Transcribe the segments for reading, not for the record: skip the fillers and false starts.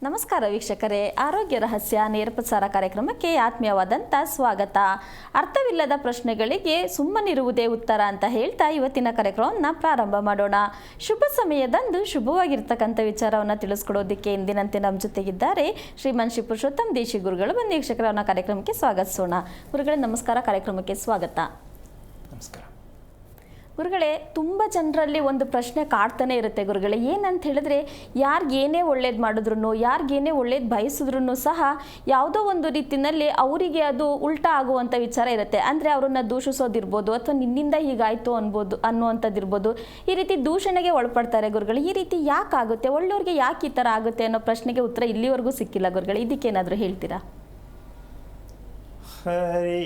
ನಮಸ್ಕಾರ ವೀಕ್ಷಕರೇ, ಆರೋಗ್ಯ ರಹಸ್ಯ ನೇರ ಪ್ರಸಾರ ಕಾರ್ಯಕ್ರಮಕ್ಕೆ ಆತ್ಮೀಯವಾದಂಥ ಸ್ವಾಗತ. ಅರ್ಥವಿಲ್ಲದ ಪ್ರಶ್ನೆಗಳಿಗೆ ಸುಮ್ಮನಿರುವುದೇ ಉತ್ತರ ಅಂತ ಹೇಳ್ತಾ ಇವತ್ತಿನ ಕಾರ್ಯಕ್ರಮವನ್ನು ಪ್ರಾರಂಭ ಮಾಡೋಣ. ಶುಭ ಸಮಯದಂದು ಶುಭವಾಗಿರ್ತಕ್ಕಂಥ ವಿಚಾರವನ್ನು ತಿಳಿಸ್ಕೊಡೋದಕ್ಕೆ ಎಂದಿನಂತೆ ನಮ್ಮ ಜೊತೆಗಿದ್ದಾರೆ ಶ್ರೀಮಾನ್ ಶ್ರೀ ಪುರುಷೋತ್ತಮ್ ದೇಶಿ ಗುರುಗಳು. ಬನ್ನಿ ವೀಕ್ಷಕರನ್ನ ಕಾರ್ಯಕ್ರಮಕ್ಕೆ ಸ್ವಾಗತಿಸೋಣ. ಗುರುಗಳೇ ನಮಸ್ಕಾರ, ಕಾರ್ಯಕ್ರಮಕ್ಕೆ ಸ್ವಾಗತ. ನಮಸ್ಕಾರ ಗುರುಗಳೇ, ತುಂಬ ಜನರಲ್ಲಿ ಒಂದು ಪ್ರಶ್ನೆ ಕಾಡ್ತಾನೆ ಇರುತ್ತೆ ಗುರುಗಳೇ. ಏನಂತ ಹೇಳಿದ್ರೆ, ಯಾರಿಗೇನೇ ಒಳ್ಳೇದು ಮಾಡಿದ್ರು, ಯಾರಿಗೇನೇ ಒಳ್ಳೇದು ಬಯಸಿದ್ರು ಸಹ ಯಾವುದೋ ಒಂದು ರೀತಿಯಲ್ಲಿ ಅವರಿಗೆ ಅದು ಉಲ್ಟಾ ಆಗುವಂಥ ವಿಚಾರ ಇರುತ್ತೆ. ಅಂದರೆ ಅವರನ್ನು ದೂಷಿಸೋದಿರ್ಬೋದು ಅಥವಾ ನಿನ್ನಿಂದ ಹೀಗಾಯಿತು ಅನ್ನುವಂಥದ್ದಿರ್ಬೋದು. ಈ ರೀತಿ ದೂಷಣೆಗೆ ಒಳಪಡ್ತಾರೆ ಗುರುಗಳು. ಈ ರೀತಿ ಯಾಕೆ ಆಗುತ್ತೆ, ಒಳ್ಳೆಯವ್ರಿಗೆ ಯಾಕೆ ಈ ಥರ ಆಗುತ್ತೆ ಅನ್ನೋ ಪ್ರಶ್ನೆಗೆ ಉತ್ತರ ಇಲ್ಲಿವರೆಗೂ ಸಿಕ್ಕಿಲ್ಲ ಗುರುಗಳು. ಇದಕ್ಕೇನಾದರೂ ಹೇಳ್ತೀರಾ? ಹರಿ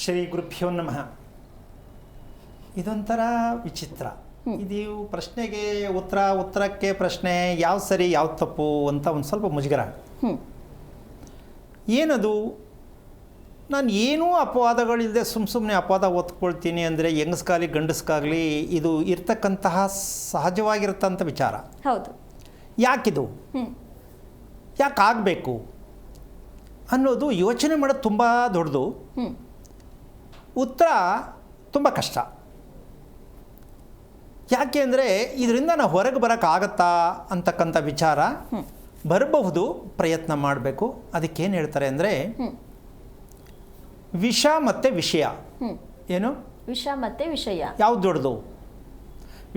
ಶ್ರೀ ಗುರುಭ್ಯೋ ನಮಃ. ಇದೊಂಥರ ವಿಚಿತ್ರ. ಇದು ಪ್ರಶ್ನೆಗೆ ಉತ್ತರಕ್ಕೆ ಪ್ರಶ್ನೆ ಯಾವ್ದು ಸರಿ ಯಾವ್ದು ತಪ್ಪು ಅಂತ ಒಂದು ಸ್ವಲ್ಪ ಮುಜುಗರ. ಏನದು, ನಾನು ಏನೂ ಅಪವಾದಗಳಿಲ್ಲದೆ ಸುಮ್ಮನೆ ಅಪವಾದ ಒತ್ಕೊಳ್ತೀನಿ ಅಂದರೆ ಹೆಂಗಸ್ಕಾಗಲಿ ಗಂಡಸ್ಕಾಗಲಿ ಇದು ಇರ್ತಕ್ಕಂತಹ ಸಹಜವಾಗಿರ್ತಂಥ ವಿಚಾರ. ಹೌದು. ಯಾಕಿದು ಯಾಕಾಗಬೇಕು ಅನ್ನೋದು ಯೋಚನೆ ಮಾಡೋದು ತುಂಬ ದೊಡ್ಡದು. ಉತ್ತರ ತುಂಬ ಕಷ್ಟ. ಯಾಕೆ ಅಂದರೆ ಇದರಿಂದ ನಾವು ಹೊರಗೆ ಬರೋಕ್ಕಾಗತ್ತಾ ಅಂತಕ್ಕಂಥ ವಿಚಾರ ಬರಬಹುದು, ಪ್ರಯತ್ನ ಮಾಡಬೇಕು. ಅದಕ್ಕೇನು ಹೇಳ್ತಾರೆ ಅಂದರೆ ವಿಷ ಮತ್ತು ವಿಷಯ. ಏನು ವಿಷ ಮತ್ತು ವಿಷಯ ಯಾವ್ದು ದೊಡ್ಡದು?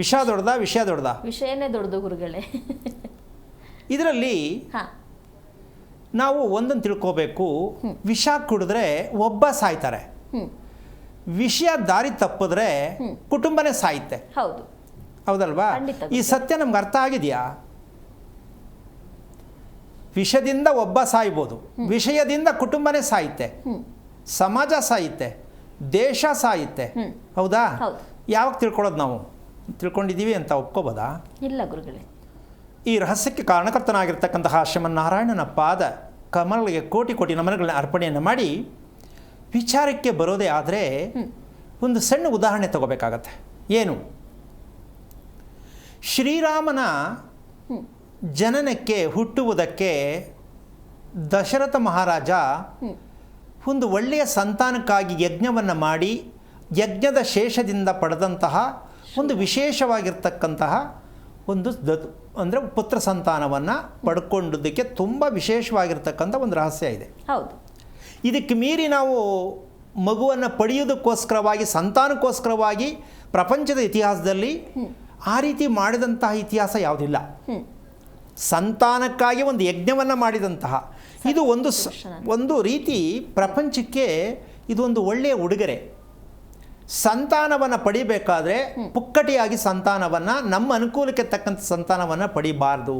ವಿಷ ದೊಡ್ಡದಾ ವಿಷಯ ದೊಡ್ಡದಾ? ವಿಷಯನೇ ದೊಡ್ಡದು ಗುರುಗಳೇ. ಇದರಲ್ಲಿ ನಾವು ಒಂದನ್ನು ತಿಳ್ಕೋಬೇಕು. ವಿಷ ಕುಡಿದ್ರೆ ಒಬ್ಬ ಸಾಯ್ತಾರೆ, ವಿಷಯ ದಾರಿ ತಪ್ಪಿದ್ರೆ ಕುಟುಂಬನೇ ಸಾಯುತ್ತೆ. ಹೌದು, ಹೌದಲ್ವಾ? ಈ ಸತ್ಯ ನಮ್ಗೆ ಅರ್ಥ ಆಗಿದೆಯಾ? ವಿಷದಿಂದ ಒಬ್ಬ ಸಾಯ್ಬೋದು, ವಿಷಯದಿಂದ ಕುಟುಂಬನೇ ಸಾಯುತ್ತೆ, ಸಮಾಜ ಸಾಯುತ್ತೆ, ದೇಶ ಸಾಯುತ್ತೆ. ಹೌದಾ? ಯಾವಾಗ ತಿಳ್ಕೊಳ್ಳೋದು? ನಾವು ತಿಳ್ಕೊಂಡಿದ್ದೀವಿ ಅಂತ ಒಪ್ಕೋಬೋದಾ? ಇಲ್ಲ ಗುರುಗಳೇ. ಈ ರಹಸ್ಯಕ್ಕೆ ಕಾರಣಕರ್ತನಾಗಿರ್ತಕ್ಕಂತಹ ಶ್ರೀಮನ್ನಾರಾಯಣನ ಪಾದ ಕಮಲಗಳಿಗೆ ಕೋಟಿ ಕೋಟಿ ನಮನಗಳನ್ನ ಅರ್ಪಣೆಯನ್ನು ಮಾಡಿ ವಿಚಾರಕ್ಕೆ ಬರೋದೇ ಆದರೆ ಒಂದು ಸಣ್ಣ ಉದಾಹರಣೆ ತಗೋಬೇಕಾಗತ್ತೆ. ಏನು? ಶ್ರೀರಾಮನ ಜನನಕ್ಕೆ ಹುಟ್ಟುವುದಕ್ಕೆ ದಶರಥ ಮಹಾರಾಜ ಒಂದು ಒಳ್ಳೆಯ ಸಂತಾನಕ್ಕಾಗಿ ಯಜ್ಞವನ್ನು ಮಾಡಿ ಯಜ್ಞದ ಶೇಷದಿಂದ ಪಡೆದಂತಹ ಒಂದು ವಿಶೇಷವಾಗಿರ್ತಕ್ಕಂತಹ ಒಂದು ಅಂದರೆ ಪುತ್ರ ಸಂತಾನವನ್ನು ಪಡ್ಕೊಂಡದಕ್ಕೆ ತುಂಬ ವಿಶೇಷವಾಗಿರ್ತಕ್ಕಂಥ ಒಂದು ರಹಸ್ಯ ಇದೆ. ಹೌದು. ಇದಕ್ಕೆ ಮೀರಿ ನಾವು ಮಗುವನ್ನು ಪಡೆಯೋದಕ್ಕೋಸ್ಕರವಾಗಿ, ಸಂತಾನಕ್ಕೋಸ್ಕರವಾಗಿ ಪ್ರಪಂಚದ ಇತಿಹಾಸದಲ್ಲಿ ಆ ರೀತಿ ಮಾಡಿದಂತಹ ಇತಿಹಾಸ ಯಾವುದಿಲ್ಲ. ಸಂತಾನಕ್ಕಾಗಿ ಒಂದು ಯಜ್ಞವನ್ನು ಮಾಡಿದಂತಹ ಇದು ಒಂದು ರೀತಿ ಪ್ರಪಂಚಕ್ಕೆ ಇದು ಒಂದು ಒಳ್ಳೆಯ ಉಡುಗೊರೆ. ಸಂತಾನವನ್ನು ಪಡಿಬೇಕಾದ್ರೆ ಪುಕ್ಕಟಿಯಾಗಿ ಸಂತಾನವನ್ನು, ನಮ್ಮ ಅನುಕೂಲಕ್ಕೆ ತಕ್ಕಂಥ ಸಂತಾನವನ್ನು ಪಡಿಬಾರ್ದು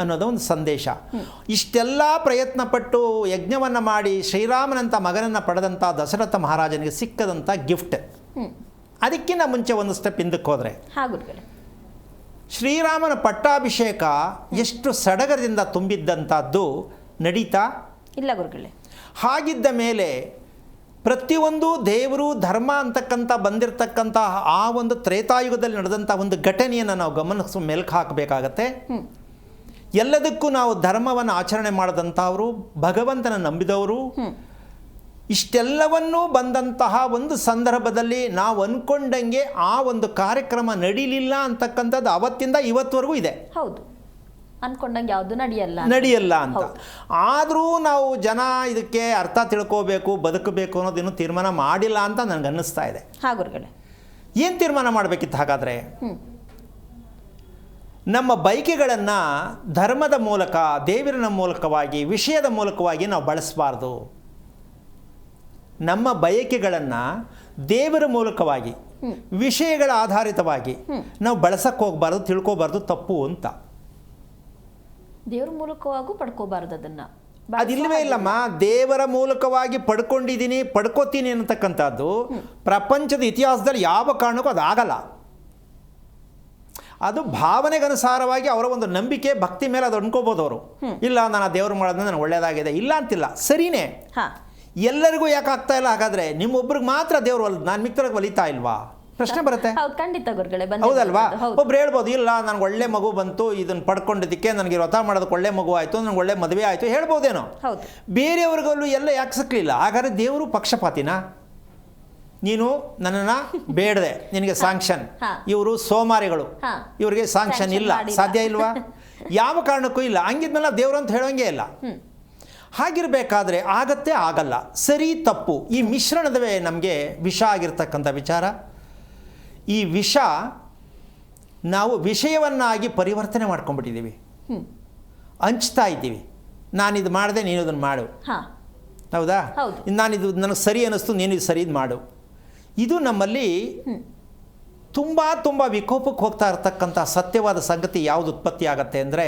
ಅನ್ನೋದು ಒಂದು ಸಂದೇಶ. ಇಷ್ಟೆಲ್ಲ ಪ್ರಯತ್ನಪಟ್ಟು ಯಜ್ಞವನ್ನು ಮಾಡಿ ಶ್ರೀರಾಮನಂಥ ಮಗನನ್ನು ಪಡೆದಂಥ ದಶರಥ ಮಹಾರಾಜನಿಗೆ ಸಿಕ್ಕದಂಥ ಗಿಫ್ಟ್. ಅದಕ್ಕಿಂತ ಮುಂಚೆ ಒಂದು ಸ್ಟೆಪ್ ಹಿಂದಕ್ಕೆ ಹೋದರೆ, ಶ್ರೀರಾಮನ ಪಟ್ಟಾಭಿಷೇಕ ಎಷ್ಟು ಸಡಗರದಿಂದ ತುಂಬಿದ್ದಂಥದ್ದು ನಡೀತಾ ಇಲ್ಲ ಗುರುಗಳೇ. ಹಾಗಿದ್ದ ಮೇಲೆ ಪ್ರತಿಯೊಂದು ದೇವರು ಧರ್ಮ ಅಂತಕ್ಕಂಥ ಬಂದಿರತಕ್ಕಂಥ ಆ ಒಂದು ತ್ರೇತಾಯುಗದಲ್ಲಿ ನಡೆದಂಥ ಒಂದು ಘಟನೆಯನ್ನು ನಾವು ಗಮನಿಸೋ ಮೆಲುಕು ಹಾಕಬೇಕಾಗತ್ತೆ. ಎಲ್ಲದಕ್ಕೂ ನಾವು ಧರ್ಮವನ್ನು ಆಚರಣೆ ಮಾಡಿದಂಥವರು, ಭಗವಂತನ ನಂಬಿದವರು, ಇಷ್ಟೆಲ್ಲವನ್ನೂ ಬಂದಂತಹ ಒಂದು ಸಂದರ್ಭದಲ್ಲಿ ನಾವು ಅಂದ್ಕೊಂಡಂಗೆ ಆ ಒಂದು ಕಾರ್ಯಕ್ರಮ ನಡೀಲಿಲ್ಲ ಅಂತಕ್ಕಂಥದ್ದು ಅವತ್ತಿಂದ ಇವತ್ತುವರೆಗೂ ಇದೆ. ಹೌದು, ಅಂದ್ಕೊಂಡಂಗೆ ಯಾವುದು ನಡೆಯಲ್ಲ ಅಂತ. ಆದರೂ ನಾವು ಜನ ಇದಕ್ಕೆ ಅರ್ಥ ತಿಳ್ಕೋಬೇಕು, ಬದುಕಬೇಕು ಅನ್ನೋದೇನು ತೀರ್ಮಾನ ಮಾಡಿಲ್ಲ ಅಂತ ನನಗೆ ಅನ್ನಿಸ್ತಾ ಇದೆ. ಏನು ತೀರ್ಮಾನ ಮಾಡಬೇಕಿತ್ತು ಹಾಗಾದರೆ? ನಮ್ಮ ಬಯಕೆಗಳನ್ನು ಧರ್ಮದ ಮೂಲಕ, ದೇವರಿನ ಮೂಲಕವಾಗಿ, ವಿಷಯದ ಮೂಲಕವಾಗಿ ನಾವು ಬಳಸಬಾರ್ದು. ನಮ್ಮ ಬಯಕೆಗಳನ್ನು ದೇವರ ಮೂಲಕವಾಗಿ, ವಿಷಯಗಳ ಆಧಾರಿತವಾಗಿ ನಾವು ಬಳಸಕ್ಕೆ ಹೋಗಬಾರ್ದು, ತಿಳ್ಕೋಬಾರ್ದು, ತಪ್ಪು ಅಂತ. ದೇವರ ಮೂಲಕವಾಗೂ ಪಡ್ಕೋಬಾರ್ದು ಅದನ್ನು. ಅದಿಲ್ಲವೇ ಇಲ್ಲಮ್ಮ. ದೇವರ ಮೂಲಕವಾಗಿ ಪಡ್ಕೋತೀನಿ ಅನ್ನತಕ್ಕಂಥದ್ದು ಪ್ರಪಂಚದ ಇತಿಹಾಸದಲ್ಲಿ ಯಾವ ಕಾರಣಕ್ಕೂ ಅದು ಆಗಲ್ಲ. ಅದು ಭಾವನೆಗನುಸಾರವಾಗಿ ಅವರ ಒಂದು ನಂಬಿಕೆ, ಭಕ್ತಿ ಮೇಲೆ ಅದು ಅನ್ಕೋಬೋದು ಅವರು. ಇಲ್ಲ, ನಾನು ಆ ದೇವ್ರು ಮಾಡೋದ್ರಿಂದ ನನಗೆ ಒಳ್ಳೆಯದಾಗಿದೆ ಇಲ್ಲ ಅಂತಿಲ್ಲ, ಸರಿನೇ. ಎಲ್ಲರಿಗೂ ಯಾಕೆ ಆಗ್ತಾ ಇಲ್ಲ ಹಾಗಾದರೆ? ನಿಮ್ಮೊಬ್ರಿಗೆ ಮಾತ್ರ ದೇವರು ನಾನು ಮಿತ್ರರಿಗೆ ಒಲಿತಾ ಇಲ್ವಾ? ಪ್ರಶ್ನೆ ಬರುತ್ತೆ. ಹೌದು, ಖಂಡಿತ ಗುರುಗಳೇ, ಹೌದಲ್ವಾ? ಹೌದು. ಒಬ್ರು ಹೇಳ್ಬೋದು, ಇಲ್ಲ ನನಗೆ ಒಳ್ಳೆ ಮಗು ಬಂತು, ಇದನ್ನು ಪಡ್ಕೊಂಡಿದ್ದಕ್ಕೆ ನನಗೆ ವ್ರತ ಮಾಡೋದಕ್ಕೆ ಒಳ್ಳೆ ಮಗು ಆಯಿತು, ನನಗೆ ಒಳ್ಳೆ ಮದುವೆ ಆಯಿತು ಹೇಳ್ಬೋದೇನೋ. ಹೌದು. ಬೇರೆಯವ್ರಿಗಲ್ಲೂ ಎಲ್ಲ ಯಾಕೆ ಸಿಕ್ಕಲಿಲ್ಲ? ಹಾಗಾದ್ರೆ ದೇವರು ಪಕ್ಷಪಾತಿನ? ನೀನು ನನ್ನನ್ನು ಬೇಡದೆ ನಿನಗೆ ಸ್ಯಾಂಕ್ಷನ್, ಇವರು ಸೋಮಾರಿಗಳು, ಇವರಿಗೆ ಸ್ಯಾಂಕ್ಷನ್ ಇಲ್ಲ, ಸಾಧ್ಯ ಇಲ್ವಾ? ಯಾವ ಕಾರಣಕ್ಕೂ ಇಲ್ಲ. ಹಂಗಿದ್ಮೇಲೆ ದೇವರು ಅಂತ ಹೇಳೋಂಗೆ ಇಲ್ಲ. ಹಾಗಿರಬೇಕಾದ್ರೆ ಆಗತ್ತೆ ಆಗಲ್ಲ, ಸರಿ ತಪ್ಪು ಈ ಮಿಶ್ರಣದವೇ ನಮಗೆ ವಿಷ ಆಗಿರ್ತಕ್ಕಂಥ ವಿಚಾರ. ಈ ವಿಷ ನಾವು ವಿಷಯವನ್ನಾಗಿ ಪರಿವರ್ತನೆ ಮಾಡ್ಕೊಂಡ್ಬಿಟ್ಟಿದ್ದೀವಿ, ಹಂಚ್ತಾ ಇದ್ದೀವಿ. ನಾನಿದು ಮಾಡಿದೆ, ನೀನು ಇದನ್ನು ಮಾಡು, ಹೌದಾ? ನಾನಿದು ನನಗೆ ಸರಿ ಅನ್ನಿಸ್ತು, ನೀನು ಇದು ಸರಿ ಮಾಡು. ಇದು ನಮ್ಮಲ್ಲಿ ತುಂಬ ತುಂಬ ವಿಕೋಪಕ್ಕೆ ಹೋಗ್ತಾ ಇರತಕ್ಕಂಥ ಸತ್ಯವಾದ ಸಂಗತಿ ಯಾವುದು ಉತ್ಪತ್ತಿ ಆಗತ್ತೆ ಅಂದರೆ,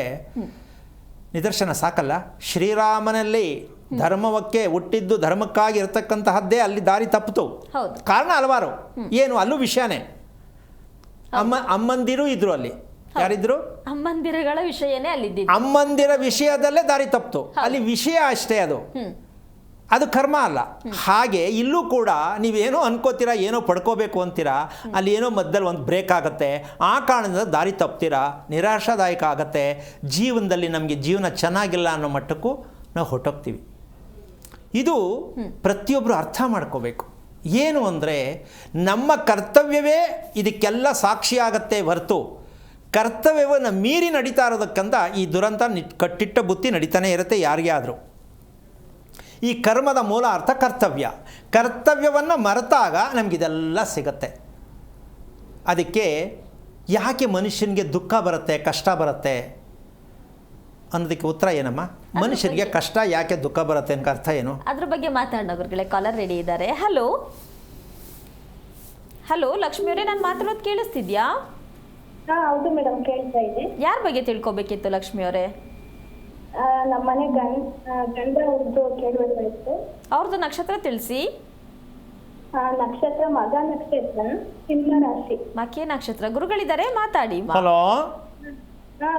ನಿದರ್ಶನ ಸಾಕಲ್ಲ, ಶ್ರೀರಾಮನಲ್ಲಿ ಧರ್ಮವಕ್ಕೆ ಹುಟ್ಟಿದ್ದು ಧರ್ಮಕ್ಕಾಗಿ ಇರತಕ್ಕಂತಹದ್ದೇ ಅಲ್ಲಿ ದಾರಿ ತಪ್ಪಿತು. ಕಾರಣ ಹಲವಾರು. ಏನು ಅಲ್ಲೂ ವಿಷಯನೇ. ಅಮ್ಮಂದಿರು ಇದ್ರು ಅಲ್ಲಿ. ಯಾರಿದ್ರು? ಅಮ್ಮಂದಿರಗಳ ವಿಷಯನೇ ಅಲ್ಲಿದ್ದು. ಅಮ್ಮಂದಿರ ವಿಷಯದಲ್ಲೇ ದಾರಿ ತಪ್ಪಿತು. ಅಲ್ಲಿ ವಿಷಯ ಅಷ್ಟೇ, ಅದು ಕರ್ಮ ಅಲ್ಲ. ಹಾಗೆ ಇಲ್ಲೂ ಕೂಡ ನೀವೇನೋ ಅನ್ಕೋತೀರಾ, ಏನೋ ಪಡ್ಕೋಬೇಕು ಅಂತೀರಾ, ಅಲ್ಲಿ ಏನೋ ಮಧ್ಯದಲ್ಲಿ ಒಂದು ಬ್ರೇಕ್ ಆಗುತ್ತೆ, ಆ ಕಾರಣದಿಂದ ದಾರಿ ತಪ್ತೀರಾ, ನಿರಾಶಾದಾಯಕ ಆಗುತ್ತೆ. ಜೀವನದಲ್ಲಿ ನಮಗೆ ಜೀವನ ಚೆನ್ನಾಗಿಲ್ಲ ಅನ್ನೋ ಮಟ್ಟಕ್ಕೂ ನಾವು ಹೊರಟೋಗ್ತೀವಿ. ಇದು ಪ್ರತಿಯೊಬ್ಬರು ಅರ್ಥ ಮಾಡ್ಕೋಬೇಕು. ಏನು ಅಂದರೆ, ನಮ್ಮ ಕರ್ತವ್ಯವೇ ಇದಕ್ಕೆಲ್ಲ ಸಾಕ್ಷಿಯಾಗತ್ತೆ ಹೊರತು ಕರ್ತವ್ಯವನ್ನು ಮೀರಿ ನಡೀತಾ ಇರೋದಕ್ಕಂತ ಈ ದುರಂತ ಕಟ್ಟಿಟ್ಟ ಬುತ್ತಿ ನಡೀತಾನೆ ಇರುತ್ತೆ ಯಾರಿಗೇ ಆದರೂ. ಈ ಕರ್ಮದ ಮೂಲ ಅರ್ಥ ಕರ್ತವ್ಯ. ಕರ್ತವ್ಯವನ್ನು ಮರೆತಾಗ ನಮಗಿದೆಲ್ಲ ಸಿಗತ್ತೆ. ಅದಕ್ಕೆ ಯಾಕೆ ಮನುಷ್ಯನಿಗೆ ದುಃಖ ಬರುತ್ತೆ, ಕಷ್ಟ ಬರುತ್ತೆ ಅನ್ನೋದಕ್ಕೆ ಉತ್ತರ ಏನಮ್ಮ? ಮನುಷ್ಯನಿಗೆ ಕಷ್ಟ ಯಾಕೆ ದುಃಖ ಬರುತ್ತೆ ಅಂತ ಅರ್ಥ ಏನು? ಅದ್ರ ಬಗ್ಗೆ ಮಾತಾಡೋಣ ಗುರುಗಳೇ. ಕಾಲರ್ ರೆಡಿ ಇದ್ದಾರೆ. ಹಲೋ ಹಲೋ, ಲಕ್ಷ್ಮಿ ಅವರೇ, ನಾನು ಮಾತಾಡೋದು ಕೇಳಿಸ್ತಿದ್ಯಾ? ಹೌದು ಮೇಡಮ್, ಕೇಳ್ತಾ ಇದೆ. ಯಾರ ಬಗ್ಗೆ ತಿಳ್ಕೊಬೇಕಿತ್ತು ಲಕ್ಷ್ಮಿ ಅವರೇ? ನಮ್ಮ ಮನೆ ಗಂಡ ಅವ್ರದ್ದು ಕೇಳಬೇಕಾಯ್ತು. ಅವ್ರದ್ದು ನಕ್ಷತ್ರ ತಿಳಿಸಿ. ನಕ್ಷತ್ರ ಮಗ ನಕ್ಷತ್ರ, ಸಿಂಹ ರಾಶಿ. ಮಕೆ ನಕ್ಷತ್ರ. ಗುರುಗಳಿದ್ದಾರೆ, ಮಾತಾಡಿ. ಹಲೋ.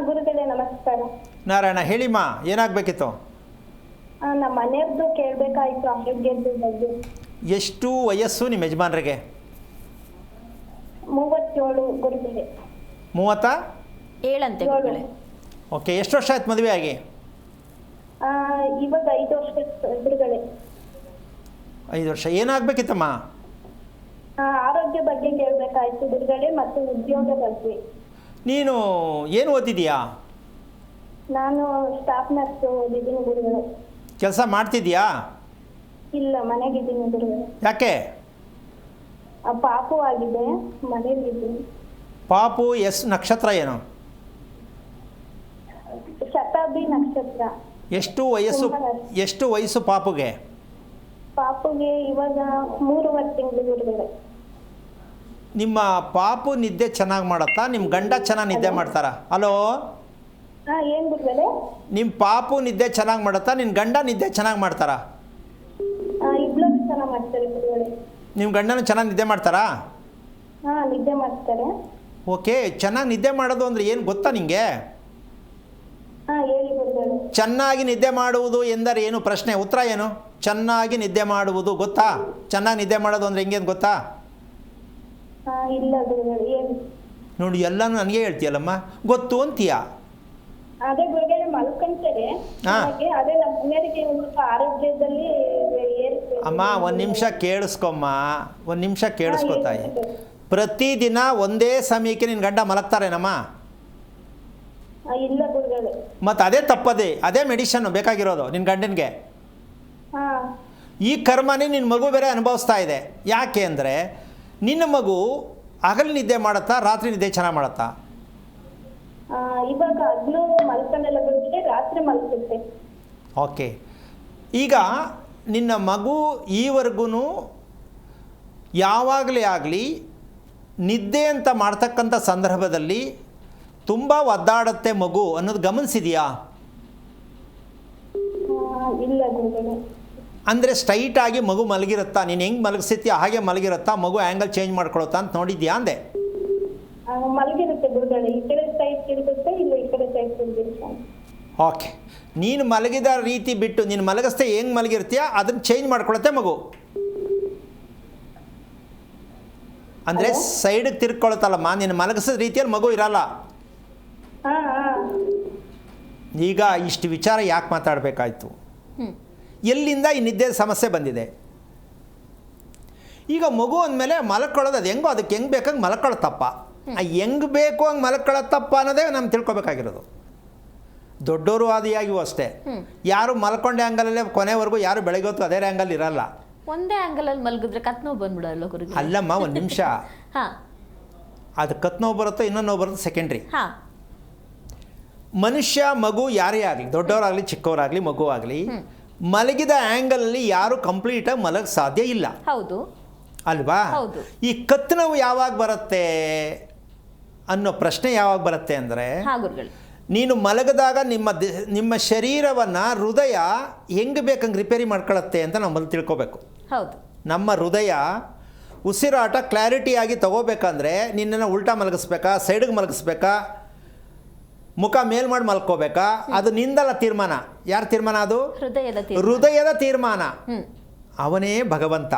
ಗುರುಗಳೇ ನಮಸ್ಕಾರ. ನಾರಾಯಣ, ಹೇಳಿಮ್ಮ, ಏನಾಗಬೇಕಿತ್ತು? ನಮ್ಮ ಮನೆಯವ್ರದ್ದು ಕೇಳಬೇಕಾಯ್ತು, ಆರೋಗ್ಯದ ಬಗ್ಗೆ. ಎಷ್ಟು ವಯಸ್ಸು ನಿಮ್ಮ ಯಜಮಾನರಿಗೆ? 37 ಗುರುಗಳೇ. 37 ಅಂತೆ ಗುರುಗಳೇ. ಓಕೆ, ಎಷ್ಟು ವರ್ಷ ಆಯ್ತು ಮದುವೆ ಆಗಿ? ಇವಾಗ 5 ವರ್ಷ ಗುರುಗಳೇ. 5 ವರ್ಷ. ಏನಾಗಬೇಕಿತ್ತಮ್ಮ? ಆರೋಗ್ಯ ಬಗ್ಗೆ ಕೇಳಬೇಕಾಯ್ತು ಗುರುಗಳೇ, ಮತ್ತು ಉದ್ಯೋಗ ಬಗ್ಗೆ. ನೀನು ಏನು ಓದಿದೀಯಾ? ನಾನು ಸ್ಟಾಫ್ ನರ್ಸ್ ಓದಿದ್ದೀನಿ ಗುರುಗಳೇ. ಕೆಲಸ ಮಾಡ್ತಿದ್ಯಾ? ಇಲ್ಲ, ಮನೆಗಿದ್ದೀನಿ ಗುರುಗಳೇ. ಯಾಕೆ? ಪಾಪು ಆಗಿದೆ, ಮನೇಲಿದ್ದೀನಿ. ಪಾಪು ನಕ್ಷತ್ರ ಏನು? ಶತಾಬ್ದಿ ನಕ್ಷತ್ರ. ಎಷ್ಟು ವಯಸ್ಸು ಪಾಪುಗೆ? ಪಾಪುಗೆ ಇವಾಗ 3 ತಿಂಗಳು ಗುರುಗಳೇ. ನಿಮ್ಮ ಪಾಪು ನಿದ್ದೆ ಚೆನ್ನಾಗಿ ಮಾಡತ್ತಾ? ನಿಮ್ಮ ಗಂಡ ಚೆನ್ನಾಗಿ ನಿದ್ದೆ ಮಾಡ್ತಾರಾ? ಹಲೋ. ಏನು ಗುರುಗಳೇ? ನಿಮ್ಮ ಪಾಪು ನಿದ್ದೆ ಚೆನ್ನಾಗಿ ಮಾಡತ್ತಾ? ನಿನ್ನ ಗಂಡ ನಿದ್ದೆ ಚೆನ್ನಾಗಿ ಮಾಡ್ತಾರಾ? ಇಬ್ಬರು ಚೆನ್ನಾಗಿ ಮಾಡ್ತಾರೆ ಗುರುಗಳೇ. ನಿಮ್ಮ ಗಂಡನೂ ಚೆನ್ನಾಗಿ ನಿದ್ದೆ ಮಾಡ್ತಾರಾ? ನಿದ್ದೆ ಮಾಡ್ತಾರೆ. ಓಕೆ, ಚೆನ್ನಾಗಿ ನಿದ್ದೆ ಮಾಡೋದು ಅಂದರೆ ಏನು ಗೊತ್ತಾ ನಿಮಗೆ? ಹೇಳಿ ಗುರುಗಳೇ. ಚೆನ್ನಾಗಿ ನಿದ್ದೆ ಮಾಡುವುದು ಎಂದರೆ ಏನು? ಪ್ರಶ್ನೆ, ಉತ್ತರ ಏನು? ಚೆನ್ನಾಗಿ ನಿದ್ದೆ ಮಾಡುವುದು ಗೊತ್ತಾ? ಚೆನ್ನಾಗಿ ನಿದ್ದೆ ಮಾಡೋದು ಅಂದರೆ ಹೆಂಗೇನು ಗೊತ್ತಾ? ಇಲ್ಲ ಗುರುಗಳೇ, ಏನು? ನೋಡಿ, ಎಲ್ಲನೂ ನನಗೆ ಹೇಳ್ತೀಯಲ್ಲಮ್ಮ, ಗೊತ್ತು ಅಂತೀಯ. ಅದೇ ಗುರುಗಳೇ, ಮಲ್ಕೊಂತಾರೆ. ಅದೇ ನಮ್ಮ ಮನೆಯವರಿಗೆ ಆರೋಗ್ಯದಲ್ಲಿ ಅಮ್ಮ, ಒಂದು ನಿಮಿಷ ಕೇಳಿಸ್ಕೊಮ್ಮ, ಒಂದು ನಿಮಿಷ ಕೇಳಿಸ್ಕೊತಾಯಿ. ಪ್ರತಿದಿನ ಒಂದೇ ಸಮಯಕ್ಕೆ ನಿನ್ನ ಗಂಡ ಮಲಗ್ತಾರೇನಮ್ಮ? ಇಲ್ಲ ಗುರುಗಳೇ. ಮತ್ತು ಅದೇ ತಪ್ಪದೆ, ಅದೇ ಮೆಡಿಷನ್ನು ಬೇಕಾಗಿರೋದು ನಿನ್ನ ಗಂಡನಿಗೆ. ಈ ಕರ್ಮನೇ ನಿನ್ನ ಮಗು ಬೇರೆ ಅನುಭವಿಸ್ತಾ ಇದೆ. ಯಾಕೆ ಅಂದರೆ, ನಿನ್ನ ಮಗು ಹಗಲು ನಿದ್ದೆ ಮಾಡುತ್ತಾ, ರಾತ್ರಿ ನಿದ್ದೆ ಚೆನ್ನಾಗಿ ಮಾಡುತ್ತಾ? ಇವಾಗ ಹಗಲು ಮಲ್ಕೊಂಡೆಲ್ಲ ಬಿಟ್ಟರೆ ರಾತ್ರಿ ಮಲ್ಕುತ್ತೆ. ಓಕೆ, ಈಗ ನಿನ್ನ ಮಗು ಈವರೆಗೂ ಯಾವಾಗಲೇ ಆಗಲಿ ನಿದ್ದೆ ಅಂತ ಮಾಡ್ತಕ್ಕಂಥ ಸಂದರ್ಭದಲ್ಲಿ ತುಂಬ ಒದ್ದಾಡುತ್ತೆ ಮಗು ಅನ್ನೋದು ಗಮನಿಸಿದೆಯಾ? ಇಲ್ಲ ಗುರುಗಳೇ. ಅಂದರೆ ಸ್ಟ್ರೈಟಾಗಿ ಮಗು ಮಲಗಿರುತ್ತಾ? ನೀನು ಹೆಂಗೆ ಮಲಗಿಸ್ತೀಯ ಹಾಗೆ ಮಲಗಿರುತ್ತಾ? ಮಗು ಆ್ಯಂಗಲ್ ಚೇಂಜ್ ಮಾಡ್ಕೊಳುತ್ತಾ ಅಂತ ನೋಡಿದ್ಯಾ ಅಂದೆ? ಮಲಗಿರುತ್ತೆ ಗುರುಗಳೇ, ಈ ಕಡೆ ಸೈಡ್ ತಿರುಗುತ್ತೆ, ಇಲ್ಲ ಈ ಕಡೆ ಸೈಡ್ ತಿರುಗುತ್ತೆ. ಓಕೆ, ನೀನು ಮಲಗಿದ ರೀತಿ ಬಿಟ್ಟು ನೀನು ಮಲಗಿಸ್ತೆ ಹೆಂಗೆ ಮಲಗಿರ್ತೀಯ ಅದನ್ನು ಚೇಂಜ್ ಮಾಡ್ಕೊಳುತ್ತೆ ಮಗು. ಅಂದರೆ ಸೈಡಿಗೆ ತಿರ್ಕೊಳ್ತಲ್ಲಮ್ಮ, ನೀನು ಮಲಗಿಸಿದ ರೀತಿಯಲ್ಲಿ ಮಗು ಇರಲ್ಲ. ಹಾ ಹಾ ಈಗ ಇಷ್ಟು ವಿಚಾರ ಯಾಕೆ ಮಾತಾಡಬೇಕಾಯ್ತು? ಎಲ್ಲಿಂದ ಈ ನಿದ್ದೆ ಸಮಸ್ಯೆ ಬಂದಿದೆ? ಈಗ ಮಗು ಅಂದಮೇಲೆ ಮಲ್ಕೊಳ್ಳೋದು ಅದು ಹೆಂಗೋ ಅದಕ್ಕೆ ಹೆಂಗೆ ಬೇಕಂಗೆ ಮಲ್ಕೊಳ್ಳೋತಪ್ಪ. ಹೆಂಗೆ ಬೇಕು ಹಂಗೆ ಮಲ್ಕೊಳ್ಳೋತಪ್ಪ ಅನ್ನೋದೇ ನಾವು ತಿಳ್ಕೊಬೇಕಾಗಿರೋದು. ದೊಡ್ಡವರು ಆದಿಯಾಗಿಯೂ ಅಷ್ಟೇ, ಯಾರು ಮಲ್ಕೊಂಡೆ ಆ್ಯಂಗಲಲ್ಲೇ ಕೊನೆವರೆಗೂ ಯಾರು ಬೆಳಗ್ಗೆ ಹೊತ್ತು ಅದೇ ಆ್ಯಂಗಲ್ ಇರಲ್ಲ. ಒಂದೇ ಆಂಗಲಲ್ಲಿ ಮಲಗಿದ್ರೆ ಕತ್ ನೋವು ಬಂದ್ಬಿಡಲ್ಲ ಗುರುಗಳೇ? ಅಲ್ಲಮ್ಮ, ಒಂದು ನಿಮಿಷ. ಹಾಂ ಅದು ಕತ್ ನೋವು ಬರುತ್ತೋ ಇನ್ನೊಂದು ನೋವು ಬರುತ್ತೋ ಸೆಕೆಂಡ್ರಿ. ಹಾಂ ಮನುಷ್ಯ, ಮಗು ಯಾರೇ ಆಗಲಿ, ದೊಡ್ಡವರಾಗಲಿ ಚಿಕ್ಕವರಾಗಲಿ ಮಗು ಆಗಲಿ, ಮಲಗಿದ ಆ್ಯಂಗಲಲ್ಲಿ ಯಾರು ಕಂಪ್ಲೀಟಾಗಿ ಮಲಗ ಸಾಧ್ಯ ಇಲ್ಲ. ಹೌದು ಅಲ್ವಾ? ಹೌದು. ಈ ಕತ್ತು ನೋವು ಯಾವಾಗ ಬರುತ್ತೆ ಅನ್ನೋ ಪ್ರಶ್ನೆ ಯಾವಾಗ ಬರುತ್ತೆ ಅಂದರೆ, ಹಾಂ ಗುರುಗಳೇ, ನೀನು ಮಲಗಿದಾಗ ನಿಮ್ಮ ಶರೀರವನ್ನು ಹೃದಯ ಹೆಂಗೆ ಬೇಕಂಗೆ ರಿಪೇರಿ ಮಾಡ್ಕೊಳ್ಳುತ್ತೆ ಅಂತ ನಾವು ಮೊದಲು ತಿಳ್ಕೊಬೇಕು. ಹೌದು. ನಮ್ಮ ಹೃದಯ ಉಸಿರಾಟ ಕ್ಲಾರಿಟಿಯಾಗಿ ತಗೋಬೇಕಂದ್ರೆ ನಿನ್ನನ್ನು ಉಲ್ಟಾ ಮಲಗಿಸ್ಬೇಕಾ, ಸೈಡಿಗೆ ಮಲಗಿಸ್ಬೇಕಾ, ಮುಖ ಮೇಲ್ ಮಾಡಿ ಮಲ್ಕೋಬೇಕಾ, ಅದು ನಿಂದಲ್ಲ ತೀರ್ಮಾನ. ಯಾರ ತೀರ್ಮಾನ ಅದು? ಹೃದಯದ ತೀರ್ಮಾನ. ಅವನೇ ಭಗವಂತ.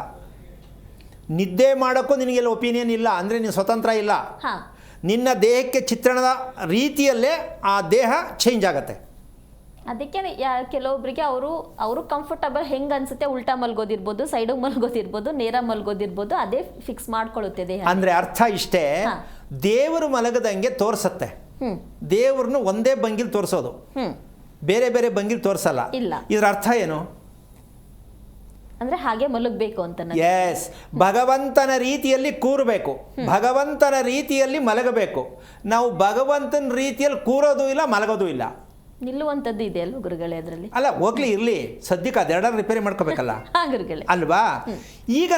ನಿದ್ದೆ ಮಾಡೋಕ್ಕೂ ನಿನಗೆಲ್ಲ ಒಪಿನಿಯನ್ ಇಲ್ಲ ಅಂದರೆ ನೀನು ಸ್ವತಂತ್ರ ಇಲ್ಲ. ನಿನ್ನ ದೇಹಕ್ಕೆ ಚಿತ್ರಣದ ರೀತಿಯಲ್ಲೇ ಆ ದೇಹ ಚೇಂಜ್ ಆಗುತ್ತೆ. ಅದಕ್ಕೆ ಕೆಲವೊಬ್ಬರಿಗೆ ಅವರು ಕಂಫರ್ಟಬಲ್ ಹೆಂಗೆ ಅನ್ಸುತ್ತೆ, ಉಲ್ಟಾ ಮಲ್ಗೋದಿರ್ಬೋದು, ಸೈಡಿಗೆ ಮಲ್ಗೋದಿರ್ಬೋದು, ನೇರ ಮಲ್ಗೋದಿರ್ಬೋದು, ಅದೇ ಫಿಕ್ಸ್ ಮಾಡ್ಕೊಳ್ಳುತ್ತೆ ದೇಹ. ಅಂದರೆ ಅರ್ಥ ಇಷ್ಟೇ, ದೇವರು ಮಲಗದಂಗೆ ತೋರಿಸುತ್ತೆ. ದೇವ್ರನ್ನ ಒಂದೇ ಭಂಗಿಲಿ ತೋರಿಸೋದು, ಬೇರೆ ಬೇರೆ ಭಂಗಿಲಿ ತೋರಿಸಲ್ಲ. ಇದರ ಅರ್ಥ ಏನು? ಅಂದ್ರೆ ಹಾಗೆ ಮಲಗಬೇಕು ಅಂತ. ಎಸ್, ಭಗವಂತನ ರೀತಿಯಲ್ಲಿ ಕೂರಬೇಕು, ಭಗವಂತನ ರೀತಿಯಲ್ಲಿ ಮಲಗಬೇಕು. ನಾವು ಭಗವಂತನ ರೀತಿಯಲ್ಲಿ ಕೂರೋದು ಇಲ್ಲ, ಮಲಗೋದು ಇಲ್ಲ. ನಿಲ್ಲುವಂಥದ್ದು ಇದೆ ಅಲ್ವ ಗುರುಗಳೇ ಅದರಲ್ಲಿ? ಅಲ್ಲ, ಹೋಗ್ಲಿ ಇರಲಿ, ಸದ್ಯಕ್ಕೆ ಅದೆರಡರ ರಿಪೇರಿ ಮಾಡ್ಕೋಬೇಕಲ್ಲ ಅಲ್ವಾ? ಈಗ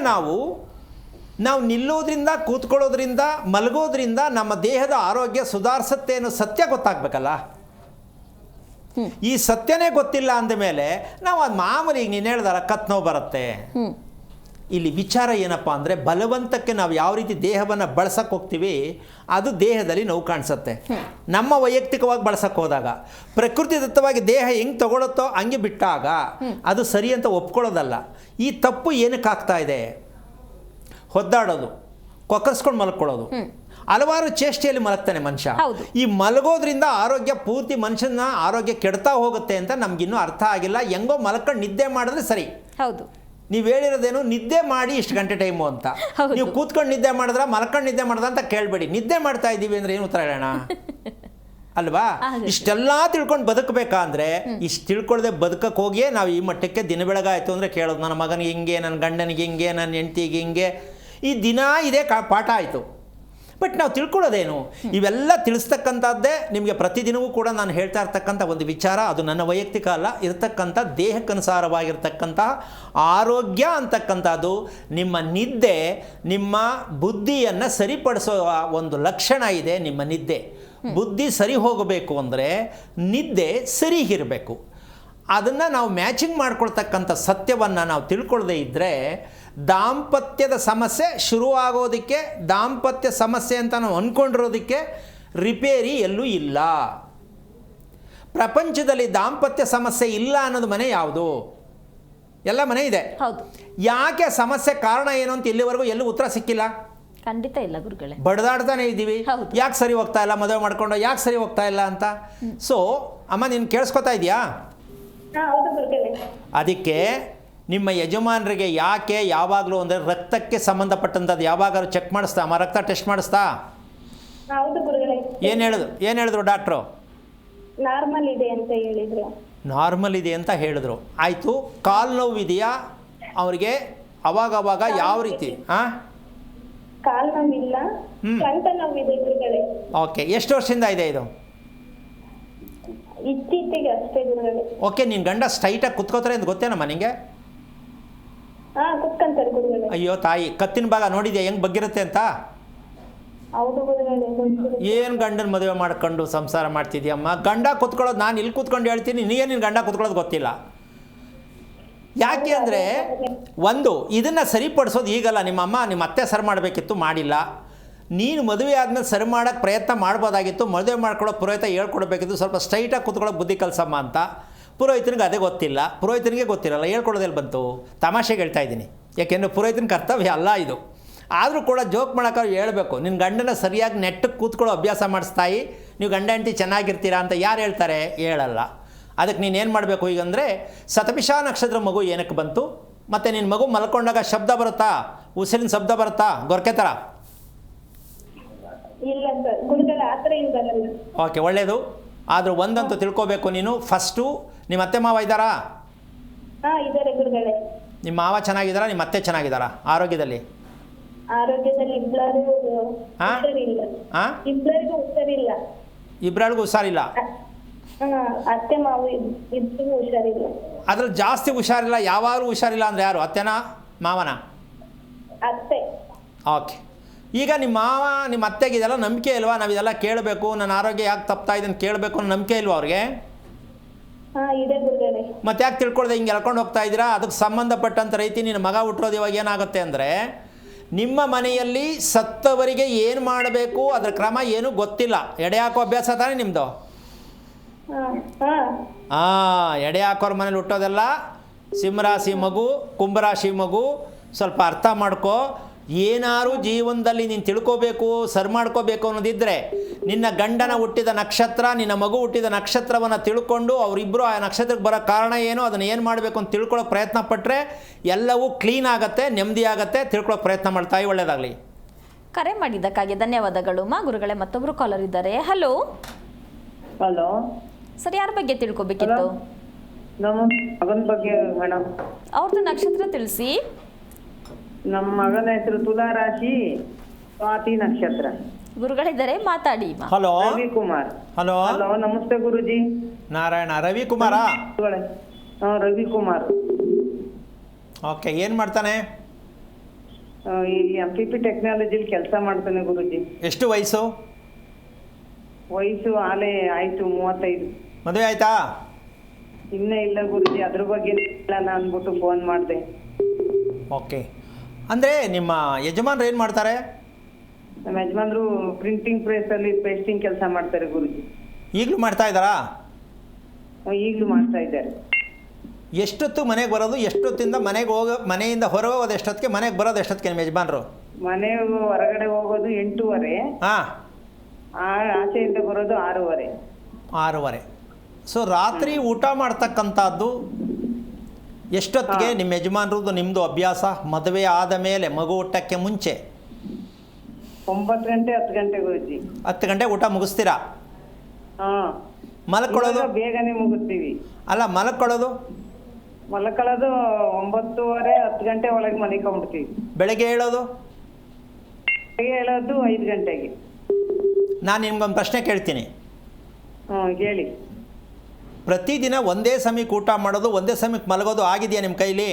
ನಾವು ನಿಲ್ಲೋದ್ರಿಂದ, ಕೂತ್ಕೊಳ್ಳೋದ್ರಿಂದ, ಮಲಗೋದ್ರಿಂದ ನಮ್ಮ ದೇಹದ ಆರೋಗ್ಯ ಸುಧಾರಿಸುತ್ತೆ ಅನ್ನೋ ಸತ್ಯ ಗೊತ್ತಾಗಬೇಕಲ್ಲ. ಈ ಸತ್ಯನೇ ಗೊತ್ತಿಲ್ಲ ಅಂದಮೇಲೆ ನಾವು ಅದು ಮಾಮೂಲಿ ಈಗ ನೀನು ಹೇಳ್ದಾರ ಕತ್ ನೋವು ಬರುತ್ತೆ. ಇಲ್ಲಿ ವಿಚಾರ ಏನಪ್ಪ ಅಂದರೆ, ಬಲವಂತಕ್ಕೆ ನಾವು ಯಾವ ರೀತಿ ದೇಹವನ್ನು ಬಳಸಕ್ಕೆ ಹೋಗ್ತೀವಿ ಅದು ದೇಹದಲ್ಲಿ ನೋವು ಕಾಣಿಸುತ್ತೆ. ನಮ್ಮ ವೈಯಕ್ತಿಕವಾಗಿ ಬಳಸಕ್ಕೆ ಹೋದಾಗ, ಪ್ರಕೃತಿದತ್ತವಾಗಿ ದೇಹ ಹೆಂಗೆ ತಗೊಳುತ್ತೋ ಹಂಗೆ ಬಿಟ್ಟಾಗ ಅದು ಸರಿ ಅಂತ ಒಪ್ಕೊಳ್ಳೋದಲ್ಲ. ಈ ತಪ್ಪು ಏನಕ್ಕೆ ಆಗ್ತಾ ಇದೆ? ಹೊದ್ದಾಡೋದು, ಕೊಕ್ಕರ್ಸ್ಕೊಂಡು ಮಲ್ಕೊಳ್ಳೋದು, ಹಲವಾರು ಚೇಷ್ಟೆಯಲ್ಲಿ ಮಲಗ್ತಾನೆ ಮನುಷ್ಯ. ಈ ಮಲಗೋದ್ರಿಂದ ಆರೋಗ್ಯ ಪೂರ್ತಿ ಮನುಷ್ಯನ ಆರೋಗ್ಯ ಕೆಡ್ತಾ ಹೋಗುತ್ತೆ ಅಂತ ನಮ್ಗಿನ್ನೂ ಅರ್ಥ ಆಗಿಲ್ಲ. ಹೆಂಗೋ ಮಲ್ಕೊಂಡು ನಿದ್ದೆ ಮಾಡಿದ್ರೆ ಸರಿ. ಹೌದು, ನೀವು ಹೇಳಿರೋದೇನು, ನಿದ್ದೆ ಮಾಡಿ ಇಷ್ಟು ಗಂಟೆ ಟೈಮು ಅಂತ. ನೀವು ಕೂತ್ಕೊಂಡು ನಿದ್ದೆ ಮಾಡಿದ್ರ, ಮಲ್ಕೊಂಡು ನಿದ್ದೆ ಮಾಡಿದ್ರ ಅಂತ ಕೇಳಬೇಡಿ. ನಿದ್ದೆ ಮಾಡ್ತಾ ಇದ್ದೀವಿ ಅಂದರೆ ಏನು ಉತ್ತರ ಹೇಳೋಣ ಅಲ್ವಾ? ಇಷ್ಟೆಲ್ಲ ತಿಳ್ಕೊಂಡು ಬದುಕಬೇಕಾ ಅಂದರೆ, ಇಷ್ಟು ತಿಳ್ಕೊಳ್ಳದೆ ಬದುಕಕ್ಕೆ ಹೋಗಿಯೇ ನಾವು ಈ ಮಟ್ಟಕ್ಕೆ ದಿನ ಬೆಳಗಾಯಿತು ಅಂದರೆ ಕೇಳೋದು, ನನ್ನ ಮಗನಿಗೆ ಹಿಂಗೆ, ನನ್ನ ಗಂಡನಿಗೆ ಹಿಂಗೆ, ನನ್ನ ಹೆಂಡತಿಗೆ ಹಿಂಗೆ, ಈ ದಿನ ಇದೇ ಪಾಠ ಆಯಿತು. ಬಟ್ ನಾವು ತಿಳ್ಕೊಳ್ಳೋದೇನು? ಇವೆಲ್ಲ ತಿಳಿಸ್ತಕ್ಕಂಥದ್ದೇ ನಿಮಗೆ ಪ್ರತಿದಿನವೂ ಕೂಡ ನಾನು ಹೇಳ್ತಾ ಇರ್ತಕ್ಕಂಥ ಒಂದು ವಿಚಾರ. ಅದು ನನ್ನ ವೈಯಕ್ತಿಕ ಅಲ್ಲ, ಇರತಕ್ಕಂಥ ದೇಹಕ್ಕನುಸಾರವಾಗಿರ್ತಕ್ಕಂಥ ಆರೋಗ್ಯ ಅಂತಕ್ಕಂಥದ್ದು. ನಿಮ್ಮ ನಿದ್ದೆ ನಿಮ್ಮ ಬುದ್ಧಿಯನ್ನು ಸರಿಪಡಿಸೋ ಒಂದು ಲಕ್ಷಣ ಇದೆ. ನಿಮ್ಮ ನಿದ್ದೆ ಬುದ್ಧಿ ಸರಿ ಹೋಗಬೇಕು ಅಂದರೆ ನಿದ್ದೆ ಸರಿ ಇರಬೇಕು. ಅದನ್ನು ನಾವು ಮ್ಯಾಚಿಂಗ್ ಮಾಡ್ಕೊಳ್ತಕ್ಕಂಥ ಸತ್ಯವನ್ನು ನಾವು ತಿಳ್ಕೊಳ್ಳದೆ ಇದ್ದರೆ ದಾಂಪತ್ಯದ ಸಮಸ್ಯೆ ಶುರುವಾಗೋದಕ್ಕೆ, ದಾಂಪತ್ಯ ಸಮಸ್ಯೆ ಅಂತ ನಾವು ಅಂದ್ಕೊಂಡಿರೋದಕ್ಕೆ ರಿಪೇರಿ ಎಲ್ಲೂ ಇಲ್ಲ. ಪ್ರಪಂಚದಲ್ಲಿ ದಾಂಪತ್ಯ ಸಮಸ್ಯೆ ಇಲ್ಲ ಅನ್ನೋದು ಮನೆ ಯಾವುದು? ಎಲ್ಲ ಮನೆ ಇದೆ. ಯಾಕೆ ಸಮಸ್ಯೆ ಕಾರಣ ಏನು ಅಂತ ಇಲ್ಲಿವರೆಗೂ ಎಲ್ಲೂ ಉತ್ತರ ಸಿಕ್ಕಿಲ್ಲ. ಖಂಡಿತ ಇಲ್ಲ ಗುರುಗಳೇ, ಬಡದಾಡ್ತಾನೆ ಇದ್ದೀವಿ. ಯಾಕೆ ಸರಿ ಹೋಗ್ತಾ ಇಲ್ಲ, ಮದುವೆ ಮಾಡ್ಕೊಂಡು ಯಾಕೆ ಸರಿ ಹೋಗ್ತಾ ಇಲ್ಲ ಅಂತ. ಸೊ ಅಮ್ಮ, ನೀನು ಕೇಳಿಸ್ಕೊತಾ ಇದೆಯಾ? ಅದಕ್ಕೆ ನಿಮ್ಮ ಯಜಮಾನರಿಗೆ ಯಾಕೆ ಯಾವಾಗಲೂ ಅಂದರೆ ರಕ್ತಕ್ಕೆ ಸಂಬಂಧಪಟ್ಟಂಥದ್ದು ಯಾವಾಗಾದ್ರೂ ಚೆಕ್ ಮಾಡಿಸ್ತಾ ಅಮ್ಮ? ರಕ್ತ ಟೆಸ್ಟ್ ಮಾಡಿಸ್ತಾ? ಏನು ಹೇಳಿದ್ರು ಡಾಕ್ಟ್ರು? ನಾರ್ಮಲ್ ಇದೆ ಅಂತ ಹೇಳಿದ್ರು. ನಾರ್ಮಲ್ ಇದೆ ಅಂತ ಹೇಳಿದ್ರು. ಆಯಿತು, ಕಾಲು ನೋವು ಇದೆಯಾ ಅವರಿಗೆ? ಅವಾಗ ಯಾವ ರೀತಿ? ಕಾಲು ನೋವಿಲ್ಲ, ಸೊಂಟ ನೋವಿದೆ ಗುರುಗಳೇ. ಓಕೆ, ಎಷ್ಟು ವರ್ಷದಿಂದ ಇದೆ ಇದು? ಇತ್ತೀಚೆಗೆ ಅಷ್ಟೇ ಗುರುಗಳೇ. ಓಕೆ, ನಿನ್ನ ಗಂಡ ಸ್ಟ್ರೈಟಾಗಿ ಕುತ್ಕೋತಾರೆ ಅಂತ ಗೊತ್ತೇನಮ್ಮ ನಿನಗೆ? ಕುತ್ಕೊಂತಾರೆ ಗುರುಗಳೇ. ಅಯ್ಯೋ ತಾಯಿ, ಕತ್ತಿನ ಭಾಗ ನೋಡಿದ್ಯಾ ಹೆಂಗೆ ಬಗ್ಗಿರುತ್ತೆ ಅಂತ? ಹೌದು ಗುರುಗಳೇ. ಏನು ಗಂಡನ ಮದುವೆ ಮಾಡ್ಕೊಂಡು ಸಂಸಾರ ಮಾಡ್ತಿದ್ಯಮ್ಮ? ಗಂಡ ಕುತ್ಕೊಳ್ಳೋದು ನಾನು ಇಲ್ಲಿ ಕೂತ್ಕೊಂಡು ಹೇಳ್ತೀನಿ, ನಿನ್ನ ಗಂಡ ಕುತ್ಕೊಳ್ಳೋದು ಗೊತ್ತಿಲ್ಲ. ಯಾಕೆ ಅಂದರೆ, ಒಂದು ಇದನ್ನು ಸರಿಪಡಿಸೋದು ಈಗಲ್ಲ. ನಿಮ್ಮ ಅತ್ತೆ ಸರಿ ಮಾಡಬೇಕಿತ್ತು, ಮಾಡಿಲ್ಲ. ನೀನು ಮದುವೆ ಆದಮೇಲೆ ಸರಿ ಮಾಡೋಕ್ಕೆ ಪ್ರಯತ್ನ ಮಾಡ್ಬೋದಾಗಿತ್ತು. ಮದುವೆ ಮಾಡ್ಕೊಳ್ಳೋ ಪುರೋಹಿತ ಹೇಳ್ಕೊಡ್ಬೇಕಿತ್ತು, ಸ್ವಲ್ಪ ಸ್ಟ್ರೈಟಾಗಿ ಕೂತ್ಕೊಳ್ಳೋಕೆ ಬುದ್ಧಿ ಕಲಿಸಮ್ಮ ಅಂತ. ಪುರೋಹಿತನಿಗೆ ಅದೇ ಗೊತ್ತಿಲ್ಲ, ಪುರೋಹಿತನಿಗೆ ಗೊತ್ತಿರಲ್ಲ, ಹೇಳ್ಕೊಡೋದೆಲ್ಲಿ ಬಂತು? ತಮಾಷೆಗೆ ಹೇಳ್ತಾ ಇದ್ದೀನಿ, ಯಾಕೆಂದರೆ ಪುರೋಹಿತನ ಕರ್ತವ್ಯ ಅಲ್ಲ ಇದು. ಆದರೂ ಕೂಡ ಜೋಕ್ ಮಾಡೋಕ್ಕಾದ್ರು ಹೇಳ್ಬೇಕು, ನಿನ್ನ ಗಂಡನ ಸರಿಯಾಗಿ ನೆಟ್ಟಗೆ ಕೂತ್ಕೊಳ್ಳೋ ಅಭ್ಯಾಸ ಮಾಡಿಸ್ತಾಯಿ, ನೀವು ಗಂಡ ಹೆಂಡತಿ ಚೆನ್ನಾಗಿರ್ತೀರಾ ಅಂತ ಯಾರು ಹೇಳ್ತಾರೆ? ಹೇಳಲ್ಲ. ಅದಕ್ಕೆ ನೀನೇನು ಮಾಡಬೇಕು ಈಗಂದರೆ, ಶತಭಿಷ ನಕ್ಷತ್ರ ಮಗು ಏನಕ್ಕೆ ಬಂತು, ಮತ್ತು ನಿನ್ನ ಮಗು ಮಲ್ಕೊಂಡಾಗ ಶಬ್ದ ಬರುತ್ತಾ, ಉಸಿರಿನ ಶಬ್ದ ಬರುತ್ತಾ ಗೊರಕೆ ಥರ? ಇಲ್ಲ ಸರ್ ಗುರುಗಳೇ ಆ ಥರ ಏನು ಬರಲ್ಲ. ಓಕೆ, ಒಳ್ಳೆಯದು. ಆದರೂ ಒಂದಂತೂ ತಿಳ್ಕೊಬೇಕು ನೀನು, ಫಸ್ಟು ನಿಮ್ಮ ಅತ್ತೆ ಮಾವ ಇದ್ದಾರಾ? ಹಾಂ ಇದ್ದಾರೆ ಗುರುಗಳೇ. ನಿಮ್ಮ ಮಾವ ಚೆನ್ನಾಗಿದ್ದಾರಾ, ನಿಮ್ಮ ಅತ್ತೆ ಚೆನ್ನಾಗಿದ್ದಾರಾ ಆರೋಗ್ಯದಲ್ಲಿ? ಆರೋಗ್ಯದಲ್ಲಿ ಇಬ್ಬರೂ ಹಾ? ಹುಷಾರಿಲ್ಲ. ಹಾಂ, ಇಬ್ಬರಿಗೂ ಹುಷಾರಿಲ್ಲ. ಇಬ್ಬರಿಗೂ ಹುಷಾರಿಲ್ಲ. ಅತ್ತೆ ಮಾವು ಇಬ್ಬರಿಗೂ ಹುಷಾರಿಲ್ಲ. ಅದ್ರಲ್ಲಿ ಜಾಸ್ತಿ ಹುಷಾರಿಲ್ಲ, ಯಾವಾಗಲೂ ಹುಷಾರಿಲ್ಲ ಅಂದರೆ ಯಾರು? ಅತ್ತೆನಾ ಮಾವನ? ಅತ್ತೆ. ಓಕೆ, ಈಗ ನಿಮ್ಮ ಮಾವ ನಿಮ್ಮ ಅತ್ತೆಗೆ ಇದೆಲ್ಲ ನಂಬಿಕೆ ಇಲ್ವಾ? ನಾವು ಇದೆಲ್ಲ ಕೇಳಬೇಕು, ನನ್ನ ಆರೋಗ್ಯ ಯಾಕೆ ತಪ್ತಾ ಇದೆ ಅಂತ ಕೇಳಬೇಕು ಅನ್ನೋ ನಂಬಿಕೆ ಇಲ್ವಾ ಅವ್ರಿಗೆ? ಹಾಂ ಇದೆ ಗುರುಗಳೇ. ಮತ್ತೆ ಯಾಕೆ ತಿಳ್ಕೊಳ್ದೆ ಹಿಂಗೆ ಎಳ್ಕೊಂಡು ಹೋಗ್ತಾ ಇದ್ದೀರಾ? ಅದಕ್ಕೆ ಸಂಬಂಧಪಟ್ಟಂಥ ರೀತಿ ನಿನ್ನ ಮಗ ಹುಟ್ಟಿರೋದು ಇವಾಗ ಏನಾಗುತ್ತೆ ಅಂದರೆ, ನಿಮ್ಮ ಮನೆಯಲ್ಲಿ ಸತ್ತವರಿಗೆ ಏನು ಮಾಡಬೇಕು ಅದರ ಕ್ರಮ ಏನೂ ಗೊತ್ತಿಲ್ಲ. ಎಡೆ ಹಾಕೋ ಅಭ್ಯಾಸ ತಾನೇ ನಿಮ್ಮದು? ಹಾಂ ಹಾಂ ಎಡೆ ಹಾಕೋರ ಮನೇಲಿ ಹುಟ್ಟೋದೆಲ್ಲ ಸಿಂಹರಾಶಿ ಮಗು, ಕುಂಭರಾಶಿ ಮಗು. ಸ್ವಲ್ಪ ಅರ್ಥ ಮಾಡ್ಕೋ. ಏನಾರು ಜೀವನದಲ್ಲಿ ನೀನು ತಿಳ್ಕೋಬೇಕು, ಸರಿ ಮಾಡ್ಕೋಬೇಕು ಅನ್ನೋದಿದ್ದರೆ, ನಿನ್ನ ಗಂಡನ ಹುಟ್ಟಿದ ನಕ್ಷತ್ರ, ನಿನ್ನ ಮಗು ಹುಟ್ಟಿದ ನಕ್ಷತ್ರವನ್ನು ತಿಳ್ಕೊಂಡು ಅವರಿಬ್ಬರು ಆ ನಕ್ಷತ್ರಕ್ಕೆ ಬರೋ ಕಾರಣ ಏನು, ಅದನ್ನು ಏನು ಮಾಡಬೇಕು ಅಂತ ತಿಳ್ಕೊಳ್ಳೋಕೆ ಪ್ರಯತ್ನ ಪಟ್ಟರೆ ಎಲ್ಲವೂ ಕ್ಲೀನ್ ಆಗುತ್ತೆ, ನೆಮ್ಮದಿ ಆಗುತ್ತೆ. ತಿಳ್ಕೊಳ್ಳೋಕೆ ಪ್ರಯತ್ನ ಮಾಡ್ತಾಯಿ, ಒಳ್ಳೆಯದಾಗಲಿ. ಕರೆ ಮಾಡಿದ್ದಕ್ಕಾಗಿ ಧನ್ಯವಾದಗಳು ಮಾ. ಗುರುಗಳೇ ಮತ್ತೊಬ್ಬರು ಕಾಲರ್ ಇದ್ದಾರೆ. ಹಲೋ ಹಲೋ ಸರ್, ಯಾರ ಬಗ್ಗೆ ತಿಳ್ಕೊಬೇಕಿತ್ತು? ನಮ್ಮ ಮಗನ ಬಗ್ಗೆ ಮೇಡಮ್. ಅವ್ರದ್ದು ನಕ್ಷತ್ರ ತಿಳಿಸಿ. ನಮ್ಮ ಮಗನ ಹೆಸರು ತುಲಾ ರಾಶಿ, ಸ್ವಾತಿ ನಕ್ಷತ್ರ. ಗುರುಗಳಿದ್ದಾರೆ, ಮಾತಾಡಿ ಮಾ. ಹಲೋ ರವಿಕುಮಾರ್. ಹಲೋ ಹಲೋ ನಮಸ್ತೆ ಗುರುಜಿ. ನಾರಾಯಣ. ರವಿಕುಮಾರಾ? ರವಿಕುಮಾರ್. ಓಕೆ, ಏನು ಮಾಡ್ತಾನೆ? ಈ MPP ಟೆಕ್ನಾಲಜಿಲಿ ಕೆಲಸ ಮಾಡ್ತಾನೆ ಗುರುಜಿ. ಎಷ್ಟು ವಯಸ್ಸು? ವಯಸ್ಸು ಆಲೆ ಆಯ್ತು 35. ಮದುವೆ ಆಯ್ತಾ? ಇನ್ನೇ ಇಲ್ಲ ಗುರುಜಿ, ಅದ್ರ ಬಗ್ಗೆ ಹೇಳೋಣ ಅಂದ್ಬಿಟ್ಟು ಫೋನ್ ಮಾಡಿದೆ. ಓಕೆ, ಅಂದರೆ ನಿಮ್ಮ ಯಜಮಾನ್ರು ಏನು ಮಾಡ್ತಾರೆ? ನಮ್ಮ ಯಜಮಾನ್ರು ಪ್ರಿಂಟಿಂಗ್ ಪ್ರೆಸ್ ಅಲ್ಲಿ ಪೇಸ್ಟಿಂಗ್ ಕೆಲಸ ಮಾಡ್ತಾರೆ ಗುರುಜಿ. ಈಗಲೂ ಮಾಡ್ತಾ ಇದ್ದಾರಾ? ಈಗಲೂ ಮಾಡ್ತಾ ಇದ್ದಾರೆ. ಎಷ್ಟೊತ್ತು ಮನೆಗೆ ಬರೋದು? ಎಷ್ಟೊತ್ತಿಂದ ಮನೆಯಿಂದ ಹೊರಗೆ ಹೋಗೋದು ಎಷ್ಟೊತ್ತಿಗೆ, ಮನೆಗೆ ಬರೋದು ಎಷ್ಟೊತ್ತಿಗೆ ನಿಮ್ಮ ಯಜಮಾನ್ರು? ಮನೆ ಹೊರಗಡೆ ಹೋಗೋದು 8:30. ಹಾಂ, ಆಚೆಯಿಂದ ಬರೋದು 6:30. 6:30. ಸೊ ರಾತ್ರಿ ಊಟ ಮಾಡ್ತಕ್ಕಂಥದ್ದು ಎಷ್ಟೊತ್ತಿಗೆ? ನಿಮ್ಮ ಯಜಮಾನ್ರದ್ದು ನಿಮ್ಮದು ಅಭ್ಯಾಸ ಮದುವೆ ಆದ ಮೇಲೆ, ಮಗು ಹುಟ್ಟಕ್ಕೆ ಮುಂಚೆ? 9 ಗಂಟೆ 10 ಗಂಟೆ ಗುರುಜಿ. 10 ಗಂಟೆ ಊಟ ಮುಗಿಸ್ತೀರಾ? ಹಾಂ. ಮಲ್ಕೊಳ್ಳೋದು? ಬೇಗನೆ ಮುಗಿಸ್ತೀವಿ. ಅಲ್ಲ, ಮಲ್ಕೊಳ್ಳೋದು? ಮಲ್ಕೊಳ್ಳೋದು 9:30 10 ಗಂಟೆ ಒಳಗೆ ಮಲ್ಕೊಂಡ್ಬಿಡ್ತೀವಿ. ಬೆಳಗ್ಗೆ ಹೇಳೋದು? ಬೆಳಗ್ಗೆ ಹೇಳೋದು 5 ಗಂಟೆಗೆ. ನಾನು ನಿಮ್ಗೊಂದು ಪ್ರಶ್ನೆ ಕೇಳ್ತೀನಿ. ಹೇಳಿ. ಪ್ರತಿದಿನ ಒಂದೇ ಸಮಯಕ್ಕೆ ಊಟ ಮಾಡೋದು, ಒಂದೇ ಸಮಯಕ್ಕೆ ಮಲಗೋದು ಆಗಿದೆಯಾ ನಿಮ್ಮ ಕೈಲಿ?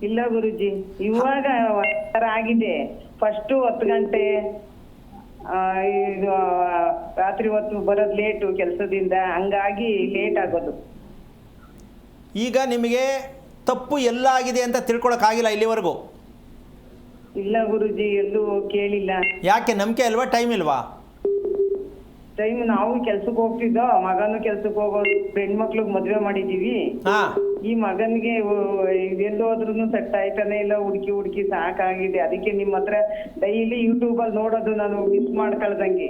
ಇಲ್ಲ ಗುರುಜಿ, ಇವಾಗ ಒಂಥರ ಆಗಿದೆ. ಫಸ್ಟು 10 ಗಂಟೆ, ಇದು ರಾತ್ರಿ ಹೊತ್ತು ಬರೋದು ಲೇಟು ಕೆಲಸದಿಂದ, ಹಂಗಾಗಿ ಲೇಟ್ ಆಗೋದು. ಈಗ ನಿಮಗೆ ತಪ್ಪು ಎಲ್ಲ ಆಗಿದೆ ಅಂತ ತಿಳ್ಕೊಳಕ್ಕಾಗಿಲ್ಲ ಇಲ್ಲಿವರೆಗೂ? ಇಲ್ಲ ಗುರುಜಿ, ಎಲ್ಲೂ ಕೇಳಿಲ್ಲ. ಯಾಕೆ? ನಂಬಿಕೆ ಇಲ್ವಾ, ಟೈಮ್ ಇಲ್ವಾ? ಟೈಮ್ ನಾವು ಕೆಲ್ಸಕ್ಕೆ ಹೋಗ್ತಿದ್ದೋ, ಮಗನು ಕೆಲ್ಸಕ್ಕೆ ಹೋಗೋದು, ಹೆಣ್ಮಕ್ಳಿಗೆ ಮದುವೆ ಮಾಡಿದೀವಿ. ಹಾಂ, ಈ ಮಗನಿಗೆ ಎಲ್ಲೋದ್ರೂ ಸೆಟ್ ಆಯ್ತಾನೆ ಇಲ್ಲ, ಹುಡುಕಿ ಸಾಕಾಗಿದೆ. ಅದಕ್ಕೆ ನಿಮ್ಮ ಹತ್ರ ಡೈಲಿ ಯೂಟ್ಯೂಬಲ್ಲಿ ನೋಡೋದು ನಾನು ಮಿಸ್ ಮಾಡ್ಕೊಳ್ದಂಗೆ.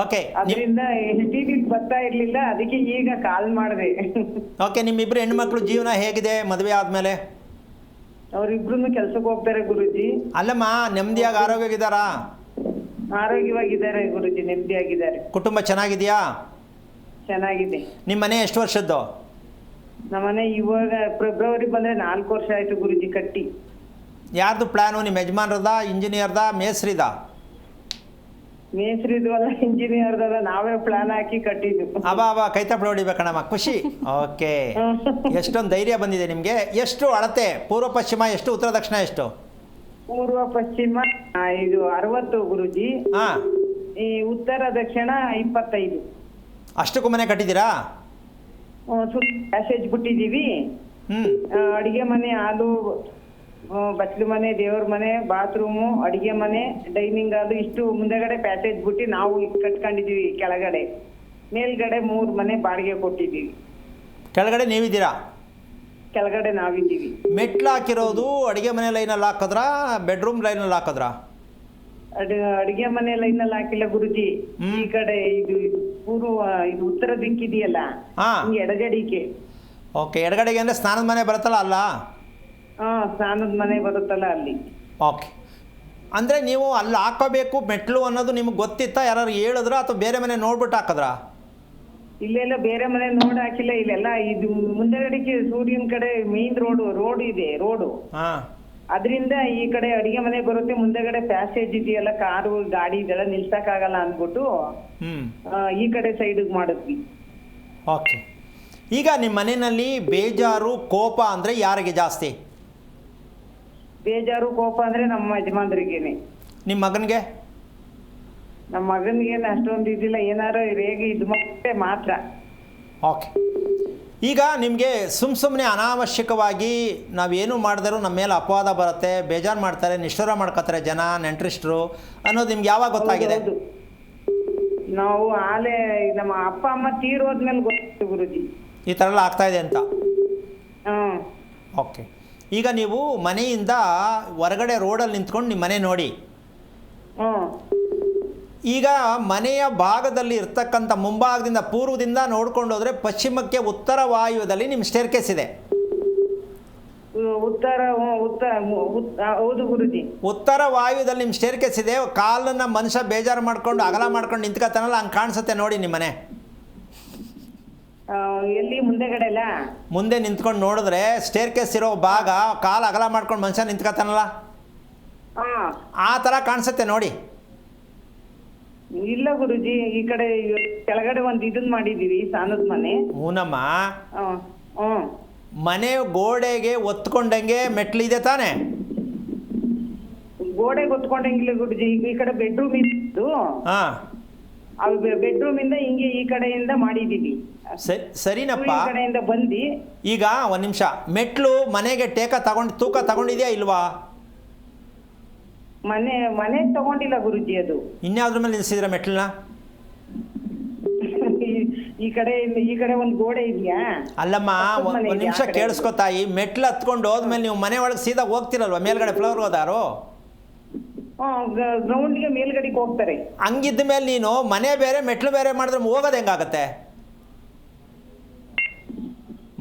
ಓಕೆ. ಅದರಿಂದ TV ಬರ್ತಾ ಇರ್ಲಿಲ್ಲ, ಅದಕ್ಕೆ ಈಗ ಕಾಲ್ ಮಾಡಿದೆ. ಓಕೆ, ನಿಮ್ಮಿಬ್ಬರು ಹೆಣ್ಮಕ್ಳು ಜೀವನ ಹೇಗಿದೆ ಮದುವೆ ಆದಮೇಲೆ? ಅವ್ರಿಬ್ರು ಕೆಲ್ಸಕ್ಕೆ ಹೋಗ್ತಾರೆ ಗುರುಜಿ. ಅಲ್ಲಮ್ಮ, ನೆಮ್ಮದಿಯಾಗಿ ಆರೋಗ್ಯವಾಗಿದ್ದಾರಾ? ಆರೋಗ್ಯವಾಗಿದ್ದಾರೆ ಗುರುಜಿ, ನೆಮ್ಮದಿಯಾಗಿದ್ದಾರೆ. ಕುಟುಂಬ ಚೆನ್ನಾಗಿದೆಯಾ? ಚೆನ್ನಾಗಿದೆ. ನಿಮ್ಮ ಮನೆ ಎಷ್ಟು ವರ್ಷದ್ದು? ನಮ್ಮನೆ ಇವಾಗ ಫೆಬ್ರವರಿ ಬಂದ್ರೆ 4 ವರ್ಷ ಆಯ್ತು ಗುರುಜಿ ಕಟ್ಟಿ. ಯಾರ್ದು ಪ್ಲಾನು? ನಿಮ್ಮ ಯಜಮಾನ್ರದ, ಇಂಜಿನಿಯರ್ದ, ಮೇಸ್ರಿದ? ಮೇಸ್ರಿದು ಅಲ್ಲ, ಇಂಜಿನಿಯರ್ದಲ್ಲ, ನಾವೇ ಪ್ಲಾನ್ ಹಾಕಿ ಕಟ್ಟಿದ್ದು. ಅಬಾ ಕೈತಪ್ಪಳು ಹೊಡಿಬೇಕಣ್ಣಮ್ಮ, ಖುಷಿ. ಓಕೆ, ಎಷ್ಟೊಂದು ಧೈರ್ಯ ಬಂದಿದೆ ನಿಮಗೆ. ಎಷ್ಟು ಅಳತೆ? ಪೂರ್ವ ಪಶ್ಚಿಮ ಎಷ್ಟು, ಉತ್ತರ ದಕ್ಷಿಣ ಎಷ್ಟು? ಪೂರ್ವ ಪಶ್ಚಿಮ ಇದು 60 ಗುರುಜಿ. ಹಾಂ. ಈ ಉತ್ತರ ದಕ್ಷಿಣ 25. ಅಷ್ಟಕ್ಕೂ ಮನೆ ಕಟ್ಟಿದ್ದೀರಾ? ಪ್ಯಾಸೇಜ್ ಬಿಟ್ಟಿದೀವಿ. ಅಡಿಗೆ ಮನೆ, ಹಾಲು, ಬಚ್ಲು ಮನೆ, ದೇವ್ರ ಮನೆ, ಬಾತ್ರೂಮು, ಅಡಿಗೆ ಮನೆ, ಡೈನಿಂಗ್ ಹಾಲು, ಇಷ್ಟು ಮುಂದೆಗಡೆ ಪ್ಯಾಸೇಜ್ ಬಿಟ್ಟು ನಾವು ಕಟ್ಕೊಂಡಿದೀವಿ. ಕೆಳಗಡೆ ಮೇಲ್ಗಡೆ 3 ಮನೆ ಬಾಡಿಗೆ ಕೊಟ್ಟಿದ್ದೀವಿ. ಕೆಳಗಡೆ ನೀವಿದ್ದೀರಾ? ಕೆಳಗಡೆ ನಾವಿದ್ದೀವಿ. ಮೆಟ್ಲು ಹಾಕಿರೋದು ಅಡುಗೆ ಮನೆ ಲೈನಲ್ಲಿ ಹಾಕಿದ್ರಾ ಬೆಡ್ರೂಮ್ ಲೈನಲ್ಲಿ ಹಾಕಿದ್ರಾ? ಅಡಿಗೆ ಮನೆ ಲೈನಲ್ಲಿ ಹಾಕಿಲ್ಲ ಗುರುಜಿ. ಈ ಕಡೆ ಇದು ಪೂರ್ವ ಇದು ಉತ್ತರ ದಿಕ್ಕಿದೆಯಲ್ಲ, ಹಾಂ. ಹಿಂಗೆ ಎಡಗಡಿಕೆ. ಓಕೆ, ಎಡಗಡೆಗೆ ಅಂದರೆ ಸ್ನಾನದ ಮನೆ ಬರುತ್ತಲ್ಲ ಅಲ್ಲ? ಸ್ನಾನದ ಮನೆ ಬರುತ್ತಲ್ಲ ಅಲ್ಲಿ. ಓಕೆ, ಅಂದರೆ ನೀವು ಅಲ್ಲಿ ಹಾಕೋಬೇಕು ಮೆಟ್ಲು ಅನ್ನೋದು ನಿಮ್ಗೆ ಗೊತ್ತಿತ್ತಾ? ಯಾರು ಹೇಳಿದ್ರಾ ಅಥವಾ ಬೇರೆ ಮನೆ ನೋಡ್ಬಿಟ್ಟು ಹಾಕಿದ್ರಾ? ಇಲ್ಲೆಲ್ಲ ಬೇರೆ ಮನೆ ನೋಡ್ ಹಾಕಿಲ್ಲ. ಇಲ್ಲೆಲ್ಲ ಇದು ಮುಂದೆಗಡೆಗೆ ಸೂರ್ಯನ ಕಡೆ ಮೇನ್ ರೋಡ್ ಇದೆ. ರೋಡು ಹಾಂ, ಅದರಿಂದ ಈ ಕಡೆ ಅಡಿಗೆ ಮನೆ ಬರುತ್ತೆ. ಮುಂದೆಗಡೆ ಪ್ಯಾಸೇಜ್ ಇದೆಯಲ್ಲ, ಕಾರು ಗಾಡಿ ಇದೆಲ್ಲ ನಿಲ್ಸಕ್ಕಾಗಲ್ಲ ಅಂದ್ಬಿಟ್ಟು ಈ ಕಡೆ ಸೈಡಿಗೆ ಮಾಡಿದ್ವಿ. ಓಕೆ, ಈಗ ನಿಮ್ಮ ಮನೆಯಲ್ಲಿ ಬೇಜಾರು ಕೋಪ ಅಂದರೆ ಯಾರಿಗೆ ಜಾಸ್ತಿ? ಬೇಜಾರು ಕೋಪ ಅಂದ್ರೆ ನಮ್ಮ ಯಜಮಾನ್ರಿಗೇನೆ. ನಿಮ್ಮ ಮಗನಿಗೆ? ನಮ್ಮ ಮಗನಿಗೇನು ಅಷ್ಟೊಂದು ಇದಿಲ್ಲ, ಏನಾರು ರೇಗೆ ಇದು ಮತ್ತೆ ಮಾತ್ರ. ಓಕೆ, ಈಗ ನಿಮಗೆ ಸುಮ್ಮನೆ ಅನಾವಶ್ಯಕವಾಗಿ ನಾವೇನು ಮಾಡಿದರೂ ನಮ್ಮ ಮೇಲೆ ಅಪವಾದ ಬರುತ್ತೆ, ಬೇಜಾರು ಮಾಡ್ತಾರೆ, ನಿಷ್ಠುರ ಮಾಡ್ಕೋತಾರೆ ಜನ, ನೆಂಟರಿಷ್ಟರು ಅನ್ನೋದು ನಿಮ್ಗೆ ಯಾವಾಗ ಗೊತ್ತಾಗಿದೆ? ಹೌದು. ನಾವು ಆಲೆ ನಮ್ಮ ಅಪ್ಪ ಅಮ್ಮ ತೀರೋದ್ಮೇಲೆ ಗೊತ್ತಾಯ್ತು ಗುರುಜಿ ಈ ಥರ ಎಲ್ಲ ಆಗ್ತಾಯಿದೆ ಅಂತ. ಹ್ಮ್. ಓಕೆ, ಈಗ ನೀವು ಮನೆಯಿಂದ ಹೊರಗಡೆ ರೋಡಲ್ಲಿ ನಿಂತ್ಕೊಂಡು ನಿಮ್ಮ ಮನೆ ನೋಡಿ. ಈಗ ಮನೆಯ ಭಾಗದಲ್ಲಿ ಇರ್ತಕ್ಕಂಥ ಮುಂಭಾಗದಿಂದ ಪೂರ್ವದಿಂದ ನೋಡ್ಕೊಂಡು ಹೋದರೆ ಪಶ್ಚಿಮಕ್ಕೆ ಉತ್ತರ ವಾಯುವ್ಯದಲ್ಲಿ ನಿಮ್ಮ ಸ್ಟೇರ್ಕೇಸ್ ಇದೆ. ಹೌದು ಗುರುಜಿ. ಉತ್ತರ ವಾಯುವ್ಯದಲ್ಲಿ ನಿಮ್ಮ ಸ್ಟೇರ್ಕೇಸ್ ಇದೆ. ಕಾಲನ್ನು ಮನುಷ್ಯ ಬೇಜಾರು ಮಾಡ್ಕೊಂಡು ಅಗಲ ಮಾಡ್ಕೊಂಡು ನಿಂತ್ಕೊತಾನಲ್ಲ, ಹಂಗೆ ಕಾಣಿಸುತ್ತೆ ನೋಡಿ ನಿಮ್ಮ ಮನೆ. ಎಲ್ಲಿ ಮುಂದೆಗಡೆ ಅಲ್ಲ? ಮುಂದೆ ನಿಂತ್ಕೊಂಡು ನೋಡಿದ್ರೆ ಸ್ಟೇರ್ಕೇಸ್ ಇರೋ ಭಾಗ ಕಾಲು ಅಗಲ ಮಾಡ್ಕೊಂಡು ಮನುಷ್ಯ ನಿಂತ್ಕೊತಾನಲ್ಲ, ಆ ಥರ ಕಾಣಿಸುತ್ತೆ ನೋಡಿ. ಇಲ್ಲ ಗುರುಜಿ, ಈ ಕಡೆ ಕೆಳಗಡೆ ಒಂದು ಇದನ್ನ ಮಾಡಿದೀವಿ, ಸ್ನಾನದ ಮನೆ. ಹೂನಮ್ಮ, ಮನೆ ಗೋಡೆಗೆ ಒತ್ಕೊಂಡಂಗೆ ಮೆಟ್ಲಿದೆ ತಾನೆ? ಗೋಡೆಗೆ ಒತ್ಕೊಂಡಂಗಿಲ್ಲ ಗುರುಜಿ. ಈ ಕಡೆ ಬೆಡ್ರೂಮ್ ಇತ್ತು, ಬೆಡ್ರೂಮ್ ಇಂದ ಹಿಂಗೆ ಈ ಕಡೆಯಿಂದ ಮಾಡಿದೀವಿ. ಸರಿನಪ್ಪ, ಈ ಕಡೆಯಿಂದ ಬಂದು. ಈಗ ಒಂದು ನಿಮಿಷ, ಮೆಟ್ಲು ಮನೆಗೆ ತೂಕ ತಗೊಂಡಿದ್ಯಾ ಇಲ್ವಾ? ಮನೆ ತಗೊಂಡಿಲ್ಲ ಗುರುಜಿ. ಅದು ಇನ್ಯಾವ್ದ್ರ ಮೇಲೆ ನಿಲ್ಸಿದ್ರೆ ಮೆಟ್ಲನ್ನ? ಈ ಕಡೆ ಒಂದು ಗೋಡೆ ಇದೆಯಾ? ಅಲ್ಲಮ್ಮ, ಒಂದು ನಿಮಿಷ ಕೇಳಿಸ್ಕೊ ತಾಯಿ. ಮೆಟ್ಲು ಹತ್ಕೊಂಡು ಹೋದ್ಮೇಲೆ ನೀವು ಮನೆ ಒಳಗೆ ಸೀದಾ ಹೋಗ್ತಿರಲ್ವ ಮೇಲ್ಗಡೆ ಫ್ಲೋರ್ ಹೋದಾರು? ಗ್ರೌಂಡ್ಗೆ ಮೇಲ್ಗಡೆಗೆ ಹೋಗ್ತಾರೆ. ಹಂಗಿದ್ದ ಮೇಲೆ ನೀನು ಮನೆ ಬೇರೆ ಮೆಟ್ಲು ಬೇರೆ ಮಾಡಿದ್ರೆ ಹೋಗೋದು ಹೆಂಗಾಗತ್ತೆ?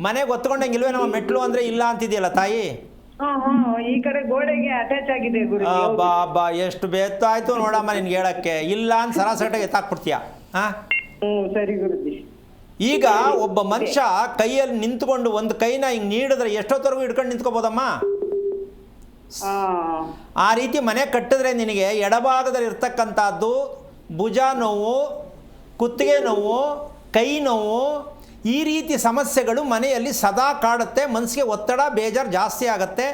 ಮನೆಗೆ ಒತ್ಕೊಂಡಂಗಿಲ್ವೇ ನಮ್ಮ ಮೆಟ್ಲು ಅಂದ್ರೆ ಇಲ್ಲ ಅಂತಿದೆಯಲ್ಲ ತಾಯಿ. ಈ ಕಡೆ ಗೋಡೆಗೆ ಅಟ್ಯಾಚ್ ಆಗಿದೆ ಗುರುಜಿ. ಬಾ ಎಷ್ಟು ಬೇತಾಯ್ತು ನೋಡಮ್ಮ ನಿನ್ಗೆ ಹೇಳಕ್ಕೆ. ಇಲ್ಲ ಅಂತ ಸರಾಸರಿಯಾಗಿ ಎತ್ತಾಕ್ಬಿಡ್ತೀಯ. ಸರಿ ಗುರುಜಿ. ಈಗ ಒಬ್ಬ ಮನುಷ್ಯ ಕೈಯಲ್ಲಿ ನಿಂತ್ಕೊಂಡು ಒಂದು ಕೈನ ಹಿಂಗೆ ನೀಡಿದ್ರೆ ಎಷ್ಟೊತ್ತವರೆಗೂ ಹಿಡ್ಕೊಂಡು ನಿಂತ್ಕೋಬೋದಮ್ಮ? ಆ ರೀತಿ ಮನೆ ಕಟ್ಟಿದ್ರೆ ನಿನಗೆ ಎಡಭಾಗದಲ್ಲಿ ಇರ್ತಕ್ಕಂಥದ್ದು ಭುಜ ನೋವು, ಕುತ್ತಿಗೆ ನೋವು, ಕೈ ನೋವು, ಈ ರೀತಿ ಸಮಸ್ಯೆಗಳು ಮನೆಯಲ್ಲಿ ಸದಾ ಕಾಡುತ್ತೆ. ಮನಸ್ಸಿಗೆ ಒತ್ತಡ ಬೇಜಾರು ಜಾಸ್ತಿ ಆಗುತ್ತೆ.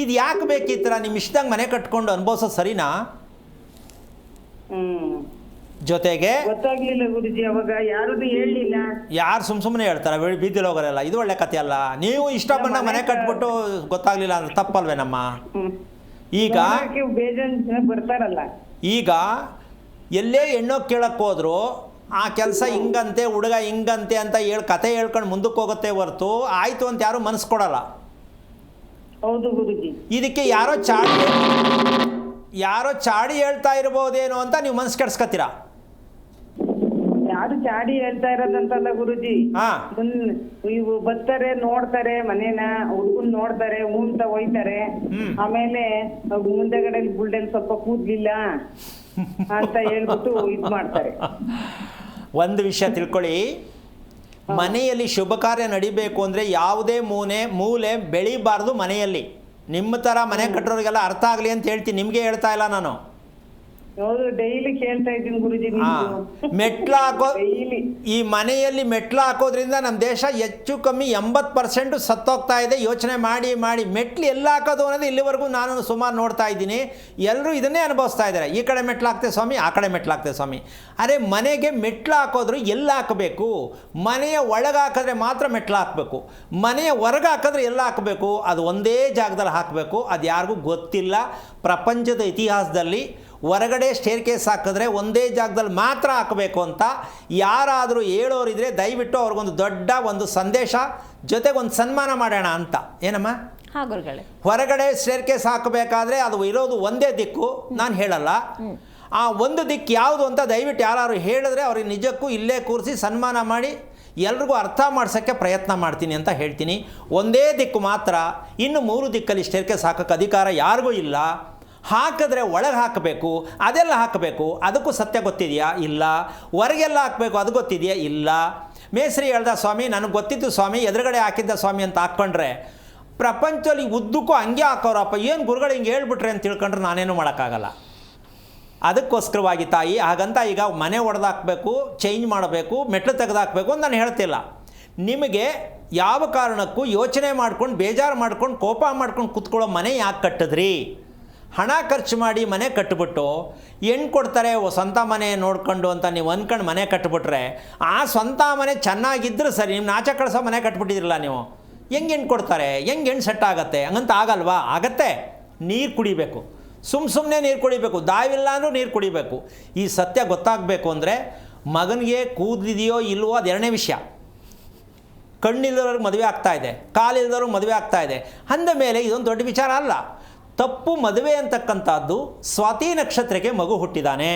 ಇದು ಯಾಕೆ ಬೇಕಿತ್ತರ? ನಿಮ್ಮ ಇಷ್ಟದಂಗೆ ಮನೆ ಕಟ್ಕೊಂಡು ಅನುಭವಿಸೋದು ಸರಿನಾ? ಜೊತೆಗೆ ಗೊತ್ತಾಗ್ಲಿಲ್ಲ ಗುರುಜಿ, ಅವಾಗ ಯಾರು ಹೇಳಲಿಲ್ಲ. ಯಾರು ಸುಮ್ಮನೆ ಹೇಳ್ತಾರೆ ಬೀದಿಲಿ ಹೋಗೋರೆಲ್ಲ? ಇದು ಒಳ್ಳೆ ಕಥೆ ಅಲ್ಲ. ನೀವು ಇಷ್ಟ ಬಂದ ಮನೆ ಕಟ್ಬಿಟ್ಟು ಗೊತ್ತಾಗ್ಲಿಲ್ಲ ಅಂದ್ರೆ ತಪ್ಪಲ್ವೇನಮ್ಮ? ಈಗ ಬೇಜಾನ್ ಬರ್ತಾರಲ್ಲ, ಈಗ ಎಲ್ಲೇ ಹೆಣ್ಣೋ ಕೇಳಕ್ಕೆ ಹೋದ್ರು ಆ ಕೆಲಸ ಹಿಂಗಂತೆ, ಹುಡುಗ ಹಿಂಗಂತೆ ಅಂತ ಕತೆ ಹೇಳ್ಕೊಂಡು ಮುಂದಕ್ಕೆ ಹೋಗುತ್ತೆ ಹೊರತು ಆಯಿತು ಅಂತ ಯಾರು ಮನಸ್ಸು ಕೊಡಲ್ಲ. ಹೌದು ಗುರುಜಿ. ಇದಕ್ಕೆ ಯಾರೋ ಚಾಡಿ ಹೇಳ್ತಾ ಇರ್ಬೋದೇನೋ ಅಂತ ನೀವು ಮನಸ್ಸು ಕೆಡ್ಸ್ಕೊತೀರಾ. ಯಾರು ಚಾಡಿ ಹೇಳ್ತಾ ಇರೋದಂತಲ್ಲ ಗುರುಜಿ. ಇವು ಬರ್ತಾರೆ, ನೋಡ್ತಾರೆ ಮನೇನ, ಹುಡುಗನ್ ನೋಡ್ತಾರೆ, ಅಂತ ಹೋಯ್ತಾರೆ. ಆಮೇಲೆ ಮುಂದೆಗಡೆ ಬುಲ್ಡೆನ್ ಸ್ವಲ್ಪ ಕೂದ್ಲಿಲ್ಲ ಅಂತ ಹೇಳ್ಬಿಟ್ಟು ಇದ್ ಮಾಡ್ತಾರೆ. ಒಂದು ವಿಷಯ ತಿಳ್ಕೊಳ್ಳಿ, ಮನೆಯಲ್ಲಿ ಶುಭ ಕಾರ್ಯ ನಡಿಬೇಕು ಅಂದರೆ ಯಾವುದೇ ಮೂಲೆ ಬೆಳಿಬಾರ್ದು ಮನೆಯಲ್ಲಿ. ನಿಮ್ಮ ಥರ ಮನೆ ಕಟ್ಟೋರಿಗೆಲ್ಲ ಅರ್ಥ ಆಗಲಿ ಅಂತ ಹೇಳ್ತೀನಿ, ನಿಮಗೆ ಹೇಳ್ತಾ ಇಲ್ಲ ನಾನು. ಹೌದು, ಡೈಲಿ ಕೇಳ್ತಾ ಇದ್ದೀನಿ ಗುರುಜಿ. ಮೆಟ್ಲು ಹಾಕೋ ಈ ಮನೆಯಲ್ಲಿ ಮೆಟ್ಲು ಹಾಕೋದ್ರಿಂದ ನಮ್ಮ ದೇಶ ಹೆಚ್ಚು ಕಮ್ಮಿ 80% ಸತ್ತೋಗ್ತಾ ಇದೆ. ಯೋಚನೆ ಮಾಡಿ ಮೆಟ್ಲು ಎಲ್ಲ ಹಾಕೋದು ಅನ್ನೋದು ಇಲ್ಲಿವರೆಗೂ ನಾನು ಸುಮಾರು ನೋಡ್ತಾ ಇದ್ದೀನಿ. ಎಲ್ಲರೂ ಇದನ್ನೇ ಅನುಭವಿಸ್ತಾ ಇದ್ದಾರೆ. ಈ ಕಡೆ ಮೆಟ್ಲು ಹಾಕ್ತೆ ಸ್ವಾಮಿ, ಆ ಕಡೆ ಮೆಟ್ಲು ಹಾಕ್ತೆ ಸ್ವಾಮಿ. ಅರೆ, ಮನೆಗೆ ಮೆಟ್ಲು ಹಾಕೋದ್ರು ಎಲ್ಲ ಹಾಕಬೇಕು? ಮನೆಯ ಒಳಗೆ ಹಾಕಿದ್ರೆ ಮಾತ್ರ ಮೆಟ್ಲು ಹಾಕಬೇಕು, ಮನೆಯ ಹೊರಗೆ ಹಾಕಿದ್ರೆ ಎಲ್ಲ ಹಾಕಬೇಕು. ಅದು ಒಂದೇ ಜಾಗದಲ್ಲಿ ಹಾಕಬೇಕು. ಅದು ಯಾರಿಗೂ ಗೊತ್ತಿಲ್ಲ. ಪ್ರಪಂಚದ ಇತಿಹಾಸದಲ್ಲಿ ಹೊರಗಡೆ ಸ್ಟೇರ್ ಕೇಸ್ ಹಾಕಿದ್ರೆ ಒಂದೇ ಜಾಗದಲ್ಲಿ ಮಾತ್ರ ಹಾಕಬೇಕು ಅಂತ ಯಾರಾದರೂ ಹೇಳೋರಿದ್ರೆ ದಯವಿಟ್ಟು ಅವ್ರಿಗೊಂದು ದೊಡ್ಡ ಒಂದು ಸಂದೇಶ ಜೊತೆಗೆ ಒಂದು ಸನ್ಮಾನ ಮಾಡೋಣ ಅಂತ. ಏನಮ್ಮ? ಹಾಂ ಗುರುಗಳೇ. ಹೊರಗಡೆ ಸ್ಟೇರ್ ಕೇಸ್ ಹಾಕಬೇಕಾದ್ರೆ ಅದು ಇರೋದು ಒಂದೇ ದಿಕ್ಕು, ನಾನು ಹೇಳಲ್ಲ. ಆ ಒಂದು ದಿಕ್ಕು ಯಾವುದು ಅಂತ ದಯವಿಟ್ಟು ಯಾರು ಹೇಳಿದ್ರೆ ಅವ್ರಿಗೆ ನಿಜಕ್ಕೂ ಇಲ್ಲೇ ಕೂರಿಸಿ ಸನ್ಮಾನ ಮಾಡಿ ಎಲ್ರಿಗೂ ಅರ್ಥ ಮಾಡ್ಸೋಕ್ಕೆ ಪ್ರಯತ್ನ ಮಾಡ್ತೀನಿ ಅಂತ ಹೇಳ್ತೀನಿ. ಒಂದೇ ದಿಕ್ಕು ಮಾತ್ರ, ಇನ್ನು 3 ದಿಕ್ಕಲ್ಲಿ ಸ್ಟೇರ್ ಕೇಸ್ ಹಾಕೋಕ್ಕೆ ಅಧಿಕಾರ ಯಾರಿಗೂ ಇಲ್ಲ. ಹಾಕಿದ್ರೆ ಒಳಗೆ ಹಾಕಬೇಕು, ಅದೆಲ್ಲ ಹಾಕಬೇಕು, ಅದಕ್ಕೂ ಸತ್ಯ ಗೊತ್ತಿದೆಯಾ? ಇಲ್ಲ. ಹೊರಗೆಲ್ಲ ಹಾಕಬೇಕು, ಅದು ಗೊತ್ತಿದೆಯಾ? ಇಲ್ಲ. ಮೇಸ್ತ್ರಿ ಹೇಳ್ದ ಸ್ವಾಮಿ ನನಗೆ ಗೊತ್ತಿತ್ತು ಸ್ವಾಮಿ, ಎದುರುಗಡೆ ಹಾಕಿದ್ದ ಸ್ವಾಮಿ ಅಂತ ಹಾಕ್ಕೊಂಡ್ರೆ ಪ್ರಪಂಚದಲ್ಲಿ ಉದ್ದಕ್ಕೂ ಹಂಗೆ ಹಾಕೋರಪ್ಪ, ಏನು ಗುರುಗಳು ಹಿಂಗೆ ಹೇಳ್ಬಿಟ್ರೆ ಅಂತ ತಿಳ್ಕೊಂಡ್ರೆ ನಾನೇನು ಮಾಡೋಕ್ಕಾಗಲ್ಲ. ಅದಕ್ಕೋಸ್ಕರವಾಗಿ ತಾಯಿ ಹಾಗಂತ ಈಗ ಮನೆ ಒಡೆದಾಕಬೇಕು, ಚೇಂಜ್ ಮಾಡಬೇಕು, ಮೆಟ್ಲು ತೆಗೆದಾಕಬೇಕು ಅಂತ ನಾನು ಹೇಳ್ತಿಲ್ಲ. ನಿಮಗೆ ಯಾವ ಕಾರಣಕ್ಕೂ ಯೋಚನೆ ಮಾಡ್ಕೊಂಡು ಬೇಜಾರು ಮಾಡ್ಕೊಂಡು ಕೋಪ ಮಾಡ್ಕೊಂಡು ಕೂತ್ಕೊಳ್ಳೋ ಮನೆ ಯಾಕೆ ಕಟ್ಟಿದ್ರಿ? ಹಣ ಖರ್ಚು ಮಾಡಿ ಮನೆ ಕಟ್ಟಿಬಿಟ್ಟು ಹೆಣ್ಣು ಕೊಡ್ತಾರೆ ಸ್ವಂತ ಮನೆ ನೋಡ್ಕೊಂಡು ಅಂತ ನೀವು ಅಂದ್ಕೊಂಡು ಮನೆ ಕಟ್ಟಿಬಿಟ್ರೆ ಆ ಸ್ವಂತ ಮನೆ ಚೆನ್ನಾಗಿದ್ದರೂ ಸರಿ, ನಿಮ್ಮ ನಾಚ ಕಳಿಸೋ ಮನೆ ಕಟ್ಬಿಟ್ಟಿದ್ರಲ್ಲ ನೀವು, ಹೆಂಗೆ ಹೆಣ್ಣು ಕೊಡ್ತಾರೆ? ಹೆಂಗೆ ಹೆಣ್ಣು ಸೆಟ್ ಆಗುತ್ತೆ? ಹಂಗಂತ ಆಗಲ್ವಾ? ಆಗತ್ತೆ. ನೀರು ಕುಡಿಬೇಕು, ಸುಮ್ಮನೆ ನೀರು ಕುಡಿಬೇಕು, ದಾವಿಲ್ಲ ಅಂದರೂ ನೀರು ಕುಡಿಬೇಕು. ಈ ಸತ್ಯ ಗೊತ್ತಾಗಬೇಕು ಅಂದರೆ ಮಗನಿಗೆ ಕೂದಲಿದೆಯೋ ಇಲ್ವೋ ಅದು ಎರಡನೇ ವಿಷಯ. ಕಣ್ಣಿಲ್ಲದವ್ರಿಗೆ ಮದುವೆ ಆಗ್ತಾಯಿದೆ, ಕಾಲಿಲ್ಲದವ್ರಿಗೆ ಮದುವೆ ಆಗ್ತಾಯಿದೆ ಅಂದ ಮೇಲೆ ಇದೊಂದು ದೊಡ್ಡ ವಿಚಾರ ಅಲ್ಲ. ತಪ್ಪು ಮದುವೆ ಅಂತಕ್ಕಂಥದ್ದು ಸ್ವಾತಿ ನಕ್ಷತ್ರಕ್ಕೆ ಮಗು ಹುಟ್ಟಿದ್ದಾನೆ,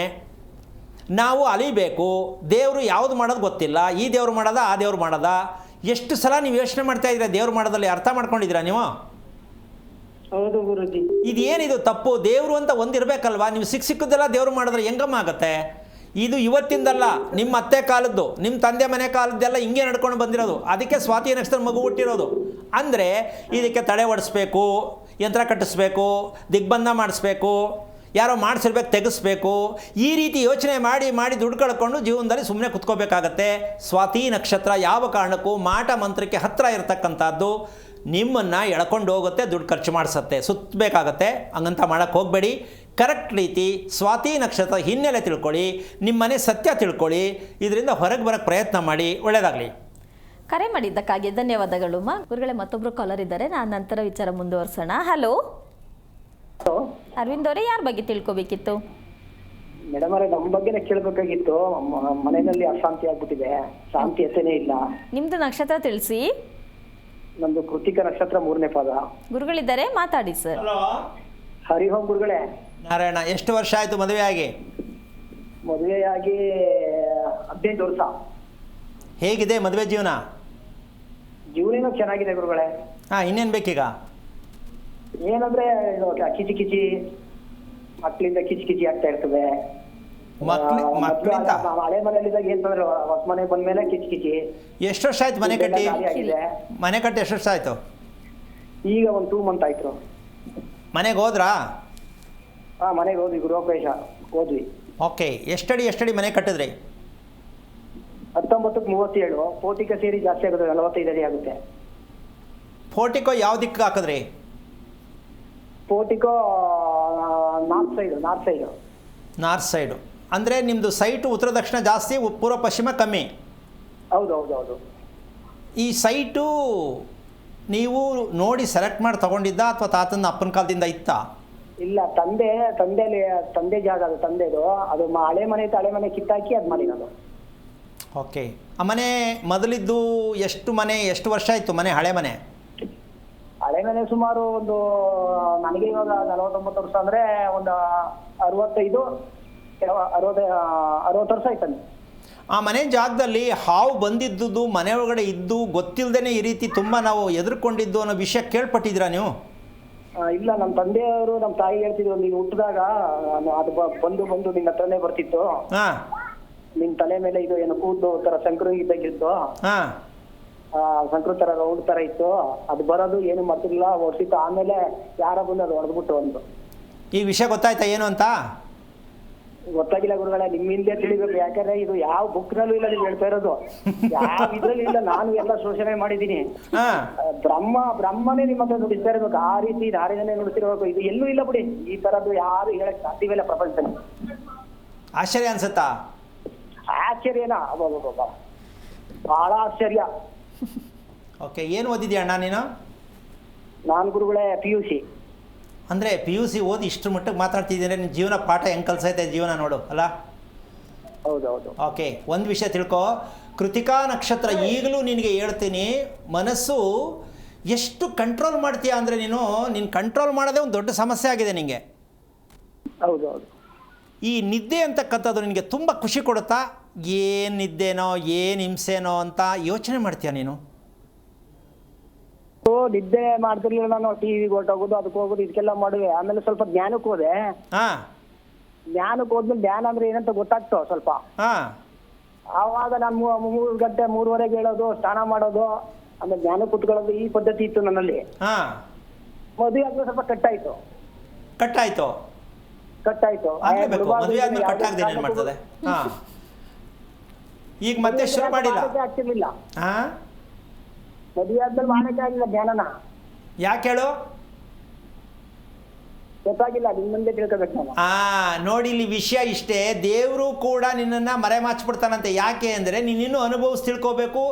ನಾವು ಅಲಿಬೇಕು. ದೇವರು ಯಾವುದು ಮಾಡೋದು ಗೊತ್ತಿಲ್ಲ, ಈ ದೇವ್ರು ಮಾಡೋದ ಆ ದೇವ್ರು ಮಾಡೋದ? ಎಷ್ಟು ಸಲ ನೀವು ಯೋಚನೆ ಮಾಡ್ತಾ ಇದ್ದೀರಾ ದೇವ್ರು ಮಾಡೋದಲ್ಲಿ? ಅರ್ಥ ಮಾಡ್ಕೊಂಡಿದ್ದೀರಾ ನೀವು? ಹೌದು ಗುರುಜಿ. ಇದೇನಿದು ತಪ್ಪು? ದೇವರು ಅಂತ ಒಂದಿರಬೇಕಲ್ವಾ? ನೀವು ಸಿಕ್ಕದೆಲ್ಲ ದೇವ್ರು ಮಾಡಿದ್ರೆ ಹೆಂಗಮ್ಮ ಆಗುತ್ತೆ? ಇದು ಇವತ್ತಿಂದಲ್ಲ, ನಿಮ್ಮ ಅತ್ತೆ ಕಾಲದ್ದು, ನಿಮ್ಮ ತಂದೆ ಮನೆ ಕಾಲದ್ದೆಲ್ಲ ಹಿಂಗೆ ನಡ್ಕೊಂಡು ಬಂದಿರೋದು. ಅದಕ್ಕೆ ಸ್ವಾತಿ ನಕ್ಷತ್ರ ಮಗು ಹುಟ್ಟಿರೋದು. ಅಂದರೆ ಇದಕ್ಕೆ ತಡೆ ಒಡಿಸ್ಬೇಕು, ಯಂತ್ರ ಕಟ್ಟಿಸ್ಬೇಕು, ದಿಗ್ಬಂಧ ಮಾಡಿಸ್ಬೇಕು, ಯಾರೋ ಮಾಡಿಸಿರ್ಬೇಕು, ತೆಗೆಸ್ಬೇಕು, ಈ ರೀತಿ ಯೋಚನೆ ಮಾಡಿ ದುಡ್ಡು ಕಳ್ಕೊಂಡು ಜೀವನದಲ್ಲಿ ಸುಮ್ಮನೆ ಕುತ್ಕೋಬೇಕಾಗತ್ತೆ. ಸ್ವಾತಿ ನಕ್ಷತ್ರ ಯಾವ ಕಾರಣಕ್ಕೂ ಮಾಟ ಮಂತ್ರಕ್ಕೆ ಹತ್ತಿರ ಇರತಕ್ಕಂಥದ್ದು. ನಿಮ್ಮನ್ನು ಎಳ್ಕೊಂಡು ಹೋಗುತ್ತೆ, ದುಡ್ಡು ಖರ್ಚು ಮಾಡಿಸುತ್ತೆ, ಸುತ್ತಬೇಕಾಗತ್ತೆ. ಹಂಗಂತ ಮಾಡೋಕ್ಕೆ ಹೋಗಬೇಡಿ. ಕರೆಕ್ಟ್ ರೀತಿ ಸ್ವಾತಿ ನಕ್ಷತ್ರ ಹಿನ್ನೆಲೆ ತಿಳ್ಕೊಳ್ಳಿ, ನಿಮ್ಮನೆ ಸತ್ಯ ತಿಳ್ಕೊಳ್ಳಿ, ಇದರಿಂದ ಹೊರಗೆ ಬರೋಕ್ಕೆ ಪ್ರಯತ್ನ ಮಾಡಿ. ಒಳ್ಳೆಯದಾಗಲಿ. ಕರೆ ಮಾಡಿದ್ದಕ್ಕಾಗಿ ಧನ್ಯವಾದಗಳು ಮಾ. ಗುರುಗಳೇ, ಮತ್ತೊಬ್ಬರು ಕಾಲರ್ ಇದ್ದಾರೆ, ನಾನು ನಂತರ ವಿಚಾರ ಮುಂದುವರ್ಸೋಣ. ಹಲೋ ಅರವಿಂದ್ ಅವರೇ, ಯಾರ ಬಗ್ಗೆ ತಿಳ್ಕೊಬೇಕಿತ್ತು? ಮೇಡಮ್ ಅವರೇ, ನಮ್ಮ ಬಗ್ಗೆನೇ ಕೇಳಬೇಕಾಗಿತ್ತು. ಮನೆಯಲ್ಲಿ ಅಶಾಂತಿ ಆಗ್ಬಿಟ್ಟಿದೆ, ಶಾಂತಿಯತೆನೇ ಇಲ್ಲ. ನಿಮ್ದು ನಕ್ಷತ್ರ ತಿಳಿಸಿ. ನಮ್ದು ಕೃತಿಕ ನಕ್ಷತ್ರ 3ನೇ ಪಾದ. ಗುರುಗಳಿದ್ದಾರೆ, ಮಾತಾಡಿ ಸರ್. ಹರಿಹೋಂ ಗುರುಗಳೇ. ನಾರಾಯಣ, ಎಷ್ಟು ವರ್ಷ ಆಯಿತು ಮದುವೆ ಆಗಿ? ಮದುವೆಯಾಗಿ 18 ವರ್ಷ. ಹೇಗಿದೆ ಮದುವೆ ಜೀವನ? ಜೀವನ ಚೆನ್ನಾಗಿದೆ ಗುರುಗಳೇ. ಹಾಂ, ಇನ್ನೇನು ಬೇಕೀಗ? ಏನಂದ್ರೆ ಕಿಚಿ ಕಿಚಿ, ಮಕ್ಕಳಿಂದ ಕಿಚಿ ಕಿಚಿ ಆಗ್ತಾ ಇರ್ತದೆ. ಮಕ್ಕಳಿಂದ ಹಳೆ ಮನೆಯಲ್ಲಿದ್ದಾಗ ಏನ್ ತೊಂದ್ರೆ, ಹೊಸ ಮನೆ ಬಂದ್ಮೇಲೆ ಕಿಚಿ ಕಿಚಿ. ಎಷ್ಟು ವರ್ಷ ಆಯ್ತು ಮನೆ ಕಟ್ಟಿ? ಮನೆ ಕಟ್ಟಿ ಎಷ್ಟು ವರ್ಷ ಆಯ್ತು? ಈಗ ಒಂದು 2 ಮಂತ್ ಆಯ್ತು. ಮನೆಗೆ ಹೋದ್ರಾ? ಮನೆಗೆ ಹೋದ್ವಿ, ಗೃಹಪ್ರವೇಶ ಹೋದ್ವಿ. ಓಕೆ. ಎಷ್ಟಡಿ ಮನೆ ಕಟ್ಟಿದ್ರಿ? 19ಕ್ಕೆ 37. ಪೋಟಿಕ ಸೇರಿ ಜಾಸ್ತಿ ಆಗುತ್ತೆ, 45 ಅಡಿ ಆಗುತ್ತೆ. ಪೋರ್ಟಿಕೋ ಯಾವ ದಿಕ್ಕು ಹಾಕಿದ್ರಿ? Portico north side. North side ಅಂದರೆ ನಿಮ್ಮದು ಸೈಟು ಉತ್ತರ ದಕ್ಷಿಣ ಜಾಸ್ತಿ, ಪೂರ್ವ ಪಶ್ಚಿಮ ಕಮ್ಮಿ. ಹೌದು. ಈ ಸೈಟು ನೀವು ನೋಡಿ ಸೆಲೆಕ್ಟ್ ಮಾಡಿ ತಗೊಂಡಿದ್ದ ಅಥವಾ ತಾತನ ಅಪ್ಪನ ಕಾಲದಿಂದ ಇತ್ತಾ? ಇಲ್ಲ, ತಂದೆ ಜಾಗ ಅದು, ತಂದೆದು. ಅದು ಹಳೆ ಮನೆ ಇತ್ತು, ಹಳೆ ಮನೆ ಕಿತ್ತಾಕಿ ಅದು ಮಾಡಿರೋದು. ಓಕೆ. ಆ ಮನೆ ಮೊದಲಿದ್ದು ಎಷ್ಟು ವರ್ಷ ಆಯಿತು ಮನೆ? ಹಳೆ ಮನೆ ಸುಮಾರು ಒಂದು, ನನಗೆ ಇವಾಗ 49 ವರ್ಷ ಅಂದರೆ ಒಂದು 60 ವರ್ಷ ಆಯ್ತಾನೆ. ಆ ಮನೆ ಜಾಗದಲ್ಲಿ ಹಾವು ಬಂದಿದ್ದುದು ಮನೆ ಒಳಗಡೆ ಇದ್ದು ಗೊತ್ತಿಲ್ಲದೇ ಈ ರೀತಿ ತುಂಬ ನಾವು ಎದುರ್ಕೊಂಡಿದ್ದು ಅನ್ನೋ ವಿಷಯ ಕೇಳ್ಪಟ್ಟಿದ್ದೀರಾ ನೀವು? ಇಲ್ಲ, ನಮ್ಮ ತಂದೆಯವರು ನಮ್ಮ ತಾಯಿ ಹೇಳ್ತಿದ್ರು, ನೀನು ಹುಟ್ಟಿದಾಗ ಅದು ಬಂದು ನಿನ್ನ ಹತ್ರನೇ ಬರ್ತಿತ್ತು. ಹಾಂ. ನಿನ್ನ ತಲೆ ಮೇಲೆ ಇದು ಏನು ಕೂದಲು ಥರ ಸಂಕ್ರು ಇದ್ದಾಗಿತ್ತು. ಹಾಂ. ಸಂಕ್ರು ಥರ ರೌಂಡ್ ಥರ ಇತ್ತು, ಅದು ಬರೋದು ಏನು ಮಾಡ್ತಿರ್ಲಿಲ್ಲ, ಹೊಡ್ತಿತ್ತು. ಆಮೇಲೆ ಯಾರ ಬಂದು ಅದು ಹೊಡೆದ್ಬಿಟ್ಟು ಒಂದು. ಈ ವಿಷಯ ಗೊತ್ತಾಯ್ತಾ ಏನು ಅಂತ? ಗೊತ್ತಾಗಿಲ್ಲ ಗುರುಗಳೇ, ನಿಮ್ಮಿಂದ ತಿಳಿಬೇಕು. ಯಾಕಂದ್ರೆ ಇದು ಯಾವ ಬುಕ್ನಲ್ಲೂ ಇಲ್ಲ, ನೀವು ಹೇಳ್ತಾ ಇರೋದು ಯಾವ ಇದ್ರಲ್ಲಿ ಇಲ್ಲ. ನಾನು ಎಲ್ಲ ಶೋಷಣೆ ಮಾಡಿದ್ದೀನಿ. ಬ್ರಹ್ಮನೇ ನಿಮ್ಮ ಹತ್ರ ನುಡಿಸ್ತಾ ಇರ್ಬೇಕು, ಆ ರೀತಿ ನಾರಿನೇ ನುಡಿಸಿರ್ಬೇಕು. ಇದು ಎಲ್ಲೂ ಇಲ್ಲ ಬಿಡಿ, ಈ ತರದ್ದು ಯಾರು ಹೇಳಕ್ ಸಾಧ್ಯವಿಲ್ಲ ಪ್ರಪಂಚದಲ್ಲಿ. ಆಶ್ಚರ್ಯ ಅನ್ಸುತ್ತಾ? ಆಶ್ಚರ್ಯನ ಬಹಳ ಆಶ್ಚರ್ಯ. ಓಕೆ. ಏನು ಓದಿದ್ಯಾ ಅಣ್ಣ ನೀನು? ನಾನು ಗುರುಗಳೇ PUC. ಅಂದರೆ PUC ಓದಿ ಇಷ್ಟರ ಮಟ್ಟಿಗೆ ಮಾತಾಡ್ತಿದ್ದೀನಿ, ನಿನ್ನ ಜೀವನ ಪಾಠ ಹೆಂಗೆ ಕಲ್ಸೈತೆ ಜೀವನ ನೋಡು ಅಲ್ಲ. ಹೌದೌದು. ಓಕೆ, ಒಂದು ವಿಷಯ ತಿಳ್ಕೊ, ಕೃತಿಕಾ ನಕ್ಷತ್ರ ಈಗಲೂ ನಿನಗೆ ಹೇಳ್ತೀನಿ, ಮನಸ್ಸು ಎಷ್ಟು ಕಂಟ್ರೋಲ್ ಮಾಡ್ತೀಯ ಅಂದರೆ ನೀನು ಕಂಟ್ರೋಲ್ ಮಾಡೋದೇ ಒಂದು ದೊಡ್ಡ ಸಮಸ್ಯೆ ಆಗಿದೆ ನಿನಗೆ. ಹೌದೌದು. ಈ ನಿದ್ದೆ ಅಂತಕ್ಕಂಥದ್ದು ನಿನಗೆ ತುಂಬ ಖುಷಿ ಕೊಡುತ್ತಾ? ಏನು ನಿದ್ದೆನೋ ಏನು ಹಿಂಸೆನೋ ಅಂತ ಯೋಚನೆ ಮಾಡ್ತೀಯ ನೀನು? ನಿದ್ದೆ ಮಾಡ್ತಿರ್ಲಿಲ್ಲ ನಾನು, ಟಿವಿಗೆ ಹೊರಟೋಗೋದು, ಅದಕ್ಕೆ ಹೋಗೋದು, ಇದಕ್ಕೆಲ್ಲ ಮಾಡುವೆ. ಆಮೇಲೆ ಸ್ವಲ್ಪ ಜ್ಞಾನಕ್ಕೆ ಹೋದೆ. ಹಾಂ, ಜ್ಞಾನಕ್ಕೆ ಹೋದ್ಮೇಲೆ ಧ್ಯಾನ ಅಂದ್ರೆ ಏನಂತ ಗೊತ್ತಾಗ್ತೋ ಸ್ವಲ್ಪ. ಹಾಂ, ಆವಾಗ ನಾನು 3 ಗಂಟೆ 3:30ಗೆ ಹೇಳೋದು, ಸ್ನಾನ ಮಾಡೋದು, ಆಮೇಲೆ ಜ್ಞಾನ ಕುತ್ಕೊಳ್ಳೋದು, ಈ ಪದ್ಧತಿ ಇತ್ತು ನನ್ನಲ್ಲಿ. ಹಾಂ, ಮದುವೆ ಆದ್ಮೇಲೆ ಸ್ವಲ್ಪ ಕಟ್ಟಾಯ್ತು. ಆಗಲೇಬೇಕು. ಮದುವೆ ಆದ್ಮೇಲೆ ಕಟ್ಟಾಗ್ದೇನೆ ಏನು ಮಾಡ್ತದೆ? ಹಾಂ, ಈಗ ಮತ್ತೆ ಶುರು ಮಾಡಿಲ್ಲ. ಆಗ್ತಿರ್ಲಿಲ್ಲ. ಹಾಂ, ಮದುವೆ ಆದ್ಮೇಲೆ ಮಾಡಕ್ಕೆ ಆಗಿಲ್ಲ ಜ್ಞಾನನ. ಯಾಕೆ ಹೇಳು? ಗೊತ್ತಾಗಿಲ್ಲ, ನಿಮ್ ಮುಂದೆ ತಿಳ್ಕೊಬೇಕು ನಾನು. ನೋಡಿ, ಇಲ್ಲಿ ವಿಷಯ ಇಷ್ಟೇ, ದೇವರು ಕೂಡ ನಿನ್ನನ್ನು ಮರೆಮಾಚ್ಬಿಡ್ತಾನಂತೆ. ಯಾಕೆ ಅಂದರೆ ನೀನಿನ್ನೂ ಅನುಭವಿಸಿ ತಿಳ್ಕೋಬೇಕು.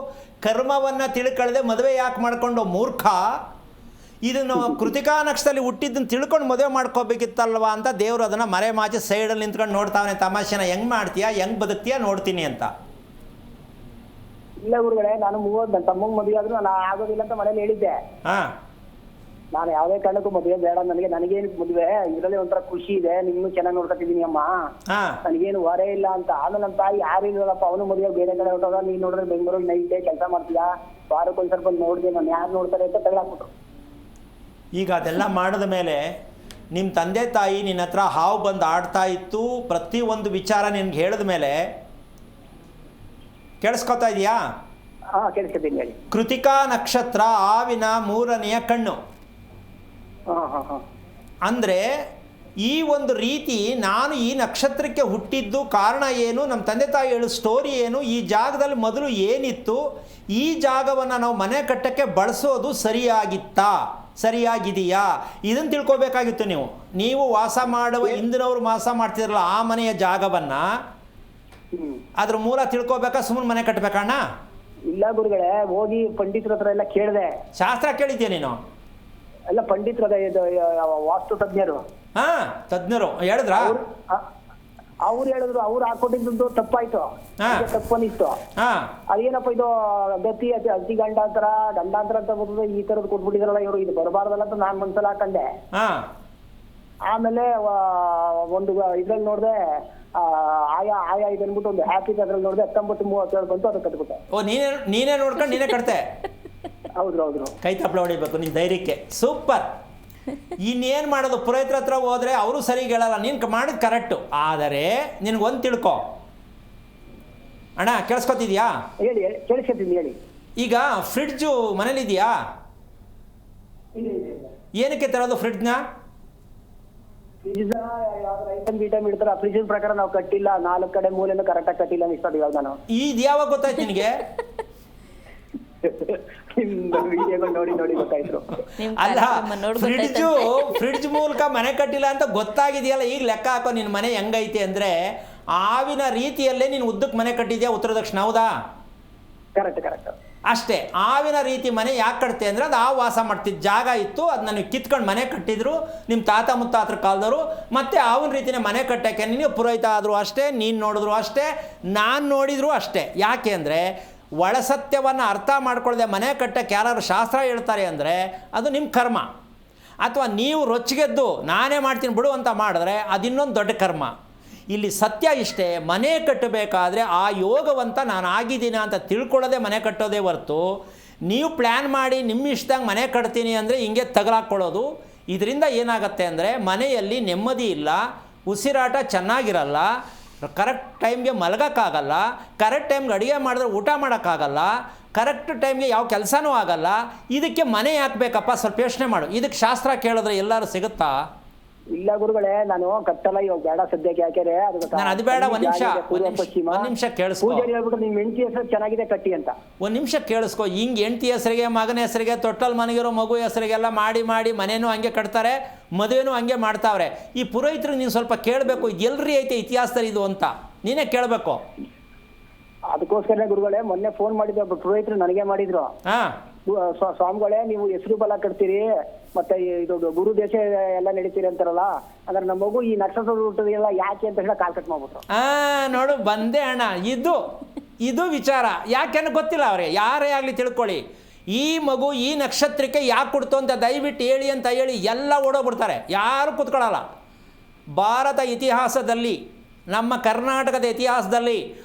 ಕರ್ಮವನ್ನು ತಿಳ್ಕೊಳ್ಳದೆ ಮದುವೆ ಯಾಕೆ ಮಾಡ್ಕೊಂಡು ಮೂರ್ಖ, ಇದನ್ನು ಕೃತಿಕಾ ನಕ್ಷತ್ರದಲ್ಲಿ ಹುಟ್ಟಿದ್ದನ್ನು ತಿಳ್ಕೊಂಡು ಮದುವೆ ಮಾಡ್ಕೋಬೇಕಿತ್ತಲ್ವಾ ಅಂತ ದೇವರು ಅದನ್ನು ಮರೆಮಾಚಿ ಸೈಡಲ್ಲಿ ನಿಂತ್ಕೊಂಡು ನೋಡ್ತಾವನೆ. ತಮಾಷೆನ ಹೆಂಗೆ ಮಾಡ್ತೀಯಾ, ಹೆಂಗೆ ಬದುಕ್ತೀಯಾ ನೋಡ್ತೀನಿ ಅಂತ. ಇಲ್ಲ ಗುರುಗಳೇ, ನಾನು ನನ್ನ ತಮ್ಮಂಗ್ ಮದುವೆ ಆದ್ರೂ ನಾನು ಆಗೋದಿಲ್ಲ ಅಂತ ಮನೇಲಿ ಹೇಳಿದ್ದೆ. ಹಾಂ, ನಾನು ಯಾವುದೇ ಕಾರಣಕ್ಕೂ ಮದುವೆ ಬೇಡ, ನನಗೇನು ಮದುವೆ ಇದರಲ್ಲಿ ಒಂಥರ ಖುಷಿ ಇದೆ, ನಿಮ್ನು ಚೆನ್ನಾಗಿ ನೋಡ್ಕೊತಿದ್ದೀನಿ ಅಮ್ಮ, ಹಾಂ, ನನಗೇನು ಹೊರೆ ಇಲ್ಲ ಅಂತ. ಆಮೇಲೆ ನಮ್ಮ ತಾಯಿ ಯಾರು ಇಲ್ಲಪ್ಪ, ಅವನು ಮದುವೆ ಬೇರೆ ಕಡೆ ಹೊಟ್ಟೋದ, ನೀನ್ ನೋಡಿದ್ರೆ ಬೆಂಗಳೂರಿಗೆ ನೈಟ್ ಕೆಲಸ ಮಾಡ್ತೀಯಾ, ವಾರಕ್ಕೊಂದು ಸ್ವಲ್ಪ ನೋಡಿದೆ, ನಾನು ಯಾರು ನೋಡ್ತಾರೆ ಅಂತ ತಗೊಳಾಕ್ಬಿಟ್ರು. ಈಗ ಅದೆಲ್ಲ ಮಾಡಿದ ಮೇಲೆ ನಿಮ್ಮ ತಂದೆ ತಾಯಿ ನಿನ್ನ ಹತ್ರ ಹಾವು ಬಂದು ಆಡ್ತಾ ಇತ್ತು, ಪ್ರತಿಯೊಂದು ವಿಚಾರ ನಿನ್ಗೆ ಹೇಳಿದ ಮೇಲೆ ಕೇಳಿಸ್ಕೊತಾ ಇದೆಯಾ? ಹಾ, ಕೇಳಿಸ್ಕೊತೀನಿ ಹೇಳಿ. ಕೃತಿಕಾ ನಕ್ಷತ್ರ ಹಾವಿನ 3ನೇ ಕಣ್ಣು. ಅಂದರೆ ಈ ಒಂದು ರೀತಿ ನಾನು ಈ ನಕ್ಷತ್ರಕ್ಕೆ ಹುಟ್ಟಿದ್ದು ಕಾರಣ ಏನು, ನಮ್ಮ ತಂದೆ ತಾಯಿ ಹೇಳೋ ಸ್ಟೋರಿ ಏನು, ಈ ಜಾಗದಲ್ಲಿ ಮೊದಲು ಏನಿತ್ತು, ಈ ಜಾಗವನ್ನು ನಾವು ಮನೆ ಕಟ್ಟಕ್ಕೆ ಬಳಸೋದು ಸರಿಯಾಗಿದೆಯಾ, ಇದನ್ನು ತಿಳ್ಕೊಬೇಕಾಗಿತ್ತು. ನೀವು ವಾಸ ಮಾಡುವ ಹಿಂದಿನವರು ವಾಸ ಮಾಡ್ತಿದ್ರಲ್ಲ ಆ ಮನೆಯ ಜಾಗವನ್ನು, ಅದ್ರ ಮೂಲ ತಿಳ್ಕೊಬೇಕಾ, ಸುಮ್ಮನೆ ಮನೆ ಕಟ್ಟಬೇಕಣ್ಣ? ಇಲ್ಲ ಗುರುಗಳೇ, ಹೋಗಿ ಪಂಡಿತರ ಹತ್ರ ಎಲ್ಲ ಕೇಳಿದೆ. ಶಾಸ್ತ್ರ ಕೇಳಿದ್ಯಾ ನೀನು? ಎಲ್ಲ ಪಂಡಿತರ, ವಾಸ್ತು ತಜ್ಞರು. ಹಾಂ, ತಜ್ಞರು ಹೇಳಿದ್ರಾ? ಅವ್ರು ಹೇಳಿದ್ರು, ಅವ್ರು ಹಾಕೊಟ್ಟಿದ್ದು ತಪ್ಪಾಯ್ತು, ತಪ್ಪು ಅನಿಸ್ತು. ಅದೇನಪ್ಪ ಇದು ಗತಿ ಅತಿ ಗಂಡಾಂತರ ಅಂತ ಬರ್ತದೆ, ಈ ತರದ್ ಕೊಟ್ಬಿಟ್ಟಿದಾರಲ್ಲ ಇವರು, ಇದು ಬರಬಾರ್ದಲ್ಲ ಅಂತ ನಾನ್ ಮನ್ಸಲ್ಲಿ ಹಾಕಂಡೆ. ಆಮೇಲೆ ಒಂದು ಇದ್ರಲ್ಲಿ ನೋಡ್ದೆ, ಆಯಾ ಇದು ಅನ್ಬಿಟ್ಟು ಒಂದು ಹ್ಯಾಪಿ ಅದ್ರಲ್ಲಿ ನೋಡಿದೆ, 1937 ಬಂತು, ಅದು ಕಟ್ಬಿಟ್ಟೆ. ಓ, ನೀನೇ ನೋಡ್ಕೊಂಡು ನೀನೇ ಕಟ್ತೆ? ಹೌದು. ಕೈ ತಪ್ಪಳ ಹೊಡಿಬೇಕು ನಿನ್ನ ಧೈರ್ಯಕ್ಕೆ. ಸೂಪರ್. ಇನ್ನೇನು ಮಾಡೋದು, ಪುರೋಹಿತರ ಹತ್ರ ಹೋದ್ರೆ ಅವರು ಸರಿಗೆ ಹೇಳಲ್ಲ, ನೀನು ಮಾಡಿದ್ ಕರೆಕ್ಟು. ಆದರೆ ನಿನಗೊಂದು ತಿಳ್ಕೊ ಅಣ್ಣ, ಕೇಳಿಸ್ಕೊತಿದ್ಯಾ? ಹೇಳಿ, ಕೇಳಿಸ್ಕೊತೀನಿ ಹೇಳಿ. ಈಗ ಫ್ರಿಡ್ಜು ಮನೇಲಿದೆಯಾ? ಏನಕ್ಕೆ ತರೋದು ಫ್ರಿಡ್ಜ್ನ? ಐಟಮ್ ಇಡ್ತಾರೆ, ಫ್ರಿಜ್ ಪ್ರಕಾರ ನಾವು ಕಟ್ಟಿಲ್ಲ, 4 ಕಡೆ ಮೂಲೆಯನ್ನು ಕರೆಕ್ಟಾಗಿ ಕಟ್ಟಿಲ್ಲ ಅನಿಸ್ತದೆ ಇವಾಗ. ನಾನು ಇದು ಯಾವಾಗ ಗೊತ್ತಾಯ್ತು ನಿನಗೆ? ನೋಡಿ ಗೊತ್ತಾಯ್ತು. ಅಲ್ಲ, ಫ್ರಿಡ್ಜ್ ಮೂಲಕ ಮನೆ ಕಟ್ಟಿಲ್ಲ ಅಂತ ಗೊತ್ತಾಗಿದೆಯಲ್ಲ, ಈಗ ಲೆಕ್ಕ ಹಾಕೋ ನಿನ್ನ ಮನೆ ಹೆಂಗೈತೆ ಅಂದರೆ ಆವಿನ ರೀತಿಯಲ್ಲೇ ನೀನು ಉದ್ದಕ್ಕೆ ಮನೆ ಕಟ್ಟಿದ್ಯಾ, ಉತ್ತರ ದಕ್ಷಿಣ, ಹೌದಾ? ಕರೆಕ್ಟ್. ಅಷ್ಟೇ. ಆವಿನ ರೀತಿ ಮನೆ ಯಾಕೆ ಕಟ್ತೆ ಅಂದರೆ ಅದು ಆ ವಾಸ ಮಾಡ್ತಿದ್ದ ಜಾಗ ಇತ್ತು, ಅದು ನನಗೆ ಕಿತ್ಕೊಂಡು ಮನೆ ಕಟ್ಟಿದ್ರು ನಿಮ್ಮ ತಾತ ಮುತ್ತಾತರ ಕಾಲದವರು. ಮತ್ತು ಆವಿನ ರೀತಿಯೇ ಮನೆ ಕಟ್ಟೋಕ್ಕೆ ನೀನು ಪುರೋಹಿತ ಆದರೂ ಅಷ್ಟೇ, ನೀನು ನೋಡಿದ್ರು ಅಷ್ಟೇ, ನಾನು ನೋಡಿದ್ರು ಅಷ್ಟೇ. ಯಾಕೆ ಅಂದರೆ ಒಳಸತ್ಯವನ್ನು ಅರ್ಥ ಮಾಡ್ಕೊಳ್ಳದೆ ಮನೆ ಕಟ್ಟಕ್ಕೆ ಯಾರು ಶಾಸ್ತ್ರ ಹೇಳ್ತಾರೆ ಅಂದರೆ ಅದು ನಿಮ್ಮ ಕರ್ಮ. ಅಥವಾ ನೀವು ರೊಚ್ಚಿಗೆದ್ದು ನಾನೇ ಮಾಡ್ತೀನಿ ಬಿಡು ಅಂತ ಮಾಡಿದ್ರೆ ಅದು ಇನ್ನೊಂದು ದೊಡ್ಡ ಕರ್ಮ. ಇಲ್ಲಿ ಸತ್ಯ ಇಷ್ಟೇ, ಮನೆ ಕಟ್ಟಬೇಕಾದ್ರೆ ಆ ಯೋಗವಂತ ನಾನು ಆಗಿದ್ದೀನಿ ಅಂತ ತಿಳ್ಕೊಳ್ಳೋದೇ ಮನೆ ಕಟ್ಟೋದೇ ಹೊರತು, ನೀವು ಪ್ಲ್ಯಾನ್ ಮಾಡಿ ನಿಮ್ಮ ಇಷ್ಟದಂಗೆ ಮನೆ ಕಟ್ತೀನಿ ಅಂದರೆ ಹಿಂಗೆ ತಗಲಾಕ್ಕೊಳ್ಳೋದು. ಇದರಿಂದ ಏನಾಗುತ್ತೆ ಅಂದರೆ ಮನೆಯಲ್ಲಿ ನೆಮ್ಮದಿ ಇಲ್ಲ, ಉಸಿರಾಟ ಚೆನ್ನಾಗಿರಲ್ಲ, ಕರೆಕ್ಟ್ ಟೈಮ್ಗೆ ಮಲಗೋಕ್ಕಾಗಲ್ಲ, ಕರೆಕ್ಟ್ ಟೈಮ್ಗೆ ಅಡುಗೆ ಮಾಡಿದ್ರೆ ಊಟ ಮಾಡೋಕ್ಕಾಗಲ್ಲ, ಕರೆಕ್ಟ್ ಟೈಮ್ಗೆ ಯಾವ ಕೆಲಸನೂ ಆಗಲ್ಲ. ಇದಕ್ಕೆ ಮನೆ ಯಾಕೆ ಬೇಕಪ್ಪ? ಸ್ವಲ್ಪ ಯೋಚನೆ ಮಾಡು. ಇದಕ್ಕೆ ಶಾಸ್ತ್ರ ಕೇಳಿದ್ರೆ ಎಲ್ಲರೂ ಸಿಗುತ್ತಾ? ಇಲ್ಲ ಗುರುಗಳೇ, ನಾನು ಕಟ್ಟಲ್ಲ, ಇವಾಗ ಬೇಡ ಸದ್ಯಕ್ಕೆ. ಯಾಕೆಂದ್ರೆ ನಾನು ಅದು ಬೇಡ, ಒಂದು ನಿಮಿಷ ಕೇಳಿಸ್ಕೊ. ಹೇಳ್ಬಿಟ್ಟು ನಿಮ್ಮ ಹೆಂಡತಿ ಹೆಸರು ಚೆನ್ನಾಗಿದೆ ಕಟ್ಟಿ ಅಂತ. ಒಂದು ನಿಮಿಷ ಕೇಳಿಸ್ಕೊ. ಹಿಂಗೆ ಹೆಂಡತಿ ಹೆಸರಿಗೆ, ಮಗನ ಹೆಸರಿಗೆ, ತೊಟ್ಟಲ್ ಮನೆಗಿರೋ ಮಗು ಹೆಸರಿಗೆಲ್ಲ ಮಾಡಿ ಮನೇನೂ ಹಂಗೆ ಕಟ್ತಾರೆ, ಮದುವೆನೂ ಹಂಗೆ ಮಾಡ್ತಾವ್ರೆ. ಈ ಪುರೋಹಿತರು ನೀನು ಸ್ವಲ್ಪ ಕೇಳಬೇಕು, ಇದು ಎಲ್ರಿ ಐತೆ ಇತಿಹಾಸದಲ್ಲಿ ಇದು ಅಂತ ನೀನೇ ಕೇಳಬೇಕು. ಅದಕ್ಕೋಸ್ಕರ ಗುರುಗಳೇ ಮೊನ್ನೆ ಫೋನ್ ಮಾಡಿದ್ರು, ಪುರೋಹಿತರು ನನಗೆ ಮಾಡಿದ್ರು, ಸ್ವಾಮಿಗಳೇ ನೀವು ಹೆಸರು ಬಲ ಕಟ್ತೀರಿ, ಮತ್ತೆ ಇದು ಗುರು ದೇಶ ಎಲ್ಲ ನಡೀತೀರಿ ಅಂತಾರಲ್ಲ, ಅಂದ್ರೆ ನಮ್ಮ ಮಗು ಈ ನಕ್ಷತ್ರ ಹುಟ್ಟೋದೆಲ್ಲ ಯಾಕೆ ಅಂತ ಹೇಳಿ ಕಾಲ್ ಕಟ್ ಮಾಡ್ಬಿಟ್ರು. ನೋಡು ಬಂದೆ ಅಣ್ಣ, ಇದು ವಿಚಾರ. ಯಾಕೆಂದ್ರೆ ಗೊತ್ತಿಲ್ಲ ಅವ್ರಿಗೆ, ಯಾರೇ ಆಗಲಿ ತಿಳ್ಕೊಳ್ಳಿ, ಈ ಮಗು ಈ ನಕ್ಷತ್ರಕ್ಕೆ ಯಾಕೆ ಕೊಡ್ತು ಅಂತ ದಯವಿಟ್ಟು ಹೇಳಿ ಅಂತ ಹೇಳಿ ಎಲ್ಲ ಓಡೋಗ್ಬಿಡ್ತಾರೆ, ಯಾರು ಕೂತ್ಕೊಳ್ಳಲ್ಲ. ಭಾರತ ಇತಿಹಾಸದಲ್ಲಿ, ನಮ್ಮ ಕರ್ನಾಟಕದ ಇತಿಹಾಸದಲ್ಲಿ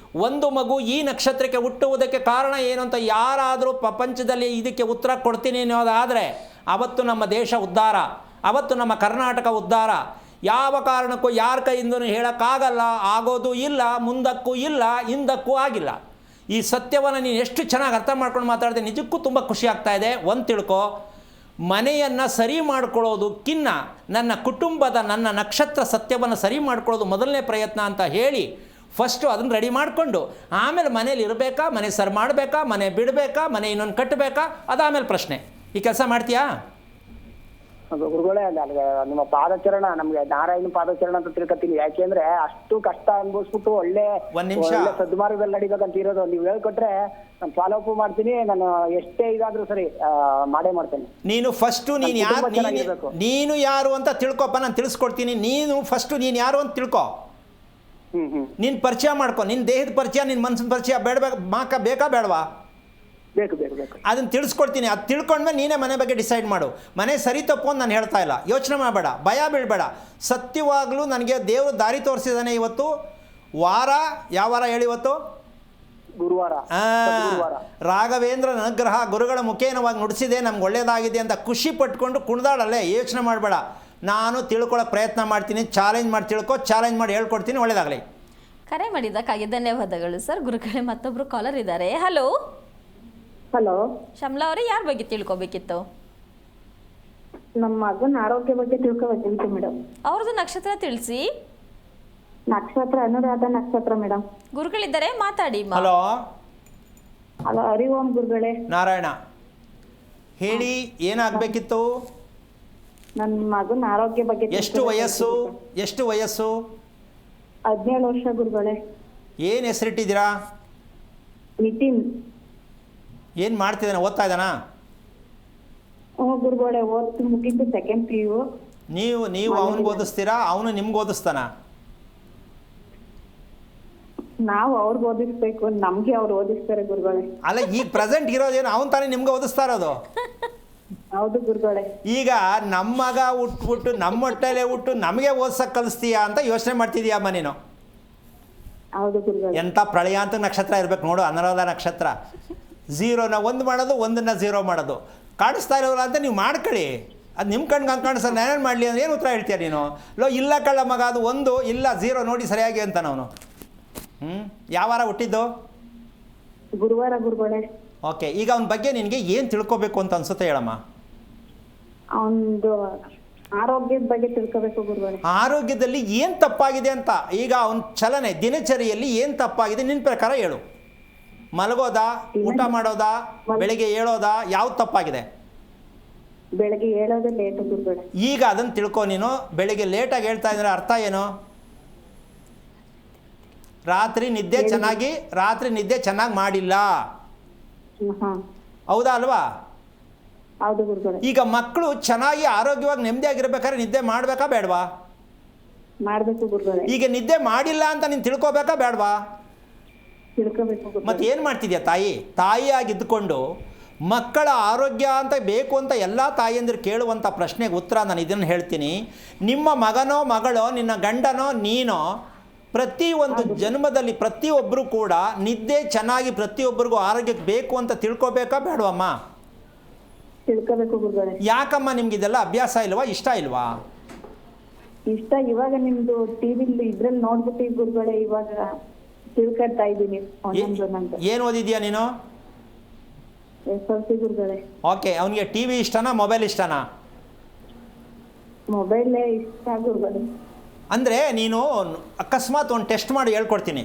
ಒಂದು ಮಗು ಈ ನಕ್ಷತ್ರಕ್ಕೆ ಹುಟ್ಟುವುದಕ್ಕೆ ಕಾರಣ ಏನು ಅಂತ ಯಾರಾದರೂ ಪ್ರಪಂಚದಲ್ಲಿ ಇದಕ್ಕೆ ಉತ್ತರ ಕೊಡ್ತೀನಿ ಅನ್ನೋದಾದರೆ ಅವತ್ತು ನಮ್ಮ ದೇಶ ಉದ್ಧಾರ, ಅವತ್ತು ನಮ್ಮ ಕರ್ನಾಟಕ ಉದ್ಧಾರ. ಯಾವ ಕಾರಣಕ್ಕೂ ಯಾರ ಕೈಯಿಂದನೂ ಹೇಳೋಕ್ಕಾಗಲ್ಲ, ಆಗೋದು ಇಲ್ಲ, ಮುಂದಕ್ಕೂ ಇಲ್ಲ, ಹಿಂದಕ್ಕೂ ಆಗಿಲ್ಲ. ಈ ಸತ್ಯವನ್ನು ನೀನು ಎಷ್ಟು ಚೆನ್ನಾಗಿ ಅರ್ಥ ಮಾಡ್ಕೊಂಡು ಮಾತಾಡಿದೆ, ನಿಜಕ್ಕೂ ತುಂಬ ಖುಷಿ ಆಗ್ತಾ ಇದೆ. ಒಂದು ತಿಳ್ಕೊ, ಮನೆಯನ್ನು ಸರಿ ಮಾಡ್ಕೊಳ್ಳೋದಕ್ಕಿನ್ನ ನನ್ನ ಕುಟುಂಬದ, ನನ್ನ ನಕ್ಷತ್ರ ಸತ್ಯವನ್ನು ಸರಿ ಮಾಡ್ಕೊಳ್ಳೋದು ಮೊದಲನೇ ಪ್ರಯತ್ನ ಅಂತ ಹೇಳಿ ಫಸ್ಟು ಅದನ್ನು ರೆಡಿ ಮಾಡಿಕೊಂಡು ಆಮೇಲೆ ಮನೇಲಿ ಇರಬೇಕಾ, ಮನೆ ಸರಿ ಮಾಡಬೇಕಾ, ಮನೆ ಬಿಡಬೇಕಾ, ಮನೆ ಇನ್ನೊಂದು ಕಟ್ಟಬೇಕಾ, ಅದಾಮೇಲೆ ಪ್ರಶ್ನೆ. ಈ ಕೆಲಸ ಮಾಡ್ತೀಯಾ? ಅದು ಗುರುಗಳೇ, ನಿಮ್ಮ ಪಾದಚರಣ, ನಮ್ಗೆ ನಾರಾಯಣ ಪಾದಚರಣ ಅಂತ ತಿಳ್ಕೊತೀನಿ. ಯಾಕೆಂದ್ರೆ ಅಷ್ಟು ಕಷ್ಟ ಅನುಭವಿಸ್ಬಿಟ್ಟು ಒಳ್ಳೆ ಸದ್ಮಾರ್ಗದಲ್ಲಿ ನಡಿಬೇಕಂತ ಇರೋದು. ನೀವು ಹೇಳ್ಕೊಟ್ರೆ ನಾನು ಫಾಲೋ ಅಪ್ ಮಾಡ್ತೀನಿ. ನಾನು ಎಷ್ಟೇ ಇದಾದ್ರೂ ಸರಿ ಮಾಡೇ ಮಾಡ್ತೇನೆ. ನೀನು ಫಸ್ಟು ನೀನು ಯಾರು ಅಂತ ತಿಳ್ಕೊಪ್ಪ, ನಾನು ತಿಳಿಸ್ಕೊಡ್ತೀನಿ. ನೀನು ಫಸ್ಟು ನೀನು ಯಾರು ಅಂತ ತಿಳ್ಕೊ. ನೀನು ಪರಿಚಯ ಮಾಡ್ಕೊ, ನಿನ್ನ ದೇಹದ ಪರಿಚಯ, ನಿನ್ನ ಮನಸ್ಸಿನ ಪರಿಚಯ ಬೇಕಾ ಬೇಡವಾ? ಬೇಕು ಬೇಕು ಬೇಕು. ಅದನ್ನು ತಿಳಿಸ್ಕೊಡ್ತೀನಿ. ಅದು ತಿಳ್ಕೊಂಡ್ಮೇಲೆ ನೀನೇ ಮನೆ ಬಗ್ಗೆ ಡಿಸೈಡ್ ಮಾಡು. ಮನೆ ಸರಿ ತಪ್ಪು ಅಂತ ನಾನು ಹೇಳ್ತಾ ಇಲ್ಲ, ಯೋಚನೆ ಮಾಡಬೇಡ, ಭಯ ಬೀಳಬೇಡ. ಸತ್ಯವಾಗಲೂ ನನಗೆ ದೇವರು ದಾರಿ ತೋರಿಸಿದ್ದಾನೆ. ಇವತ್ತು ವಾರ ಯಾವ ವಾರ ಹೇಳಿ? ಇವತ್ತು ಗುರುವಾರ. ರಾಘವೇಂದ್ರನ ಅನುಗ್ರಹ ಗುರುಗಳ ಮುಖೇನವಾಗಿ ನುಡಿಸಿದೆ, ನಮ್ಗೆ ಒಳ್ಳೇದಾಗಿದೆ ಅಂತ ಖುಷಿ ಪಟ್ಕೊಂಡು ಕುಣಿದಾಡಲ್ಲೇ, ಯೋಚನೆ ಮಾಡಬೇಡ. ನಾನು ತಿಳ್ಕೊಳ್ಳೋ ಪ್ರಯತ್ನ ಮಾಡ್ತೀನಿ, ಚಾಲೆಂಜ್ ಮಾಡಿ ತಿಳ್ಕೊ, ಚಾಲೆಂಜ್ ಮಾಡಿ ಹೇಳ್ಕೊಡ್ತೀನಿ. ಒಳ್ಳೇದಾಗಲಿ. ಕರೆ ಮಾಡಿದ್ದಕ್ಕಾಗಿ ಧನ್ಯವಾದಗಳು ಸರ್. ಗುರುಗಳೇ, ಮತ್ತೊಬ್ಬರು ಕಾಲರ್ ಇದ್ದಾರೆ. ಹಲೋ ಹಲೋ, ಶಮ್ಲಾ ಅವರೇ, ಯಾರ ಬಗ್ಗೆ ತಿಳ್ಕೊಬೇಕಿತ್ತು? ನಮ್ಮ ಮಗನ ಆರೋಗ್ಯ ಬಗ್ಗೆ ತಿಳ್ಕೊಬೇಕಿತ್ತು ಮೇಡಮ್. ಅವ್ರದ್ದು ನಕ್ಷತ್ರ ತಿಳಿಸಿ. ನಕ್ಷತ್ರ ಅನುರಾಧ ನಕ್ಷತ್ರ ಮೇಡಮ್. ಗುರುಗಳಿದ್ದಾರೆ, ಮಾತಾಡಿ. ಹಲೋ ಹಲೋ, ಹರಿ ಓಂ ಗುರುಗಳೇ. ನಾರಾಯಣ, ಹೇಳಿ, ಏನಾಗಬೇಕಿತ್ತು? ನನ್ನ ಮಗನ ಆರೋಗ್ಯ ಬಗ್ಗೆ. ಎಷ್ಟು ವಯಸ್ಸು? 17 ವರ್ಷ ಗುರುಗಳೇ. ಏನು ಹೆಸರಿಟ್ಟಿದ್ದೀರಾ? ನಿತಿನ್. ಏನು ಮಾಡ್ತಿದ್ದಾನೆ? ಓದ್ತಾ ಇದ್ದಾನಾ? ಗುರುಗಳೇ, ಓದ್ ಮುಗಿದ್ದು ಸೆಕೆಂಡ್ PU. ನೀವು ಅವನಿಗೆ ಓದಿಸ್ತೀರಾ, ಅವನು ನಿಮ್ಗೆ ಓದಿಸ್ತಾನ? ನಾವು ಅವ್ರಿಗೆ ಓದಿಸ್ಬೇಕು, ನಮ್ಗೆ ಅವ್ರು ಓದಿಸ್ತಾರೆ ಗುರುಗಳೇ. ಅಲ್ಲ, ಈಗ ಪ್ರೆಸೆಂಟ್ ಇರೋದೇನು, ಅವನು ತಾನೇ ನಿಮ್ಗೆ ಓದಿಸ್ತಾ ಇರೋದು? ಹೌದು ಗುರುಗಳೇ. ಈಗ ನಮ್ಮ ಮಗ ಹುಟ್ಬಿಟ್ಟು ನಮ್ಮ ಹೊಟ್ಟೆಲೇ ಹುಟ್ಟು ನಮಗೆ ಓದ್ಸಕ್ಕೆ ಕಲಿಸ್ತೀಯಾ ಅಂತ ಯೋಚನೆ ಮಾಡ್ತಿದ್ಯಮ್ಮ ನೀನು? ಹೌದು ಗುರುಗಳೇ. ಎಂಥ ಪ್ರಳಯಾಂತ ನಕ್ಷತ್ರ ಇರಬೇಕು ನೋಡು, ಅನುರಾಧ ನಕ್ಷತ್ರ. 0ನ 1 ಮಾಡೋದು, 1ನ್ನ 0 ಮಾಡೋದು. ಕಾಣಿಸ್ತಾ ಇರೋಲ್ಲ ಅಂತ ನೀವು ಮಾಡ್ಕೊಳ್ಳಿ, ಅದು ನಿಮ್ಮ ಕಣ್ಗೆ ಹಂಗೆ ಕಾಣಿಸ್ತಾರೆ. ನಾನೇನು ಮಾಡಲಿ ಅಂದ್ರೆ ಏನು ಉತ್ತರ ಹೇಳ್ತೀಯ ನೀನು? ಇಲ್ಲ ಕಳ್ಳ ಮಗ, ಅದು 1 ಇಲ್ಲ 0 ನೋಡಿ ಸರಿಯಾಗಿ ಅಂತ ಅವನು. ಯಾವ ವಾರ ಹುಟ್ಟಿದ್ದು? ಗುರುವಾರ ಗುರುಗಳೇ. ಓಕೆ, ಈಗ ಅವನ ಬಗ್ಗೆ ನಿನಗೆ ಏನು ತಿಳ್ಕೊಬೇಕು ಅಂತ ಅನ್ಸುತ್ತೆ ಹೇಳಮ್ಮ? ಅವನದು ಆರೋಗ್ಯದ ಬಗ್ಗೆ ತಿಳ್ಕೋಬೇಕು ಗುರುಗಳೇ. ಆರೋಗ್ಯದಲ್ಲಿ ಏನು ತಪ್ಪಾಗಿದೆ ಅಂತ, ಈಗ ಅವನ ಚಲನೆ, ದಿನಚರಿಯಲ್ಲಿ ಏನು ತಪ್ಪಾಗಿದೆ ನಿನ್ನ ಪ್ರಕಾರ ಹೇಳು. ಮಲಗೋದಾ, ಊಟ ಮಾಡೋದಾ, ಬೆಳಿಗ್ಗೆ ಏಳೋದಾ, ಯಾವ್ದು ತಪ್ಪಾಗಿದೆ? ಬೆಳಗ್ಗೆ ಏಳೋದೇ ಲೇಟ್ ಗುರುಗಳೇ. ಈಗ ಅದನ್ನು ತಿಳ್ಕೊ ನೀನು. ಬೆಳಿಗ್ಗೆ ಲೇಟಾಗಿ ಹೇಳ್ತಾ ಇದ್ರೆ ಅರ್ಥ ಏನು? ರಾತ್ರಿ ನಿದ್ದೆ ಚೆನ್ನಾಗಿ ಮಾಡಿಲ್ಲ, ಹೌದಾ ಅಲ್ವಾ? ಹೌದು ಗುರುಗಳೇ. ಈಗ ಮಕ್ಕಳು ಚೆನ್ನಾಗಿ ಆರೋಗ್ಯವಾಗಿ ನೆಮ್ಮದಿಯಾಗಿರ್ಬೇಕಾದ್ರೆ ನಿದ್ದೆ ಮಾಡಬೇಕಾ ಬೇಡವಾ? ಮಾಡಬೇಕು ಗುರುಗಳೇ. ಈಗ ನಿದ್ದೆ ಮಾಡಿಲ್ಲ ಅಂತ ನೀನು ತಿಳ್ಕೊಬೇಕಾ ಬೇಡವಾ? ತಿಳ್ಕೋಬೇಕು ಗುರುಗಳೇ. ಮತ್ತೆ ಏನು ಮಾಡ್ತಿದ್ಯಾ ತಾಯಿಯಾಗಿದ್ದುಕೊಂಡು ಮಕ್ಕಳ ಆರೋಗ್ಯ ಅಂತ ಬೇಕು ಅಂತ ಎಲ್ಲ ತಾಯಿಯಂದಿರು ಕೇಳುವಂಥ ಪ್ರಶ್ನೆಗೆ ಉತ್ತರ ನಾನು ಇದನ್ನು ಹೇಳ್ತೀನಿ. ನಿಮ್ಮ ಮಗನೋ ಮಗಳೋ, ನಿನ್ನ ಗಂಡನೋ ನೀನೋ, ಪ್ರತಿಯೊಂದು ಜನ್ಮದಲ್ಲಿ ಪ್ರತಿಯೊಬ್ಬರು ಕೂಡ ನಿದ್ದೆ ಚೆನ್ನಾಗಿ ಪ್ರತಿಯೊಬ್ಬರಿಗೂ ಆರೋಗ್ಯಕ್ಕೆ ಬೇಕು ಅಂತ ತಿಳ್ಕೊಬೇಕಾ ಬೇಡವಮ್ಮ? ತಿಳ್ಕೋಬೇಕು ಗುರುಗಳೇ. ಯಾಕಮ್ಮ ನಿಮ್ಗೆ ಇದೆಲ್ಲ ಅಭ್ಯಾಸ ಇಲ್ವಾ, ಇಷ್ಟ ಇಲ್ವಾ? ಇಷ್ಟ. ಇವಾಗ ನಿಮ್ದು ಟಿವಿಲಿ ಇದ್ರಲ್ಲಿ ನೋಡ್ಬಿಟ್ಟು ಗುರುಗಳೇ ಇವಾಗ ತಿಳ್ಕೊಳ್ತಾ ಇದ್ದೀನಿ ಒಂದೊಂದು. ಏನು ಓದಿದ್ಯಾ ನೀನು? SLC ಗುರುಗಳೇ. ಓಕೆ, ಅವನಿಗೆ ಟಿವಿ ಇಷ್ಟನಾ, ಮೊಬೈಲ್ ಇಷ್ಟನಾ? ಮೊಬೈಲೇ ಇಷ್ಟ ಗುರುಗಳೇ. ಅಂದರೆ ನೀನು ಅಕಸ್ಮಾತ್ ಒಂದು ಟೆಸ್ಟ್ ಮಾಡಿ ಹೇಳ್ಕೊಡ್ತೀನಿ.